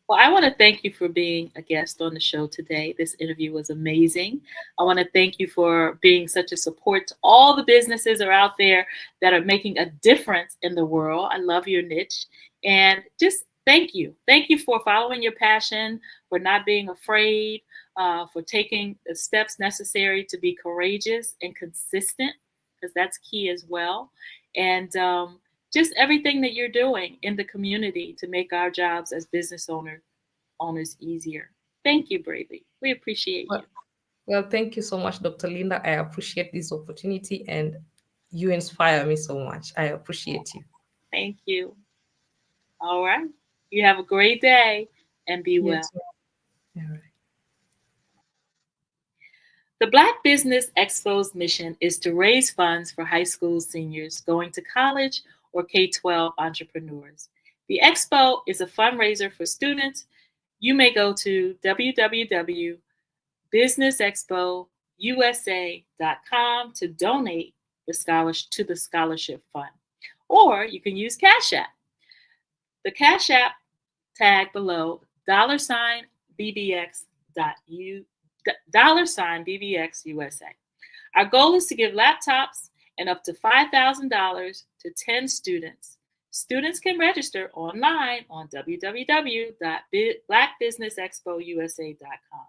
Well, I want to thank you for being a guest on the show today. This interview was amazing. I want to thank you for being such a support to all the businesses are out there that are making a difference in the world. I love your niche. And just thank you. Thank you for following your passion, for not being afraid, for taking the steps necessary to be courageous and consistent, because that's key as well. And just everything that you're doing in the community to make our jobs as business owners easier. Thank you, Bradley. We appreciate you. Well, thank you so much, Dr. Linda. I appreciate this opportunity and you inspire me so much. I appreciate you. Thank you. All right. You have a great day and be well. All right. The Black Business Expo's mission is to raise funds for high school seniors going to college or K-12 entrepreneurs. The Expo is a fundraiser for students. You may go to www.businessexpousa.com to donate to the scholarship fund, or you can use Cash App. The Cash App tag below $BBX USA. Our goal is to give laptops and up to $5,000 to 10 students. Students can register online on www.blackbusinessexpousa.com.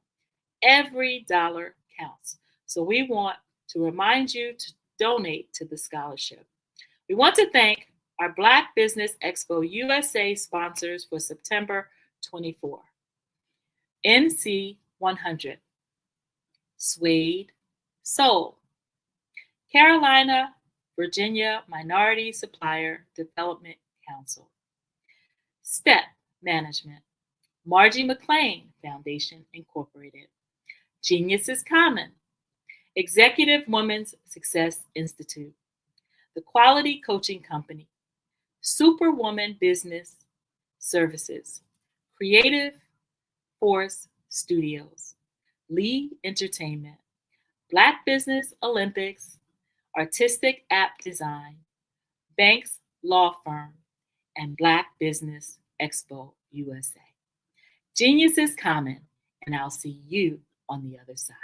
Every dollar counts. So we want to remind you to donate to the scholarship. We want to thank our Black Business Expo USA sponsors for September 24. NC 100, Suede Soul, Carolina, Virginia Minority Supplier Development Council, STEP Management, Margie McLean Foundation, Incorporated, Genius is Common, Executive Women's Success Institute, The Quality Coaching Company, Superwoman Business Services, Creative Force Studios, Lee Entertainment, Black Business Olympics, Artistic App Design, Banks Law Firm, and Black Business Expo USA. Genius is common, and I'll see you on the other side.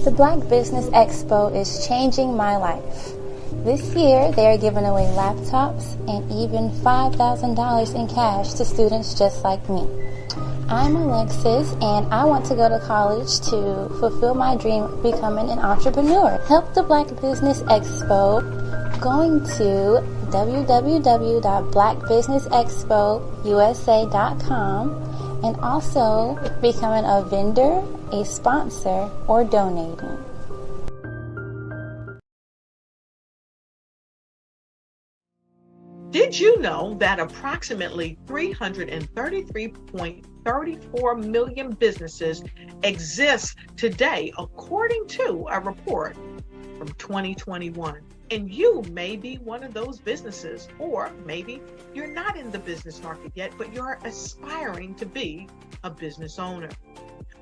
The Black Business Expo is changing my life. This year, they are giving away laptops and even $5,000 in cash to students just like me. I'm Alexis, and I want to go to college to fulfill my dream of becoming an entrepreneur. Help the Black Business Expo going to www.blackbusinessexpousa.com and also becoming a vendor, a sponsor, or donating. Did you know that approximately 333.34 million businesses exist today, according to a report from 2021? And you may be one of those businesses, or maybe you're not in the business market yet, but you're aspiring to be a business owner.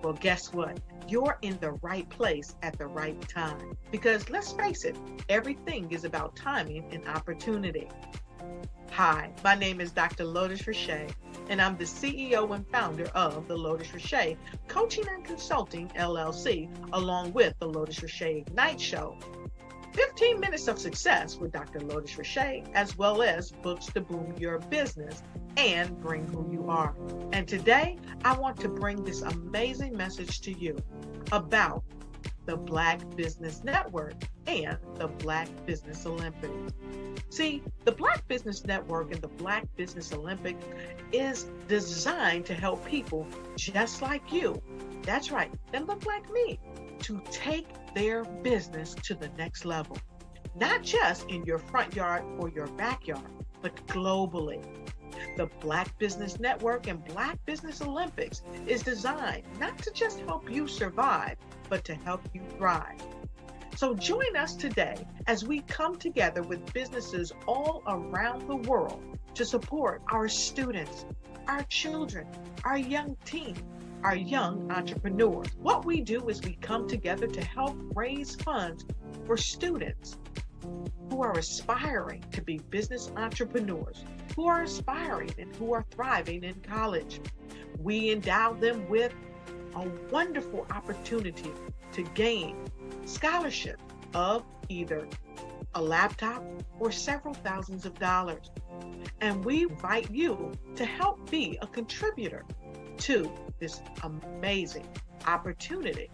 Well, guess what? You're in the right place at the right time. Because let's face it, everything is about timing and opportunity. Hi, my name is Dr. Lotus Richey, and I'm the CEO and founder of the Lotus Richey Coaching and Consulting LLC, along with the Lotus Richey Ignite Show. 15 minutes of success with Dr. Lotus Richey, as well as books to boom your business and bring who you are. And today, I want to bring this amazing message to you about the Black Business Network and the Black Business Olympics. See, the Black Business Network and the Black Business Olympics is designed to help people just like you, that's right, that look like me, to take their business to the next level. Not just in your front yard or your backyard, but globally. The Black Business Network and Black Business Olympics is designed not to just help you survive, but to help you thrive. So join us today as we come together with businesses all around the world to support our students, our children, our young teens, our young entrepreneurs. What we do is we come together to help raise funds for students who are aspiring to be business entrepreneurs, who are aspiring and who are thriving in college. We endow them with a wonderful opportunity to gain scholarship of either a laptop or several thousands of dollars. And we invite you to help be a contributor to this amazing opportunity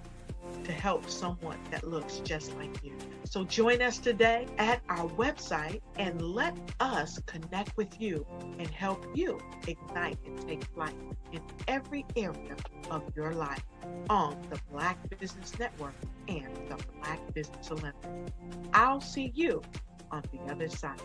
to help someone that looks just like you. So join us today at our website and let us connect with you and help you ignite and take flight in every area of your life on the Black Business Network and the Black Business Olympics. I'll see you on the other side.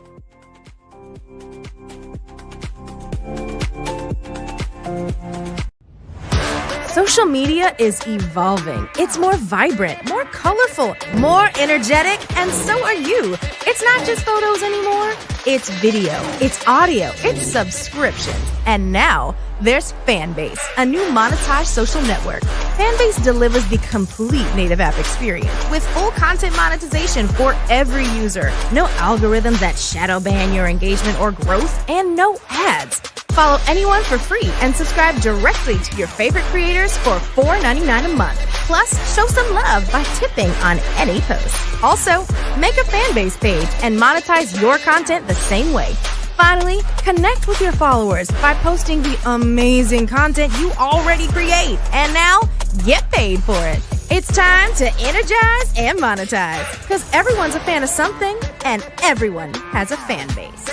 Social media is evolving. It's more vibrant, more colorful, more energetic, and so are you. It's not just photos anymore. It's video, it's audio, it's subscriptions. And now there's Fanbase, a new monetized social network. Fanbase delivers the complete native app experience with full content monetization for every user. No algorithms that shadow ban your engagement or growth, and no ads. Follow anyone for free and subscribe directly to your favorite creators for $4.99 a month. Plus, show some love by tipping on any post. Also, make a Fanbase page and monetize your content the same way. Finally, connect with your followers by posting the amazing content you already create. And now, get paid for it. It's time to energize and monetize. Because everyone's a fan of something, and everyone has a fan base.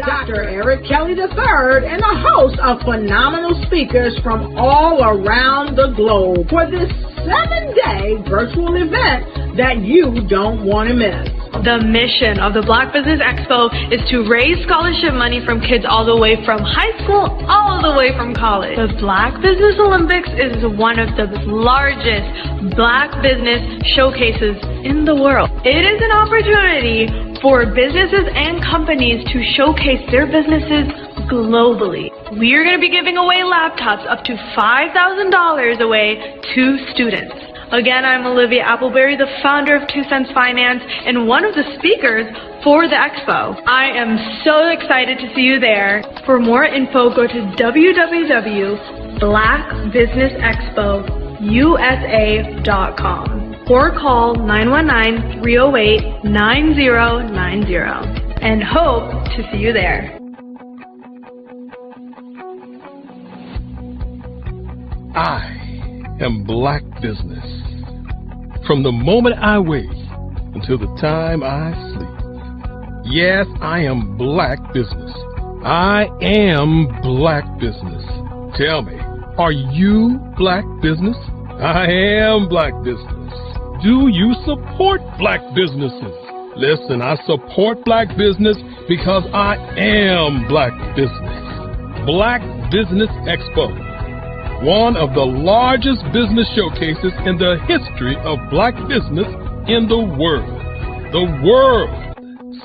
Dr. Eric Kelly III and a host of phenomenal speakers from all around the globe for this 7-day virtual event that you don't want to miss. The mission of the Black Business Expo is to raise scholarship money from kids all the way from high school, all the way from college. The Black Business Olympics is one of the largest Black business showcases in the world. It is an opportunity for businesses and companies to showcase their businesses globally. We are going to be giving away laptops up to $5,000 away to students. Again, I'm Olivia Appleberry, the founder of 2 Cents Finance and one of the speakers for the expo. I am so excited to see you there. For more info, go to www.blackbusinessexpousa.com or call 919-308-9090 and hope to see you there. I am Black Business. From the moment I wake until the time I sleep. Yes, I am Black Business. I am Black Business. Tell me, are you Black Business? I am Black Business. Do you support Black businesses? Listen, I support Black business because I am Black Business. Black Business Expo, one of the largest business showcases in the history of Black business in the world. The world!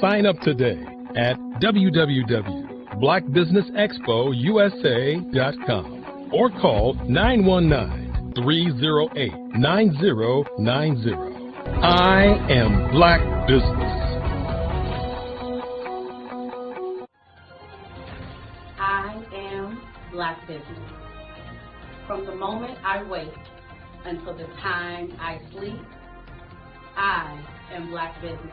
Sign up today at www.blackbusinessexpousa.com or call 919-308-9090. I am Black Business. I am Black Business. From the moment I wake until the time I sleep, I am Black Business.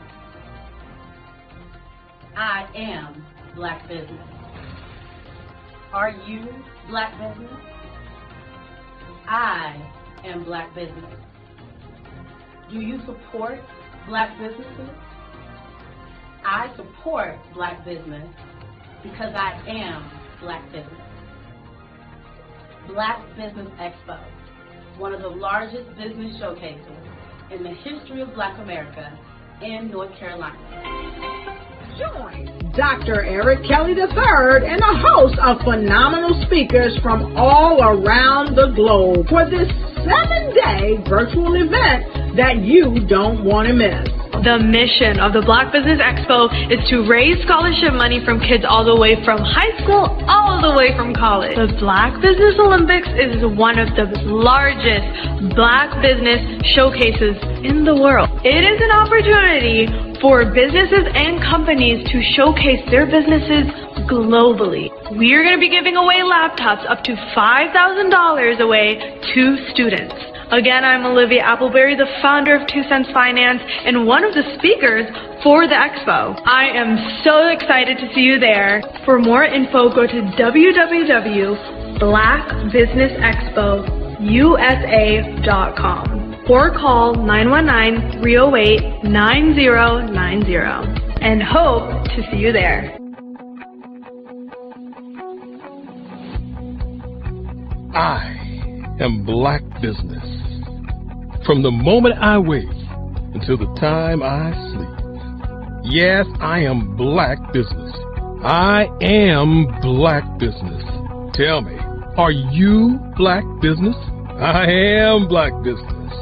I am Black Business. Are you Black Business? I am Black Business. Do you support Black businesses? I support Black business because I am Black business. Black Business Expo, one of the largest business showcases in the history of Black America in North Carolina. Join Dr. Eric Kelly III and a host of phenomenal speakers from all around the globe for this 7-day virtual event that you don't want to miss. The mission of the Black Business Expo is to raise scholarship money from kids all the way from high school, all the way from college. The Black Business Olympics is one of the largest Black business showcases in the world. It is an opportunity for businesses and companies to showcase their businesses globally. We are going to be giving away laptops up to $5,000 away to students. Again, I'm Olivia Appleberry, the founder of 2 Cents Finance and one of the speakers for the expo. I am so excited to see you there. For more info, go to www.blackbusinessexpousa.com or call 919-308-9090 and hope to see you there. I am Black Business. From the moment I wake until the time I sleep. Yes, I am Black Business. I am Black Business. Tell me, are you Black Business? I am Black Business.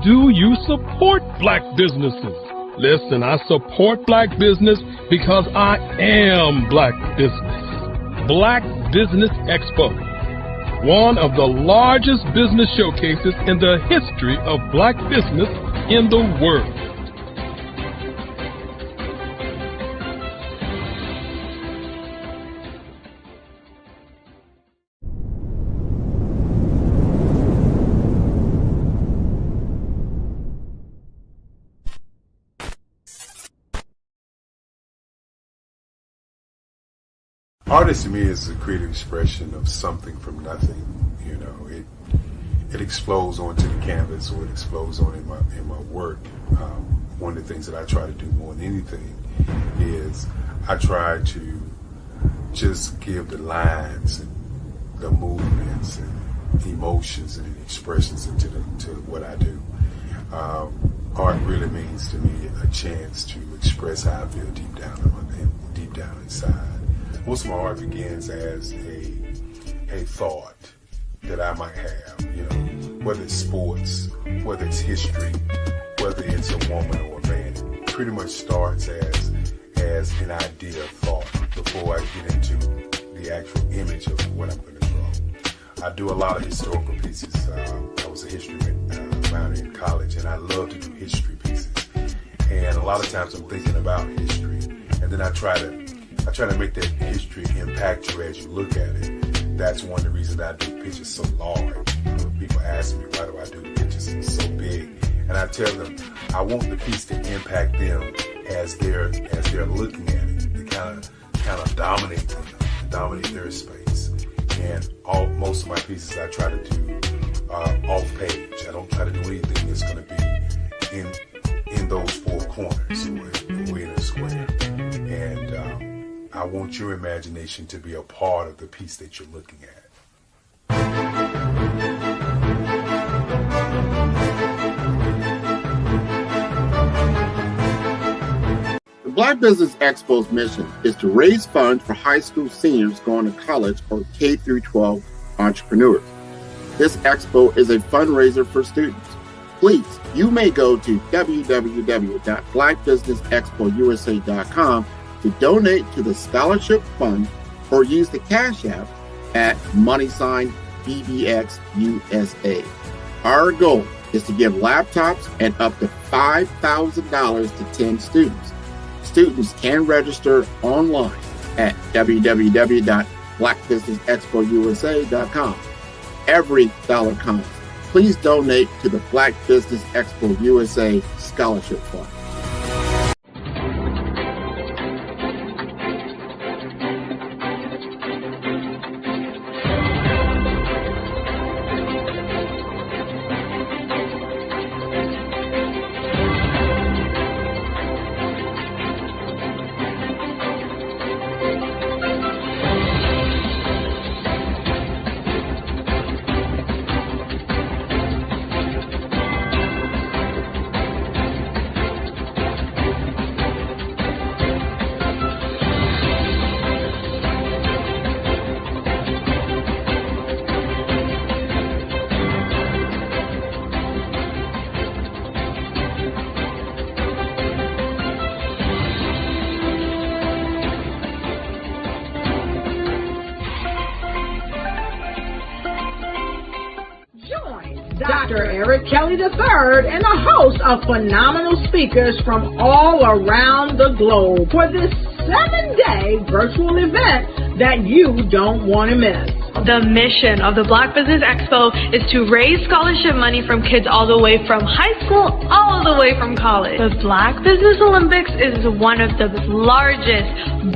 Do you support Black businesses? Listen, I support Black business because I am Black Business. Black Business Expo, one of the largest business showcases in the history of Black business in the world. Artist to me is a creative expression of something from nothing. You know, it explodes onto the canvas, or it explodes on in my work. One of the things that I try to do more than anything is I try to just give the lines and the movements and emotions and expressions into what I do. Art really means to me a chance to express how I feel deep down inside. Most of my art begins as a thought that I might have, whether it's sports, whether it's history, whether it's a woman or a man. It pretty much starts as an idea of thought before I get into the actual image of what I'm going to draw. I do a lot of historical pieces. I was a history minor in college, and I love to do history pieces. And a lot of times I'm thinking about history, and then I try to make that history impact you as you look at it. That's one of the reasons I do pictures so large. People ask me, why do I do pictures so big? And I tell them, I want the piece to impact them as they're looking at it. To kind of dominate them, dominate their space. And most of my pieces I try to do off page. I don't try to do anything that's going to be in those four corners or in a square. And I want your imagination to be a part of the piece that you're looking at. The Black Business Expo's mission is to raise funds for high school seniors going to college or K-12 entrepreneurs. This expo is a fundraiser for students. Please, you may go to www.blackbusinessexpousa.com to donate to the scholarship fund or use the Cash App at $BBXUSA. Our goal is to give laptops and up to $5,000 to 10 students. Students can register online at www.blackbusinessexpousa.com. Every dollar counts. Please donate to the Black Business Expo USA Scholarship Fund. Dr. Eric Kelly III and a host of phenomenal speakers from all around the globe for this 7-day virtual event that you don't want to miss. The mission of the Black Business Expo is to raise scholarship money from kids all the way from high school, all the way from college. The Black Business Olympics is one of the largest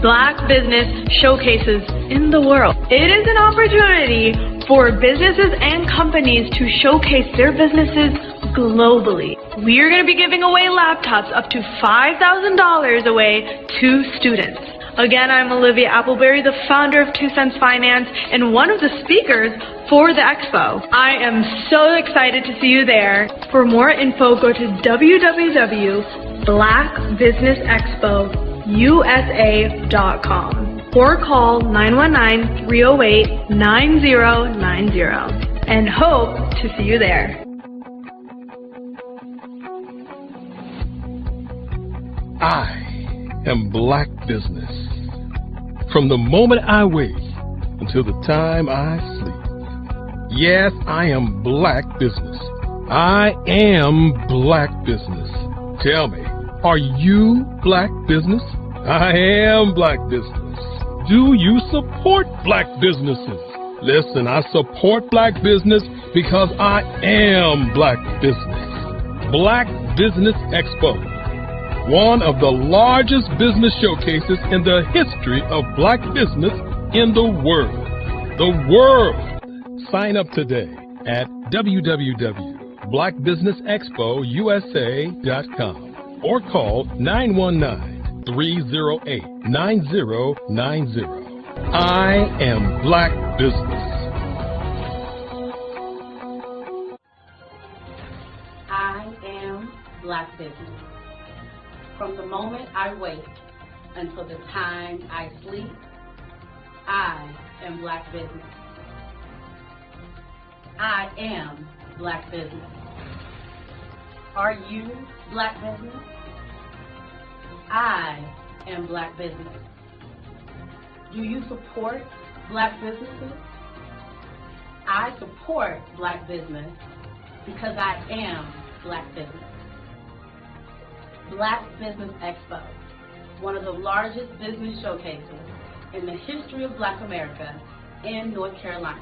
Black business showcases in the world. It is an opportunity for businesses and companies to showcase their businesses globally. We are going to be giving away laptops up to $5,000 away to students. Again, I'm Olivia Appleberry, the founder of 2 Cents Finance and one of the speakers for the expo. I am so excited to see you there. For more info, go to www.blackbusinessexpousa.com or call 919-308-9090 and hope to see you there. I am Black Business. From the moment I wake until the time I sleep. Yes, I am Black Business. I am Black Business. Tell me, are you Black Business? I am Black Business. Do you support Black businesses? Listen, I support Black business because I am Black Business. Black Business Expo, one of the largest business showcases in the history of Black business in the world. The world! Sign up today at www.blackbusinessexpousa.com or call 919-308-9090. I am Black Business. I am Black Business. From the moment I wake until the time I sleep, I am Black Business. I am Black Business. Are you Black Business? I am Black Business. Do you support Black businesses? I support Black business because I am Black Business. Black Business Expo, one of the largest business showcases in the history of Black America in North Carolina.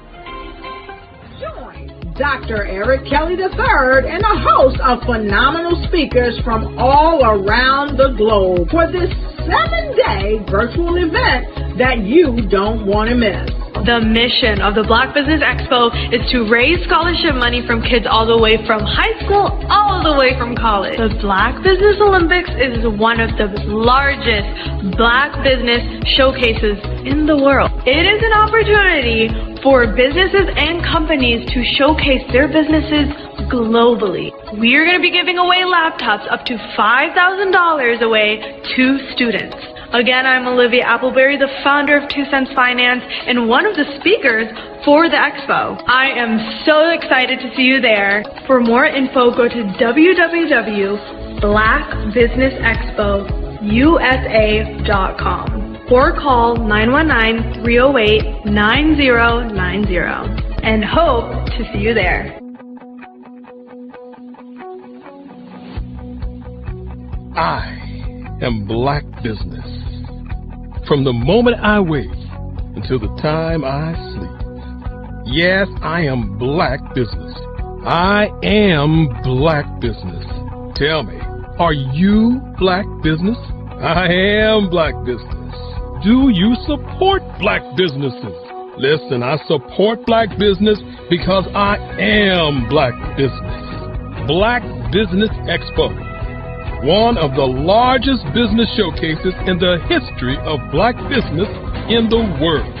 Join Dr. Eric Kelly III and a host of phenomenal speakers from all around the globe for this 7-day virtual event that you don't want to miss. The mission of the Black Business Expo is to raise scholarship money from kids all the way from high school all the way from college. The Black Business Olympics is one of the largest Black business showcases in the world. It is an opportunity for businesses and companies to showcase their businesses globally. We are going to be giving away laptops up to $5,000 away to students. Again, I'm Olivia Appleberry, the founder of 2 Cents Finance and one of the speakers for the expo. I am so excited to see you there. For more info, go to www.blackbusinessexpousa.com or call 919-308-9090 and hope to see you there. I am Black Business. From the moment I wake until the time I sleep. Yes, I am Black Business. I am Black Business. Tell me, are you Black Business? I am Black Business. Do you support Black businesses? Listen, I support Black business because I am Black Business. Black Business Expo, one of the largest business showcases in the history of Black business in the world.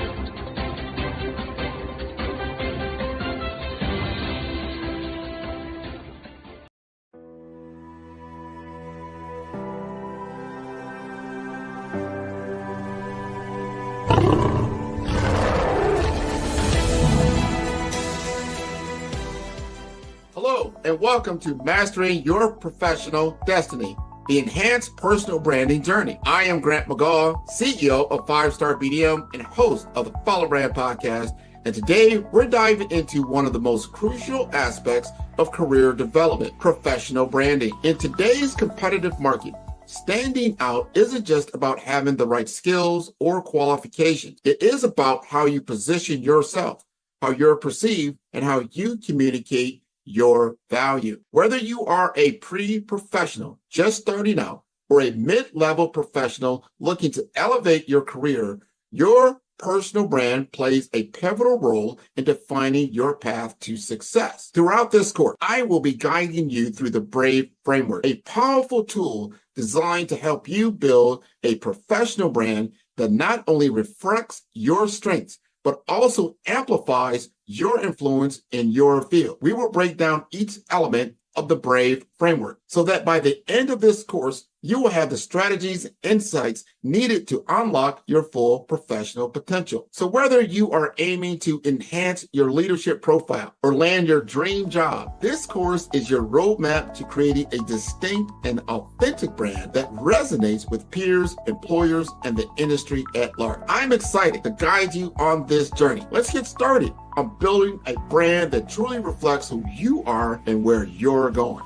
Hello, and welcome to Mastering Your Professional Destiny, the enhanced personal branding journey. I am Grant McGaw, CEO of 5-Star BDM and host of the Follow Brand podcast. And today we're diving into one of the most crucial aspects of career development, professional branding. In today's competitive market, standing out isn't just about having the right skills or qualifications. It is about how you position yourself, how you're perceived, and how you communicate your value. Whether you are a pre-professional just starting out or a mid-level professional looking to elevate your career, your personal brand plays a pivotal role in defining your path to success. Throughout this course, I will be guiding you through the BRAVE framework, a powerful tool designed to help you build a professional brand that not only reflects your strengths, but also amplifies your influence in your field. We will break down each element of the BRAVE framework so that by the end of this course, you will have the strategies and insights needed to unlock your full professional potential. So whether you are aiming to enhance your leadership profile or land your dream job, this course is your roadmap to creating a distinct and authentic brand that resonates with peers, employers, and the industry at large. I'm excited to guide you on this journey. Let's get started on building a brand that truly reflects who you are and where you're going.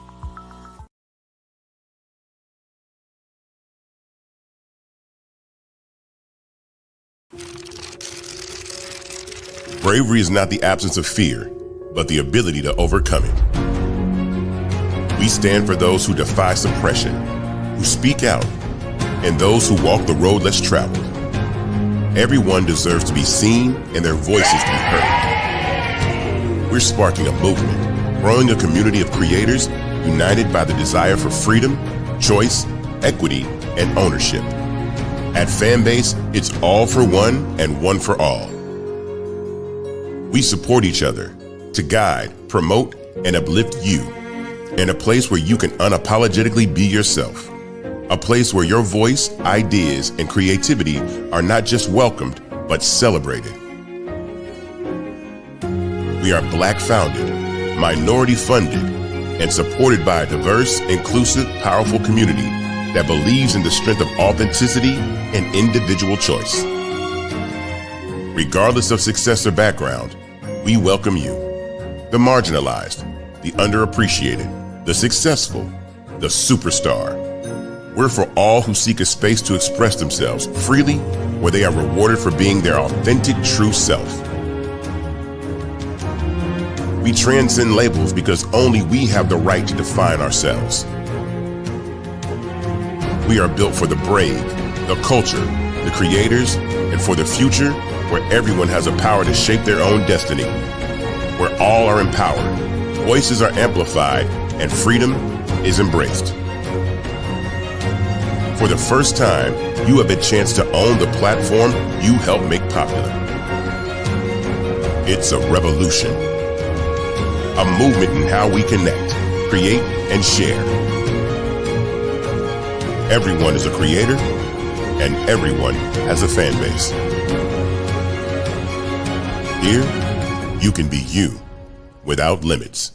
Bravery is not the absence of fear, but the ability to overcome it. We stand for those who defy suppression, who speak out, and those who walk the road less traveled. Everyone deserves to be seen and their voices to be heard. We're sparking a movement, growing a community of creators united by the desire for freedom, choice, equity, and ownership. At Fanbase, it's all for one and one for all. We support each other to guide, promote, and uplift you in a place where you can unapologetically be yourself. A place where your voice, ideas, and creativity are not just welcomed, but celebrated. We are Black founded, minority funded, and supported by a diverse, inclusive, powerful community that believes in the strength of authenticity and individual choice. Regardless of success or background, we welcome you, the marginalized, the underappreciated, the successful, the superstar. We're for all who seek a space to express themselves freely, where they are rewarded for being their authentic, true self. We transcend labels because only we have the right to define ourselves. We are built for the brave, the culture, the creators, and for the future where everyone has a power to shape their own destiny, where all are empowered, voices are amplified, and freedom is embraced. For the first time, you have a chance to own the platform you helped make popular. It's a revolution, a movement in how we connect, create, and share. Everyone is a creator, and everyone has a fan base. Here, you can be you without limits.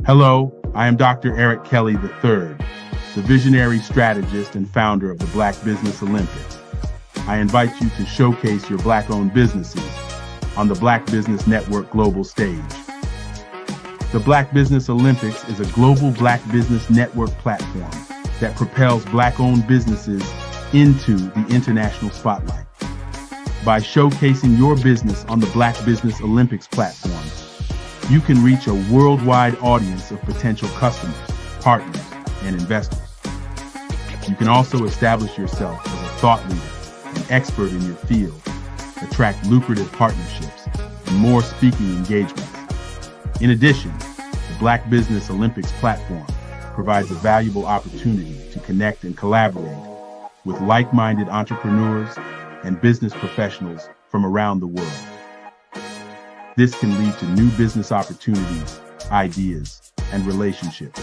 Hello, I am Dr. Eric Kelly III, the visionary strategist and founder of the Black Business Olympics. I invite you to showcase your Black-owned businesses on the Black Business Network global stage. The Black Business Olympics is a global Black Business Network platform that propels Black-owned businesses into the international spotlight. By showcasing your business on the Black Business Olympics platform, you can reach a worldwide audience of potential customers, partners, and investors. You can also establish yourself as a thought leader, an expert in your field, attract lucrative partnerships, and more speaking engagements. In addition, the Black Business Olympics platform provides a valuable opportunity to connect and collaborate with like-minded entrepreneurs and business professionals from around the world. This can lead to new business opportunities, ideas, and relationships.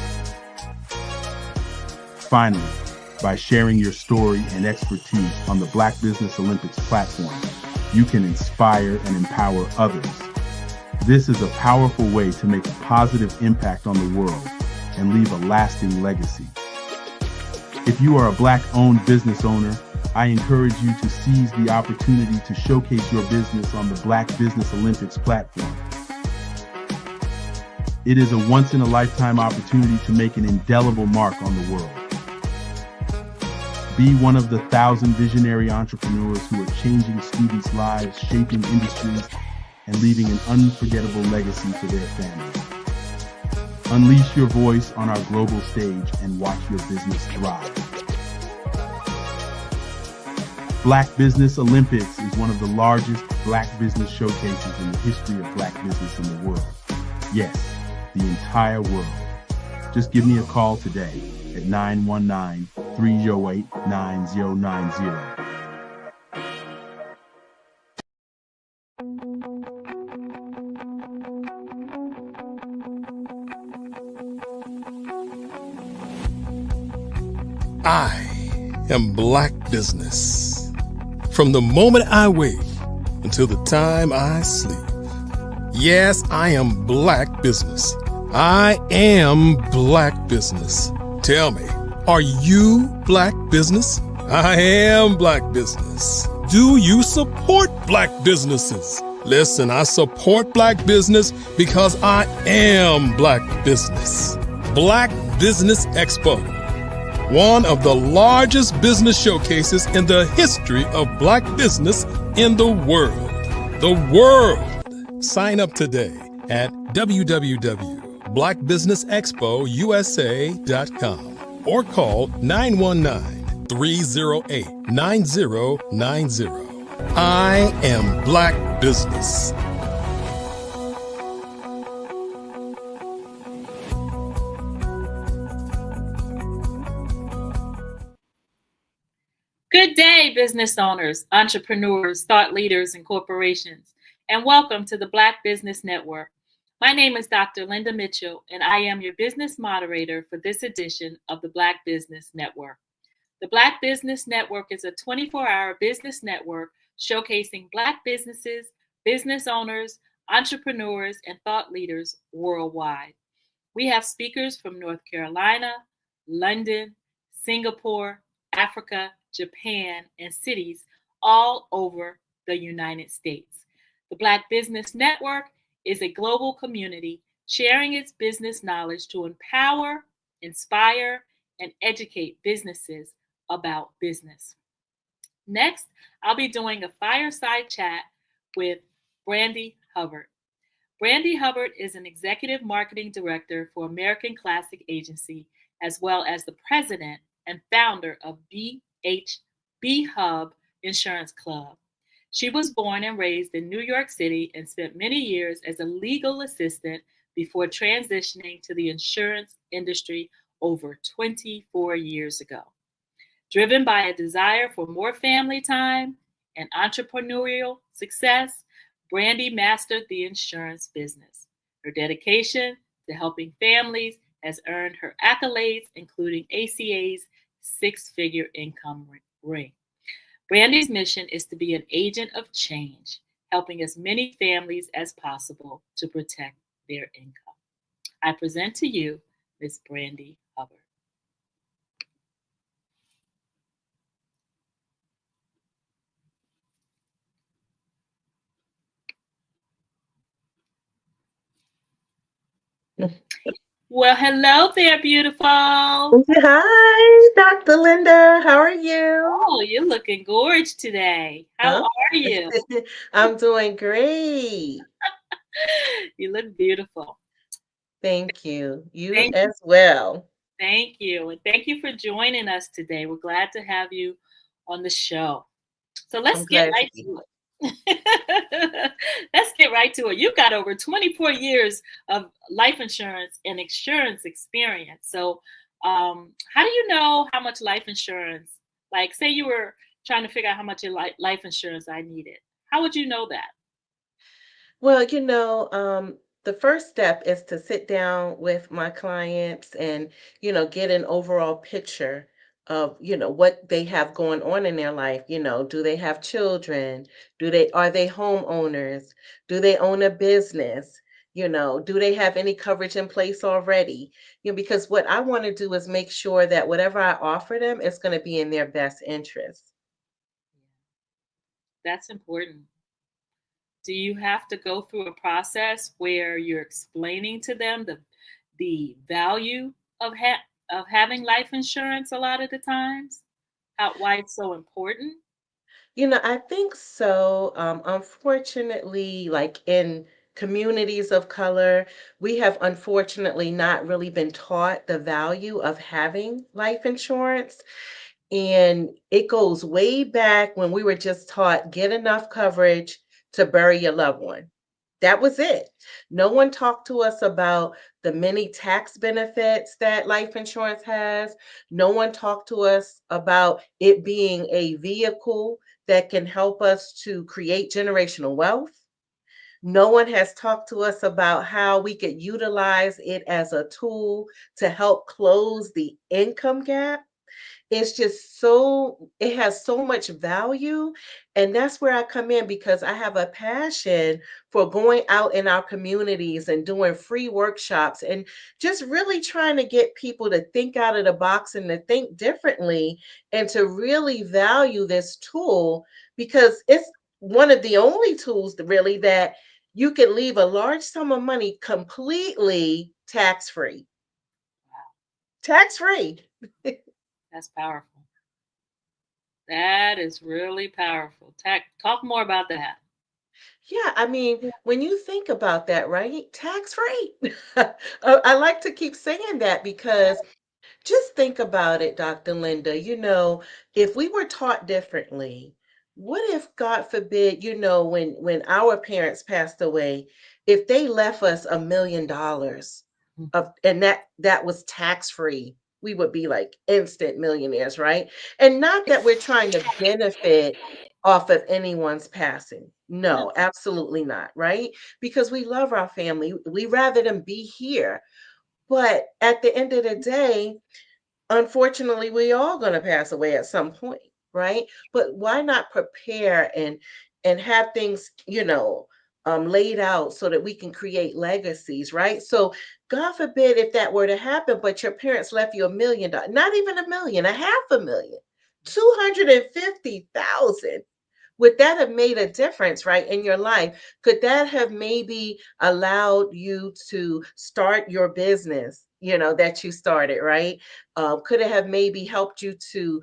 Finally, by sharing your story and expertise on the Black Business Olympics platform, you can inspire and empower others. This is a powerful way to make a positive impact on the world and leave a lasting legacy. If you are a Black-owned business owner, I encourage you to seize the opportunity to showcase your business on the Black Business Olympics platform. It is a once-in-a-lifetime opportunity to make an indelible mark on the world. Be one of the 1,000 visionary entrepreneurs who are changing students' lives, shaping industries, and leaving an unforgettable legacy for their families. Unleash your voice on our global stage and watch your business thrive. Black Business Olympics is one of the largest Black business showcases in the history of Black business in the world. Yes, the entire world. Just give me a call today at 919-308-9090. I am Black business. From the moment I wake until the time I sleep. Yes, I am Black business. I am Black business. Tell me, are you Black business? I am Black business. Do you support Black businesses? Listen, I support Black business because I am Black business. Black Business Expo, one of the largest business showcases in the history of Black business in the world. The world! Sign up today at www.blackbusinessexpousa.com or call 919-308-9090. I am Black business. Good day, business owners, entrepreneurs, thought leaders, and corporations, and welcome to the Black Business Network. My name is Dr. Linda Mitchell, and I am your business moderator for this edition of the Black Business Network. The Black Business Network is a 24-hour business network showcasing Black businesses, business owners, entrepreneurs, and thought leaders worldwide. We have speakers from North Carolina, London, Singapore, Africa, Japan, and cities all over the United States. The Black Business Network is a global community sharing its business knowledge to empower, inspire, and educate businesses about business. Next, I'll be doing a fireside chat with Brandy Hubbard. Brandy Hubbard is an executive marketing director for American Classic Agency, as well as the president and founder of BHB Hub Insurance Club. She was born and raised in New York City and spent many years as a legal assistant before transitioning to the insurance industry over 24 years ago. Driven by a desire for more family time and entrepreneurial success, Brandy mastered the insurance business. Her dedication to helping families has earned her accolades, including ACA's six-figure income ring. Brandy's mission is to be an agent of change, helping as many families as possible to protect their income. I present to you Ms. Brandy Hubbard. Well, hello there, beautiful. Hi, Dr. Linda. How are you? Oh, you're looking gorgeous today. How are you? I'm doing great. You look beautiful. Thank you. You as well. Thank you. And thank you for joining us today. We're glad to have you on the show. So let's get right to it. Let's get right to it. You've got over 24 years of life insurance and insurance experience. So how do you know how much life insurance, like say you were trying to figure out how much life insurance I needed, how would you know that? Well, the first step is to sit down with my clients and, get an overall picture of, what they have going on in their life. Do they have children? Are they homeowners? Do they own a business? Do they have any coverage in place already? Because what I want to do is make sure that whatever I offer them is going to be in their best interest. That's important. Do you have to go through a process where you're explaining to them the value of having life insurance a lot of the times? Why it's so important? I think so. Unfortunately, like in communities of color, we have unfortunately not really been taught the value of having life insurance. And it goes way back when we were just taught get enough coverage to bury your loved one. That was it. No one talked to us about the many tax benefits that life insurance has. No one talked to us about it being a vehicle that can help us to create generational wealth. No one has talked to us about how we could utilize it as a tool to help close the income gap. It's just it has so much value. And that's where I come in because I have a passion for going out in our communities and doing free workshops and just really trying to get people to think out of the box and to think differently and to really value this tool because it's one of the only tools really that you can leave a large sum of money completely tax-free. Tax-free. That's powerful. That is really powerful. Talk more about that. Yeah, I mean, when you think about that, right? Tax-free. I like to keep saying that because just think about it, Dr. Linda. If we were taught differently, what if, God forbid, when our parents passed away, if they left us $1 million and that was tax-free? we would be like instant millionaires, right? And not that we're trying to benefit off of anyone's passing. No, absolutely not, right? Because we love our family. We rather them be here. But at the end of the day, unfortunately, we all going to pass away at some point, right? But why not prepare and have things, laid out so that we can create legacies, right? So God forbid if that were to happen, but your parents left you $1 million, not even a million, a half a million, 250,000. Would that have made a difference, right, in your life? Could that have maybe allowed you to start your business, that you started, right? Could it have maybe helped you to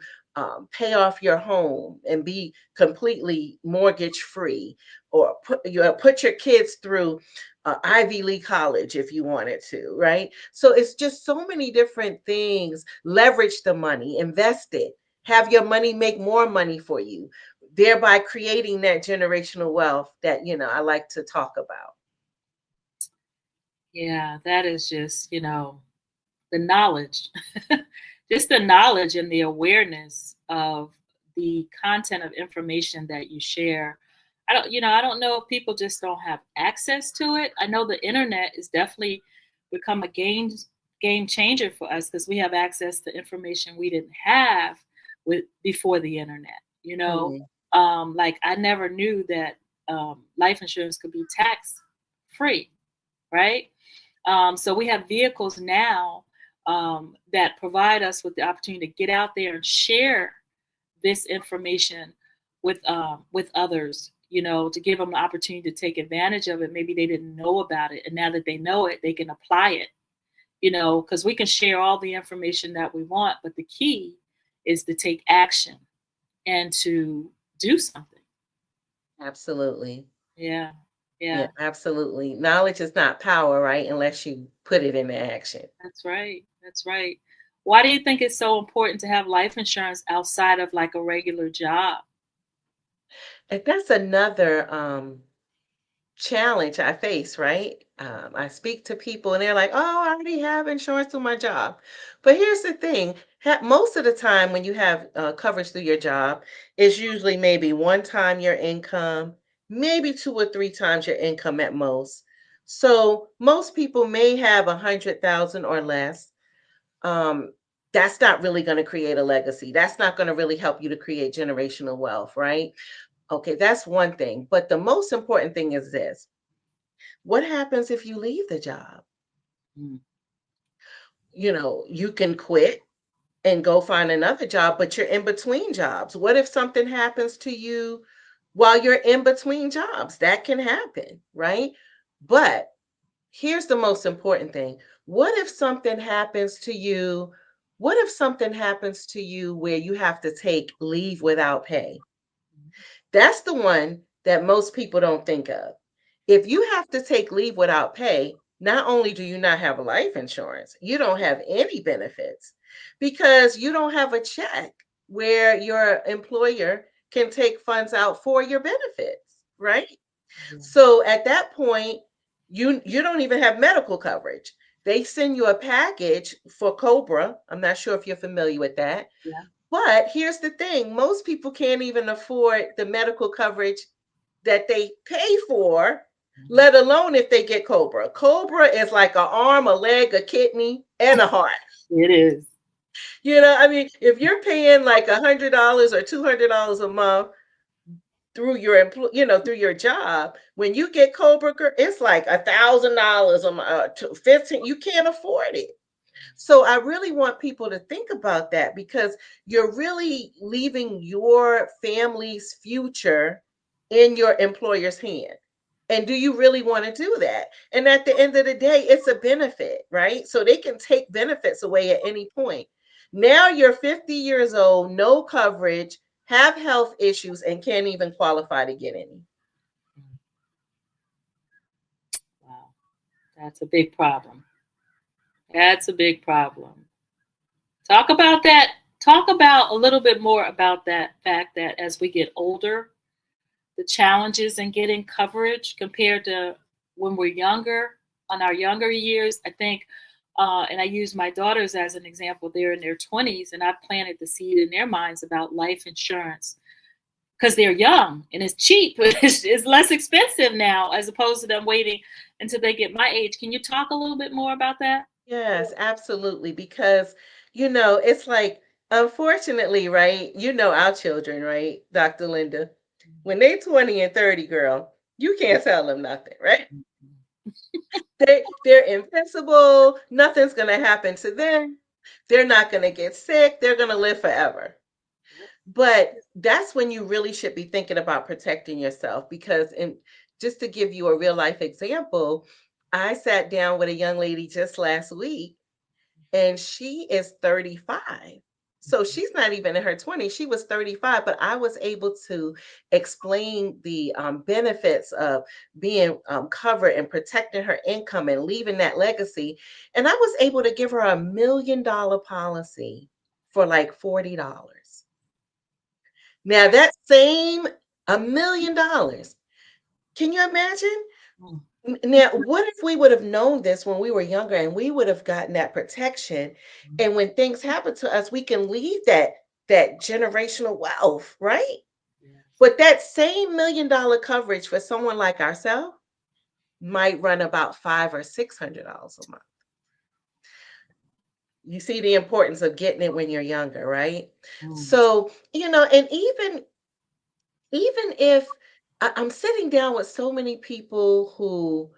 pay off your home and be completely mortgage free, or put your kids through Ivy League college if you wanted to, right? So it's just so many different things. Leverage the money, invest it, have your money make more money for you, thereby creating that generational wealth that I like to talk about. Yeah, that is just, the knowledge, just the knowledge and the awareness of the content of information that you share. I don't know if people just don't have access to it. I know the internet is definitely become a game changer for us because we have access to information we didn't have before the internet. Like I never knew that life insurance could be tax free, right? So we have vehicles now that provide us with the opportunity to get out there and share this information with others, to give them the opportunity to take advantage of it. Maybe they didn't know about it, and now that they know it, they can apply it, because we can share all the information that we want, but the key is to take action and to do something. Absolutely. Yeah. Yeah, absolutely. Knowledge is not power, right? Unless you put it into action. That's right. That's right. Why do you think it's so important to have life insurance outside of like a regular job? And that's another challenge I face, right? I speak to people and they're like, oh, I already have insurance through my job. But here's the thing, most of the time when you have coverage through your job, it's usually maybe one time your income, maybe 2 or 3 times your income at most. So most people may have 100,000 or less. That's not really going to create a legacy. That's not going to really help you to create generational wealth, right? Okay, that's one thing. But the most important thing is this. What happens if you leave the job? You can quit and go find another job, but you're in between jobs. What if something happens to you while you're in between jobs? That can happen, right? But here's the most important thing. What if something happens to you? What if something happens to you where you have to take leave without pay? That's the one that most people don't think of. If you have to take leave without pay, not only do you not have life insurance, you don't have any benefits because you don't have a check where your employer can take funds out for your benefits, right? So at that point, you don't even have medical coverage. They send you a package for Cobra. I'm not sure if you're familiar with that. Yeah. But here's the thing, most people can't even afford the medical coverage that they pay for, let alone if they get Cobra. Cobra is like an arm, a leg, a kidney, and a heart. It is. If you're paying like $100 or $200 a month through your through your job, when you get Cobra, it's like $1,000 a month, to 15. You can't afford it. So I really want people to think about that because you're really leaving your family's future in your employer's hand. And do you really want to do that? And at the end of the day, it's a benefit, right? So they can take benefits away at any point. Now you're 50 years old, no coverage, have health issues, and can't even qualify to get any. Wow. That's a big problem. That's a big problem. Talk about that. Talk about a little bit more about that fact that as we get older, the challenges in getting coverage compared to when we're younger, on our younger years. I think And I use my daughters as an example. They're in their 20s, and I've planted the seed in their minds about life insurance because they're young and it's cheap. It's less expensive now as opposed to them waiting until they get my age. Can you talk a little bit more about that? Yes, absolutely. Because, it's like, unfortunately, right? Our children, right, Dr. Linda, when they're 20 and 30, girl, you can't tell them nothing, right? They're invincible. Nothing's going to happen to them. They're not going to get sick. They're going to live forever. But that's when you really should be thinking about protecting yourself, because just to give you a real life example, I sat down with a young lady just last week, and she is 35. So she's not even in her 20s. She was 35, but I was able to explain the benefits of being covered and protecting her income and leaving that legacy. And I was able to give her $1 million policy for like $40. Now that same $1 million, can you imagine? Now, what if we would have known this when we were younger and we would have gotten that protection? And when things happen to us, we can leave that generational wealth, right? But that same $1 million coverage for someone like ourselves might run about $500 or $600 a month. You see the importance of getting it when you're younger, right? So, and even if I'm sitting down with so many people who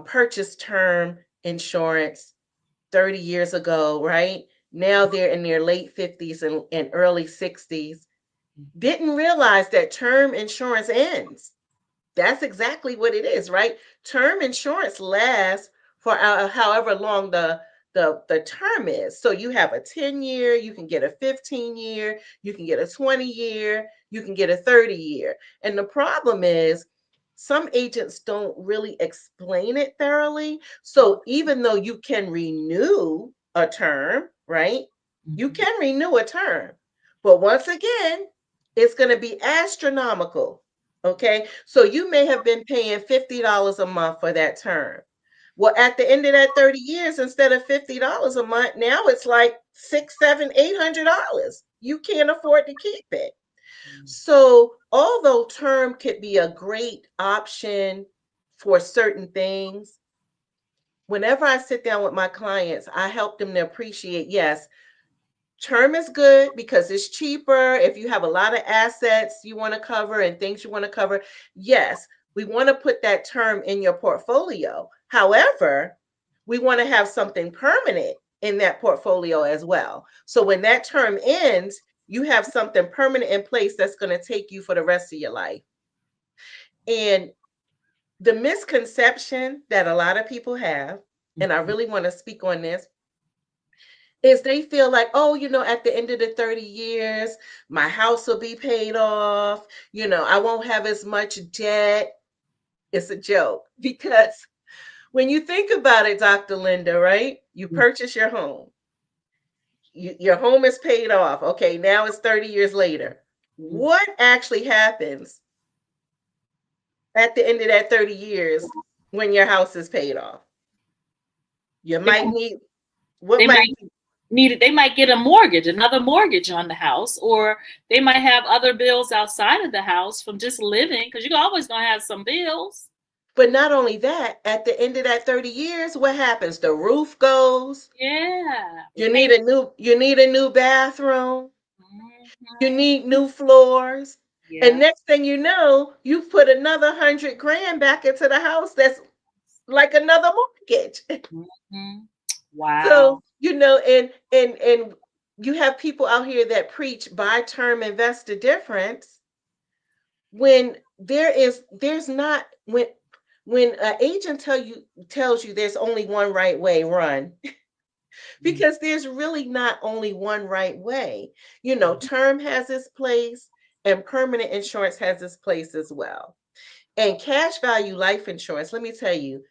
purchased term insurance 30 years ago, right? Now they're in their late 50s and early 60s, didn't realize that term insurance ends. That's exactly what it is, right? Term insurance lasts for however long the term is. So you have a 10-year, you can get a 15-year, you can get a 20-year, you can get a 30-year. And the problem is some agents don't really explain it thoroughly. So even though you can renew a term, right? You can renew a term. But once again, it's going to be astronomical. Okay. So you may have been paying $50 a month for that term. Well, at the end of that 30 years, instead of $50 a month, now it's like $600, $700, $800. You can't afford to keep it. So although term could be a great option for certain things, whenever I sit down with my clients, I help them to appreciate, yes, term is good because it's cheaper. If you have a lot of assets you want to cover and things you want to cover, yes, we want to put that term in your portfolio. However, we want to have something permanent in that portfolio as well. So when that term ends, you have something permanent in place that's going to take you for the rest of your life. And the misconception that a lot of people have, and I really want to speak on this, is they feel like, oh, at the end of the 30 years, my house will be paid off. I won't have as much debt. It's a joke, because when you think about it, Dr. Linda, right? You purchase your home. Your home is paid off. Okay, now it's 30 years later. What actually happens at the end of that 30 years when your house is paid off? You might need, they might get a mortgage, another mortgage on the house, or they might have other bills outside of the house from just living, because you're always going to have some bills. But not only that, at the end of that 30 years, what happens? The roof goes. Yeah. You need a new bathroom. You need new floors. Yeah. And next thing you know, you've put another $100,000 back into the house. That's like another mortgage. Wow. So, and you have people out here that preach buy term, invest the difference, when there's not, when an agent tells you there's only one right way, run. Because there's really not only one right way. Term has its place and permanent insurance has its place as well. And cash value life insurance, let me tell you,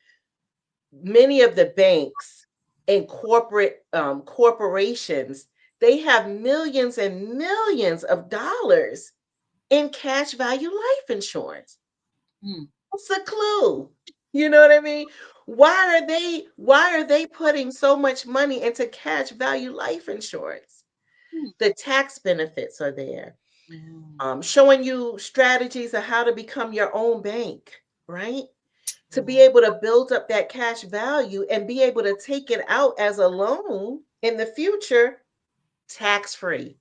many of the banks and corporations, they have millions and millions of dollars in cash value life insurance. What's the clue? You know what I mean? Why are they putting so much money into cash value life insurance? The tax benefits are there. Showing you strategies of how to become your own bank, right? To be able to build up that cash value and be able to take it out as a loan in the future, tax free.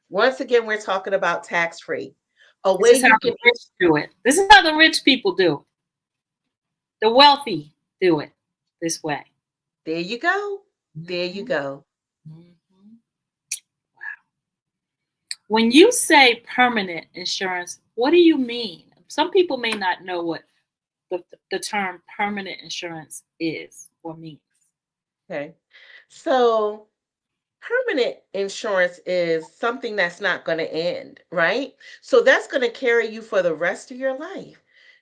Once again, we're talking about tax free. A This way is how you the can, rich do it. This is how the rich people do it. The wealthy do it this way. there you go. There you go. When you say permanent insurance, what do you mean? Some people may not know what the term permanent insurance is or means. Okay. So permanent insurance is something that's not going to end, right? So that's going to carry you for the rest of your life.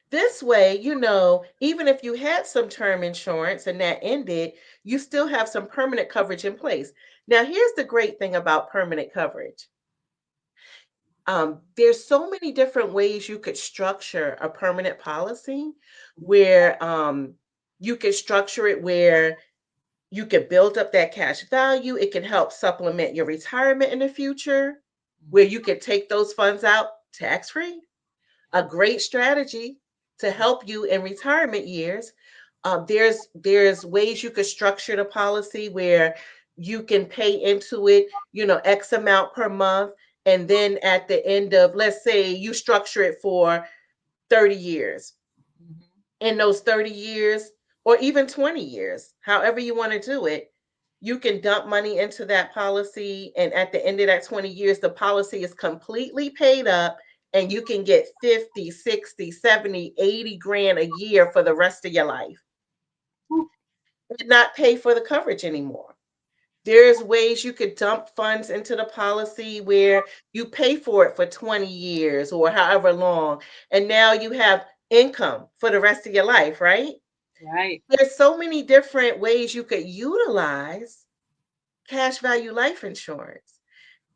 This way, even if you had some term insurance and that ended, you still have some permanent coverage in place. Now, here's the great thing about permanent coverage. There's so many different ways you could structure a permanent policy where you could structure it where you could build up that cash value. It can help supplement your retirement in the future, where you could take those funds out tax free. A great strategy to help you in retirement years. There's ways you could structure the policy where you can pay into it, X amount per month, and then at the end of, let's say, you structure it for 30 years. In those 30 years, or even 20 years, however you want to do it, you can dump money into that policy. And at the end of that 20 years, the policy is completely paid up and you can get 50, 60, 70, 80 grand a year for the rest of your life and not pay for the coverage anymore. There's ways you could dump funds into the policy where you pay for it for 20 years or however long, and now you have income for the rest of your life, right? Right. There's so many different ways you could utilize cash value life insurance,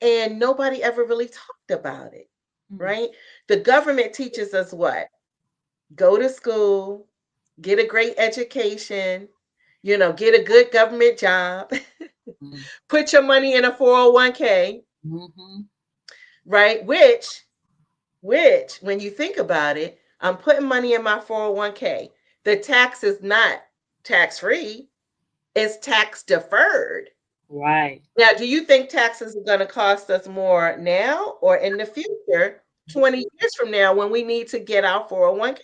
and nobody ever really talked about it, right? The government teaches us what? Go to school, get a great education, get a good government job, put your money in a 401k, right? Which, when you think about it, I'm putting money in my 401k. The tax is not tax free, it's tax deferred. Right. Now, do you think taxes are going to cost us more now or in the future, 20 years from now, when we need to get our 401k?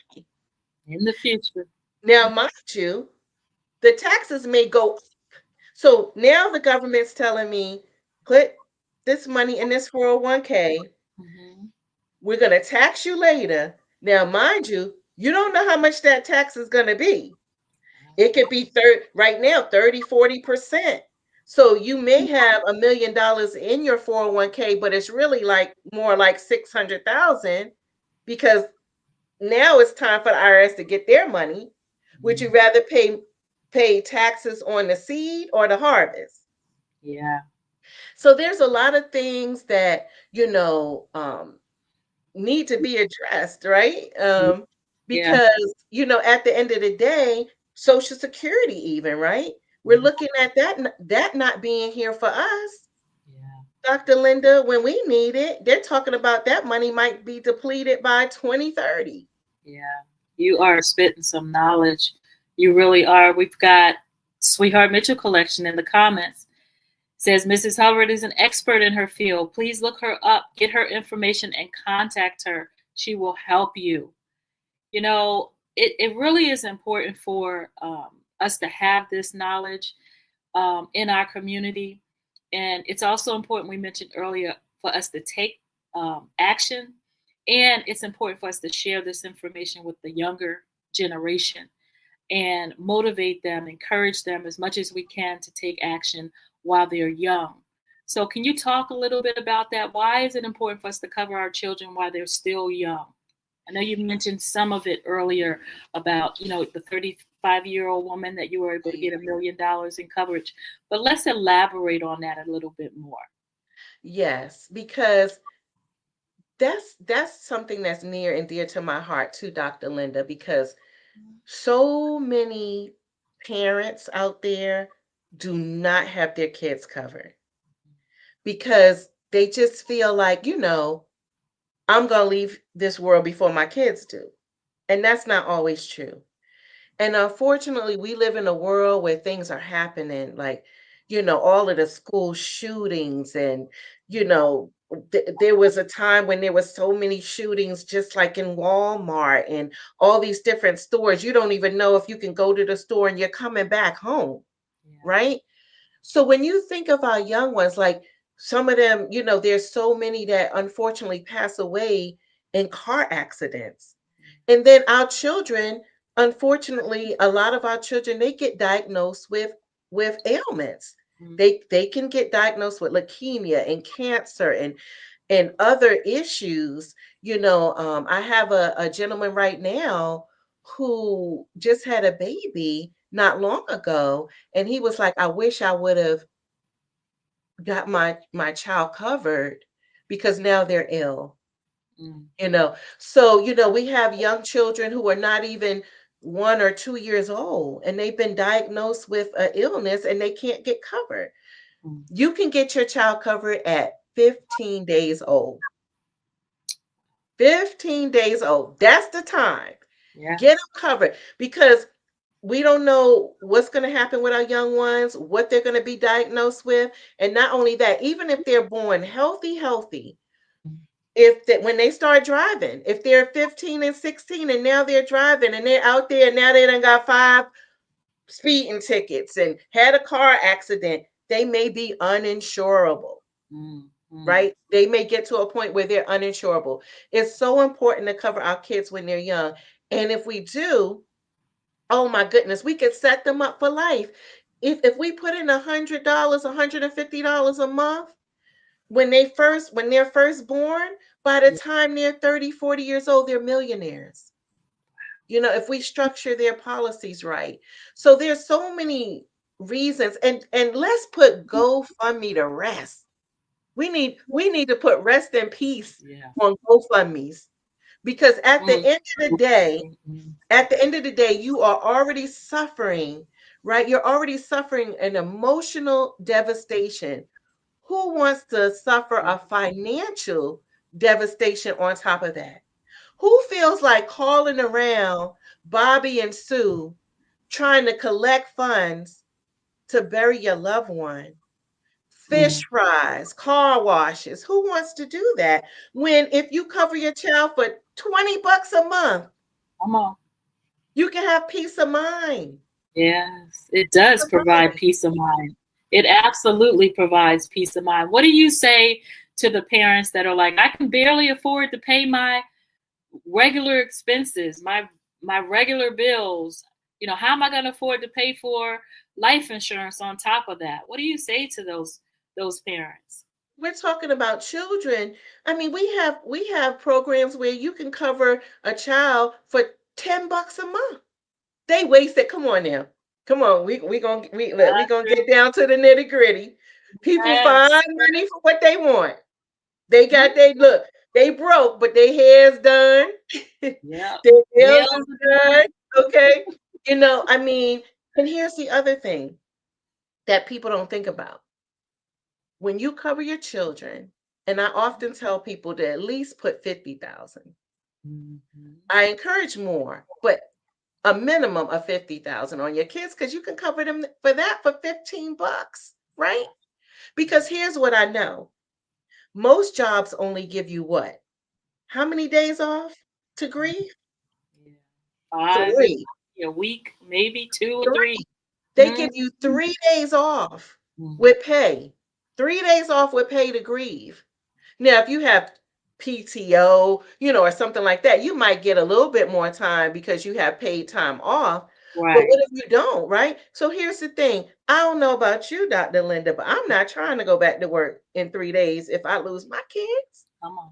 In the future. Now, mind you, the taxes may go up. So now the government's telling me, put this money in this 401k. We're going to tax you later. Now, mind you, you don't know how much that tax is going to be. It could be right now, 30, 40%. So you may have $1 million in your 401k, but it's really more like 600,000 because now it's time for the IRS to get their money. Would you rather pay taxes on the seed or the harvest? Yeah. So there's a lot of things that need to be addressed, right? Because at the end of the day, Social Security, even, right? We're looking at that not being here for us. Dr. Linda, when we need it, they're talking about that money might be depleted by 2030. Yeah, you are spitting some knowledge. You really are. We've got Sweetheart Mitchell collection in the comments. Says Mrs. Hubbard is an expert in her field. Please look her up, get her information, and contact her. She will help you. It really is important for us to have this knowledge in our community. And it's also important, we mentioned earlier, for us to take action. And it's important for us to share this information with the younger generation and motivate them, encourage them as much as we can to take action while they're young. So can you talk a little bit about that? Why is it important for us to cover our children while they're still young? I know you mentioned some of it earlier about, the 35-year-old woman that you were able to get $1 million in coverage, but let's elaborate on that a little bit more. Yes, because that's something that's near and dear to my heart too, Dr. Linda, because So many parents out there do not have their kids covered because they just feel like, I'm going to leave this world before my kids do. And that's not always true. And unfortunately, we live in a world where things are happening, like, all of the school shootings and, there was a time when there was so many shootings, just like in Walmart and all these different stores. You don't even know if you can go to the store and you're coming back home, right? So when you think of our young ones, like some of them, there's so many that unfortunately pass away in car accidents. And then our children, unfortunately, a lot of our children, they get diagnosed with ailments. They can get diagnosed with leukemia and cancer and other issues. I have a gentleman right now who just had a baby not long ago, and he was like, I wish I would have got my child covered because now they're ill. So we have young children who are not even 1 or 2 years old, and they've been diagnosed with an illness and they can't get covered. You can get your child covered at 15 days old. 15 days old, that's the time. Get them covered, because we don't know what's going to happen with our young ones, what they're going to be diagnosed with. And not only that, even if they're born healthy, if that when they start driving, if they're 15 and 16 and now they're driving and they're out there and now they done got 5 speeding tickets and had a car accident, they may be uninsurable. Right? They may get to a point where they're uninsurable. It's so important to cover our kids when they're young. And if we do, oh my goodness, we could set them up for life. If we put in $100, $150 a month when they're first born, by the time they're 30, 40 years old, they're millionaires. If we structure their policies right. So there's so many reasons, and let's put GoFundMe to rest. We need to put rest in peace on GoFundMe's, because at the end of the day, you are already suffering, right? You're already suffering an emotional devastation. Who wants to suffer a financial devastation on top of that? Who feels like calling around Bobby and Sue trying to collect funds to bury your loved one? Fish fries, car washes. Who wants to do that? When if you cover your child for $20 a month, Come on. you can have peace of mind. Yes, it does provide peace of mind. It absolutely provides peace of mind. What do you say to the parents that are like, I can barely afford to pay my regular expenses, my regular bills? How am I going to afford to pay for life insurance on top of that? What do you say to those parents? We're talking about children. I mean, we have programs where you can cover a child for $10 a month. They wasted. Come on now. Come on. We gonna get down to the nitty gritty. People find money for what they want. They got they broke, but their hair's done. Their nails is done. Okay. I mean, and here's the other thing that people don't think about. When you cover your children, and I often tell people to at least put 50,000. I encourage more, but a minimum of 50,000 on your kids, because you can cover them for that for $15, right? Because here's what I know. Most jobs only give you what? How many days off to grieve? 5, 3. a week, maybe 2 or 3. They give you 3 days off with pay. 3 days off with pay to grieve. Now, if you have PTO, or something like that, you might get a little bit more time because you have paid time off. Right. But what if you don't, right? So here's the thing. I don't know about you, Dr. Linda, but I'm not trying to go back to work in 3 days if I lose my kids. Come on.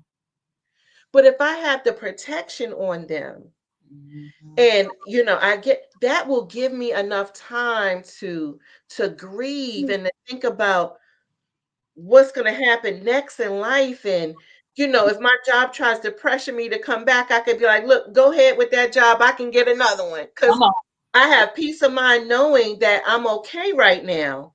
But if I have the protection on them, and I get that, will give me enough time to grieve and to think about what's going to happen next in life, and if my job tries to pressure me to come back, I could be like, look, go ahead with that job. I can get another one. Because I have peace of mind knowing that I'm okay right now.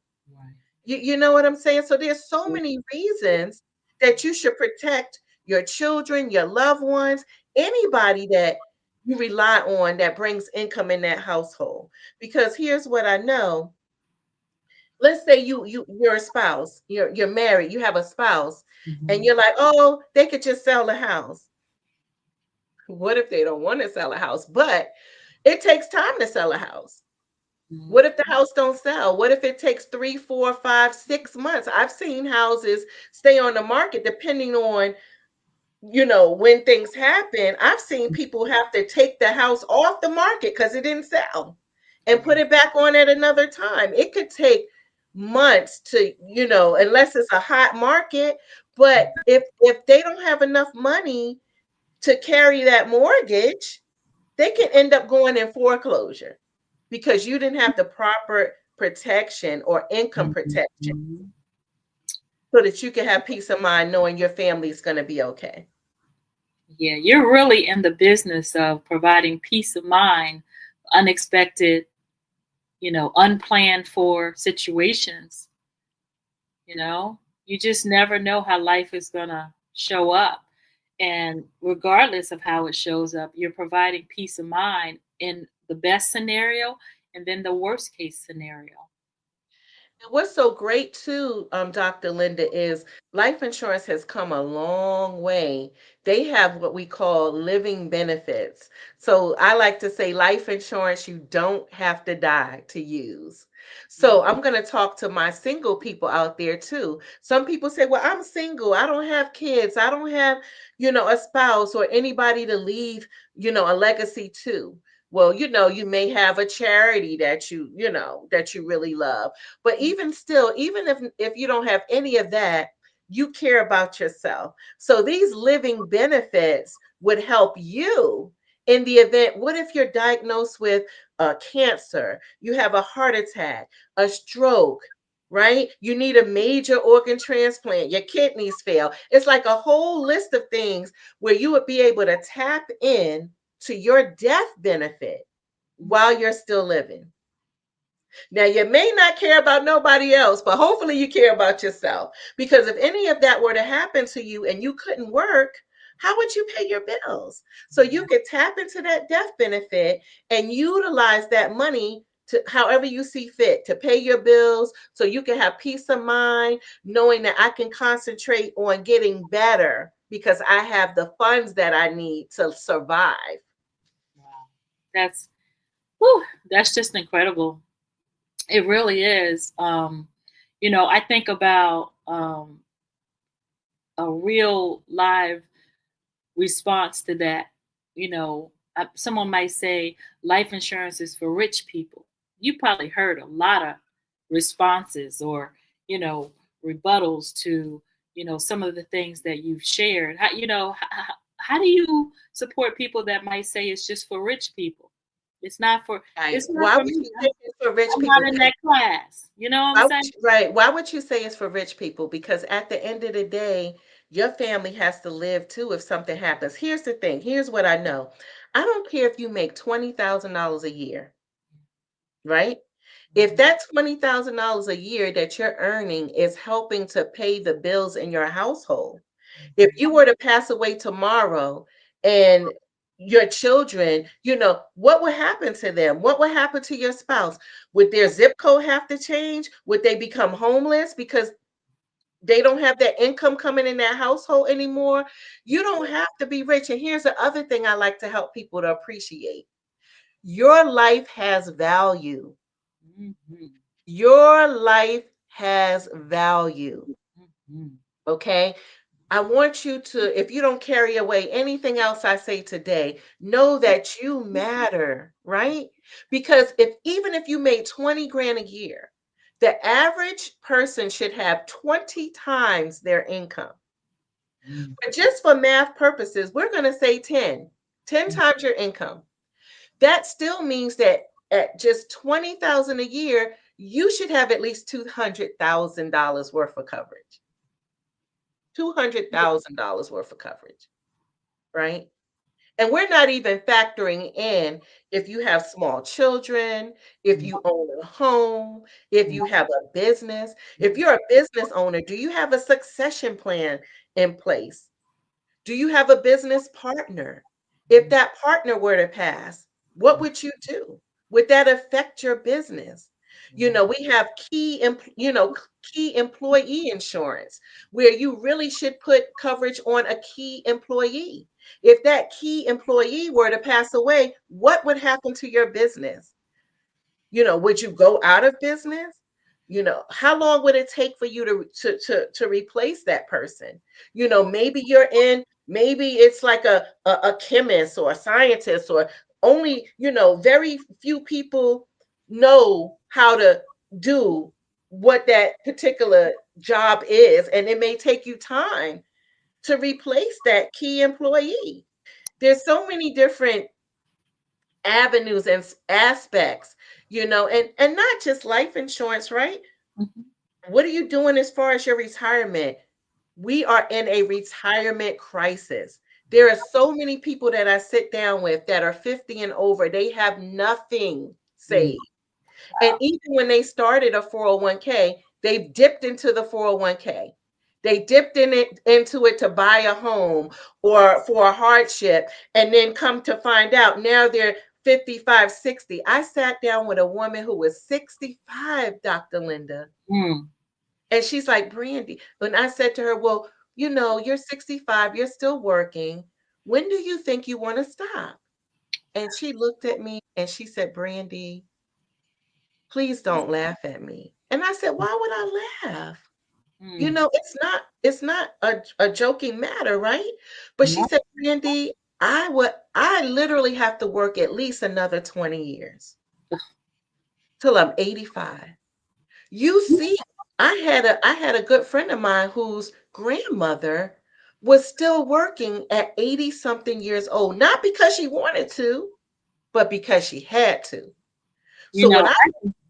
You know what I'm saying? So there's so many reasons that you should protect your children, your loved ones, anybody that you rely on that brings income in that household. Because here's what I know. Let's say you're a spouse, you're married, you have a spouse, and you're like, oh, they could just sell the house. What if they don't want to sell a house? But it takes time to sell a house. What if the house don't sell? What if it takes 3, 4, 5, 6 months? I've seen houses stay on the market depending on, when things happen. I've seen people have to take the house off the market because it didn't sell and put it back on at another time. It could take months to, unless it's a hot market. But if they don't have enough money to carry that mortgage, they can end up going in foreclosure because you didn't have the proper protection or income protection so that you can have peace of mind knowing your family is going to be okay. Yeah, you're really in the business of providing peace of mind, unexpected, unplanned for situations. You just never know how life is going to show up. And regardless of how it shows up, you're providing peace of mind in the best scenario and then the worst case scenario. And what's so great too, Dr. Linda, is life insurance has come a long way. They have what we call living benefits. So I like to say life insurance, you don't have to die to use. So I'm going to talk to my single people out there too. Some people say, well, I'm single. I don't have kids. I don't have, a spouse or anybody to leave, a legacy to. Well, you may have a charity that that you really love. But even still, even if you don't have any of that, you care about yourself. So these living benefits would help you in the event. What if you're diagnosed with cancer? You have a heart attack, a stroke, right? You need a major organ transplant, your kidneys fail. It's like a whole list of things where you would be able to tap in to your death benefit while you're still living. Now, you may not care about nobody else, but hopefully you care about yourself. Because if any of that were to happen to you and you couldn't work, how would you pay your bills? So you could tap into that death benefit and utilize that money to however you see fit to pay your bills so you can have peace of mind knowing that I can concentrate on getting better because I have the funds that I need to survive. That's just incredible. It really is. I think about a real live response to that. Someone might say life insurance is for rich people. You probably heard a lot of responses or, rebuttals to, some of the things that you've shared. How do you support people that might say it's just for rich people? It's not for. Right. It's not Why for would me. you say it's for rich I'm people? not in that class. You know what I'm saying? Right. Why would you say it's for rich people? Because at the end of the day, your family has to live too if something happens. Here's the thing. Here's what I know. I don't care if you make $20,000 a year, right? If that $20,000 a year that you're earning is helping to pay the bills in your household, if you were to pass away tomorrow and your children, what would happen to them? What would happen to your spouse? Would their zip code have to change? Would they become homeless because they don't have that income coming in that household anymore? You don't have to be rich. And here's the other thing I like to help people to appreciate. Your life has value. Your life has value. Okay? I want you to, if you don't carry away anything else I say today, know that you matter, right? Because even if you made 20 grand a year, the average person should have 20 times their income. But just for math purposes, we're going to say 10 times your income. That still means that at just 20,000 a year, you should have at least $200,000 worth of coverage. $200,000 worth of coverage, right? And we're not even factoring in if you have small children, if you own a home, if you have a business. If you're a business owner, do you have a succession plan in place? Do you have a business partner? If that partner were to pass, what would you do? Would that affect your business? We have key employee insurance where you really should put coverage on a key employee. If that key employee were to pass away, what would happen to your business? Would you go out of business? How long would it take for you to replace that person? Maybe it's like a chemist or a scientist, or only, very few people know how to do what that particular job is, and it may take you time to replace that key employee. There's so many different avenues and aspects, and not just life insurance, right? What are you doing as far as your retirement? We are in a retirement crisis. There are so many people that I sit down with that are 50 and over. They have nothing saved. And even when they started a 401k, they've dipped into the 401k. They dipped into it to buy a home or for a hardship, and then come to find out now they're 55, 60. I sat down with a woman who was 65, Dr. Linda. And she's like, Brandy. And I said to her, well, you're 65, you're still working. When do you think you want to stop? And she looked at me and she said, Brandy, please don't laugh at me. And I said, why would I laugh? It's not a joking matter, right? But she said, Brandy, I literally have to work at least another 20 years till I'm 85. You see, I had a good friend of mine whose grandmother was still working at 80 something years old, not because she wanted to, but because she had to. So when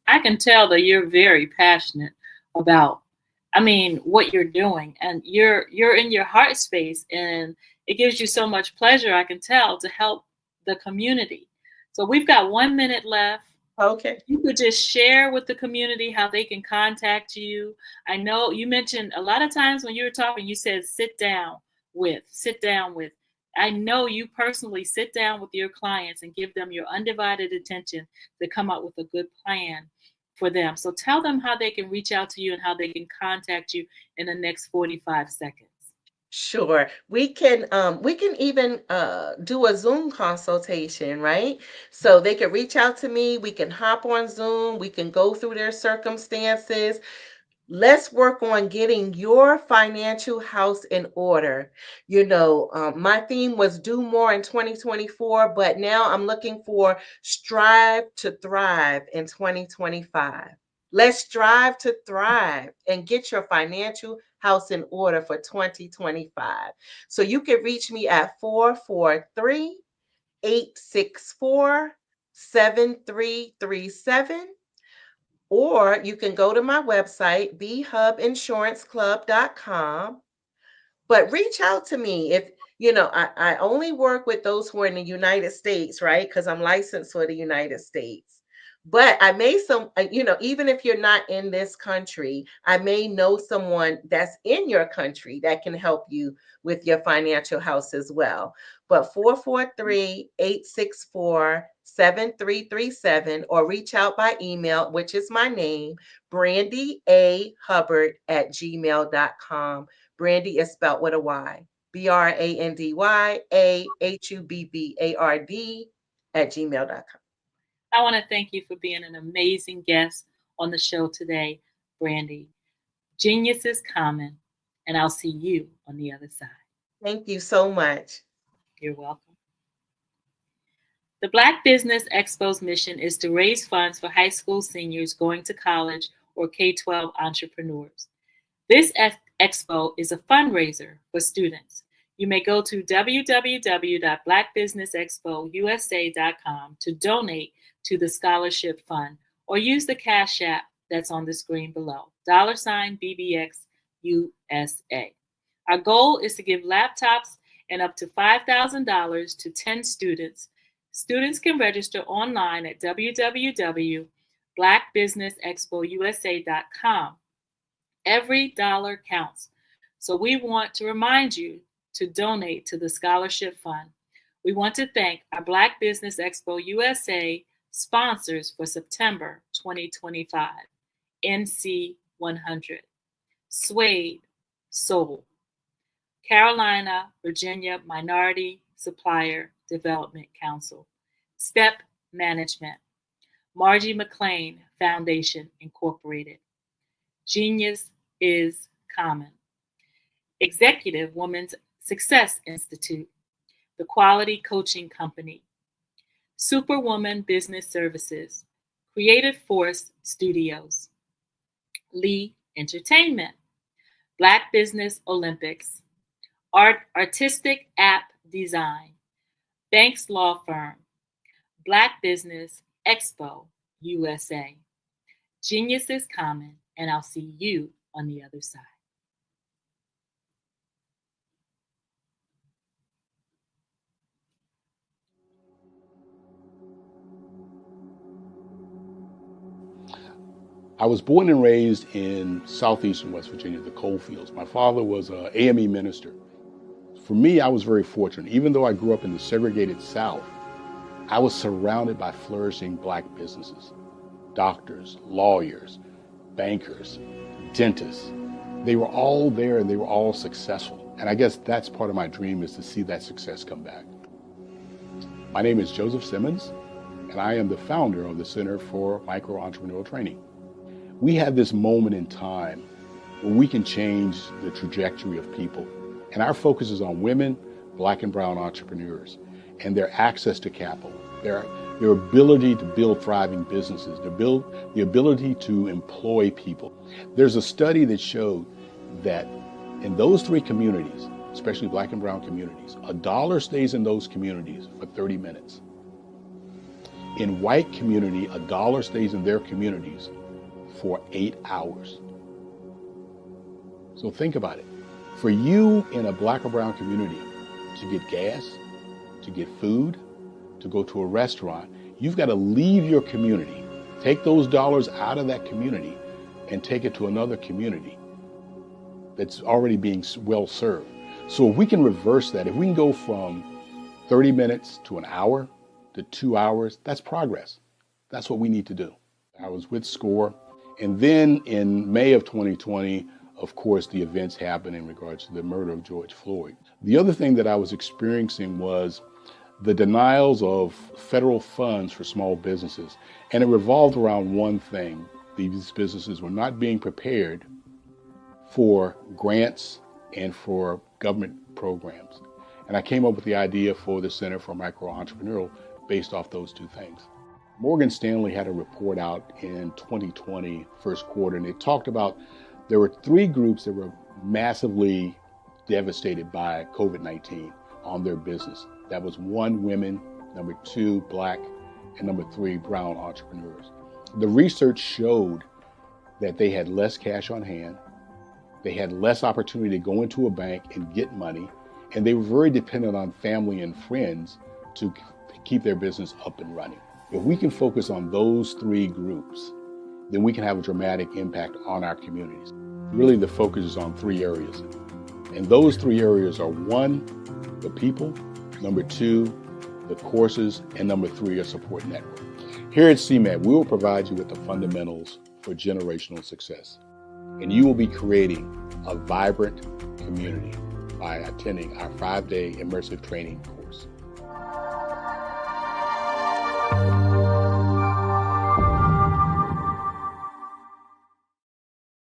I can tell that you're very passionate about, what you're doing, and you're in your heart space, and it gives you so much pleasure, I can tell, to help the community. So we've got 1 minute left. Okay. You could just share with the community how they can contact you. I know you mentioned a lot of times when you were talking, you said sit down with. I know you personally sit down with your clients and give them your undivided attention to come up with a good plan for them. So tell them how they can reach out to you and how they can contact you in the next 45 seconds. Sure. We can even do a Zoom consultation, right? So they can reach out to me. We can hop on Zoom. We can go through their circumstances. Let's work on getting your financial house in order. My theme was do more in 2024, but now I'm looking for strive to thrive in 2025. Let's strive to thrive and get your financial house in order for 2025. So you can reach me at 443-864-7337. Or you can go to my website, bhubinsuranceClub.com. But reach out to me if, I only work with those who are in the United States, right? Because I'm licensed for the United States. But I may even if you're not in this country, I may know someone that's in your country that can help you with your financial house as well. But 443-864-7337, or reach out by email, which is my name, BrandyAHubbard@gmail.com. Brandy is spelled with a Y. BrandyAHubbard@gmail.com. I want to thank you for being an amazing guest on the show today, Brandy. Genius is common, and I'll see you on the other side. Thank you so much. You're welcome. The Black Business Expo's mission is to raise funds for high school seniors going to college or K-12 entrepreneurs. This expo is a fundraiser for students. You may go to www.blackbusinessexpousa.com to donate to the scholarship fund, or use the Cash App that's on the screen below, $BBX USA. Our goal is to give laptops and up to $5,000 to 10 students. Students can register online at www.blackbusinessexpousa.com. Every dollar counts. So we want to remind you to donate to the scholarship fund. We want to thank our Black Business Expo USA sponsors for September 2025. NC 100, Suede, Soul, Carolina, Virginia Minority Supplier Development Council, STEP Management, Margie McLean Foundation Incorporated, Genius is Common, Executive Women's Success Institute, The Quality Coaching Company, Superwoman Business Services, Creative Force Studios, Lee Entertainment, Black Business Olympics, Artistic App Design, Banks Law Firm, Black Business Expo USA. Genius is Common, and I'll see you on the other side. I was born and raised in southeastern West Virginia, the coal fields. My father was an AME minister. For me, I was very fortunate. Even though I grew up in the segregated South, I was surrounded by flourishing Black businesses, doctors, lawyers, bankers, dentists. They were all there and they were all successful. And I guess that's part of my dream, is to see that success come back. My name is Joseph Simmons, and I am the founder of the Center for Micro-Entrepreneurial Training. We have this moment in time where we can change the trajectory of people. And our focus is on women, Black and brown entrepreneurs, and their access to capital, their ability to build thriving businesses, the ability to employ people. There's a study that showed that in those three communities, especially Black and brown communities, $1 stays in those communities for 30 minutes. In white community, $1 stays in their communities for 8 hours. So think about it. For you in a Black or brown community to get gas, to get food, to go to a restaurant, you've got to leave your community, take those dollars out of that community and take it to another community that's already being well served. So if we can reverse that, if we can go from 30 minutes to an hour to 2 hours, that's progress. That's what we need to do. I was with SCORE. And then in May of 2020, of course, the events happened in regards to the murder of George Floyd. The other thing that I was experiencing was the denials of federal funds for small businesses. And it revolved around one thing. These businesses were not being prepared for grants and for government programs. And I came up with the idea for the Center for Micro-Entrepreneurial based off those two things. Morgan Stanley had a report out in 2020, first quarter, and it talked about there were three groups that were massively devastated by COVID-19 on their business. That was 1, women, number 2, Black, and number 3, brown entrepreneurs. The research showed that they had less cash on hand, they had less opportunity to go into a bank and get money, and they were very dependent on family and friends to keep their business up and running. If we can focus on those three groups, then we can have a dramatic impact on our communities. Really, the focus is on 3 areas. And those 3 areas are 1, the people, number 2, the courses, and number 3, a support network. Here at CMAT, we will provide you with the fundamentals for generational success. And you will be creating a vibrant community by attending our 5-day immersive training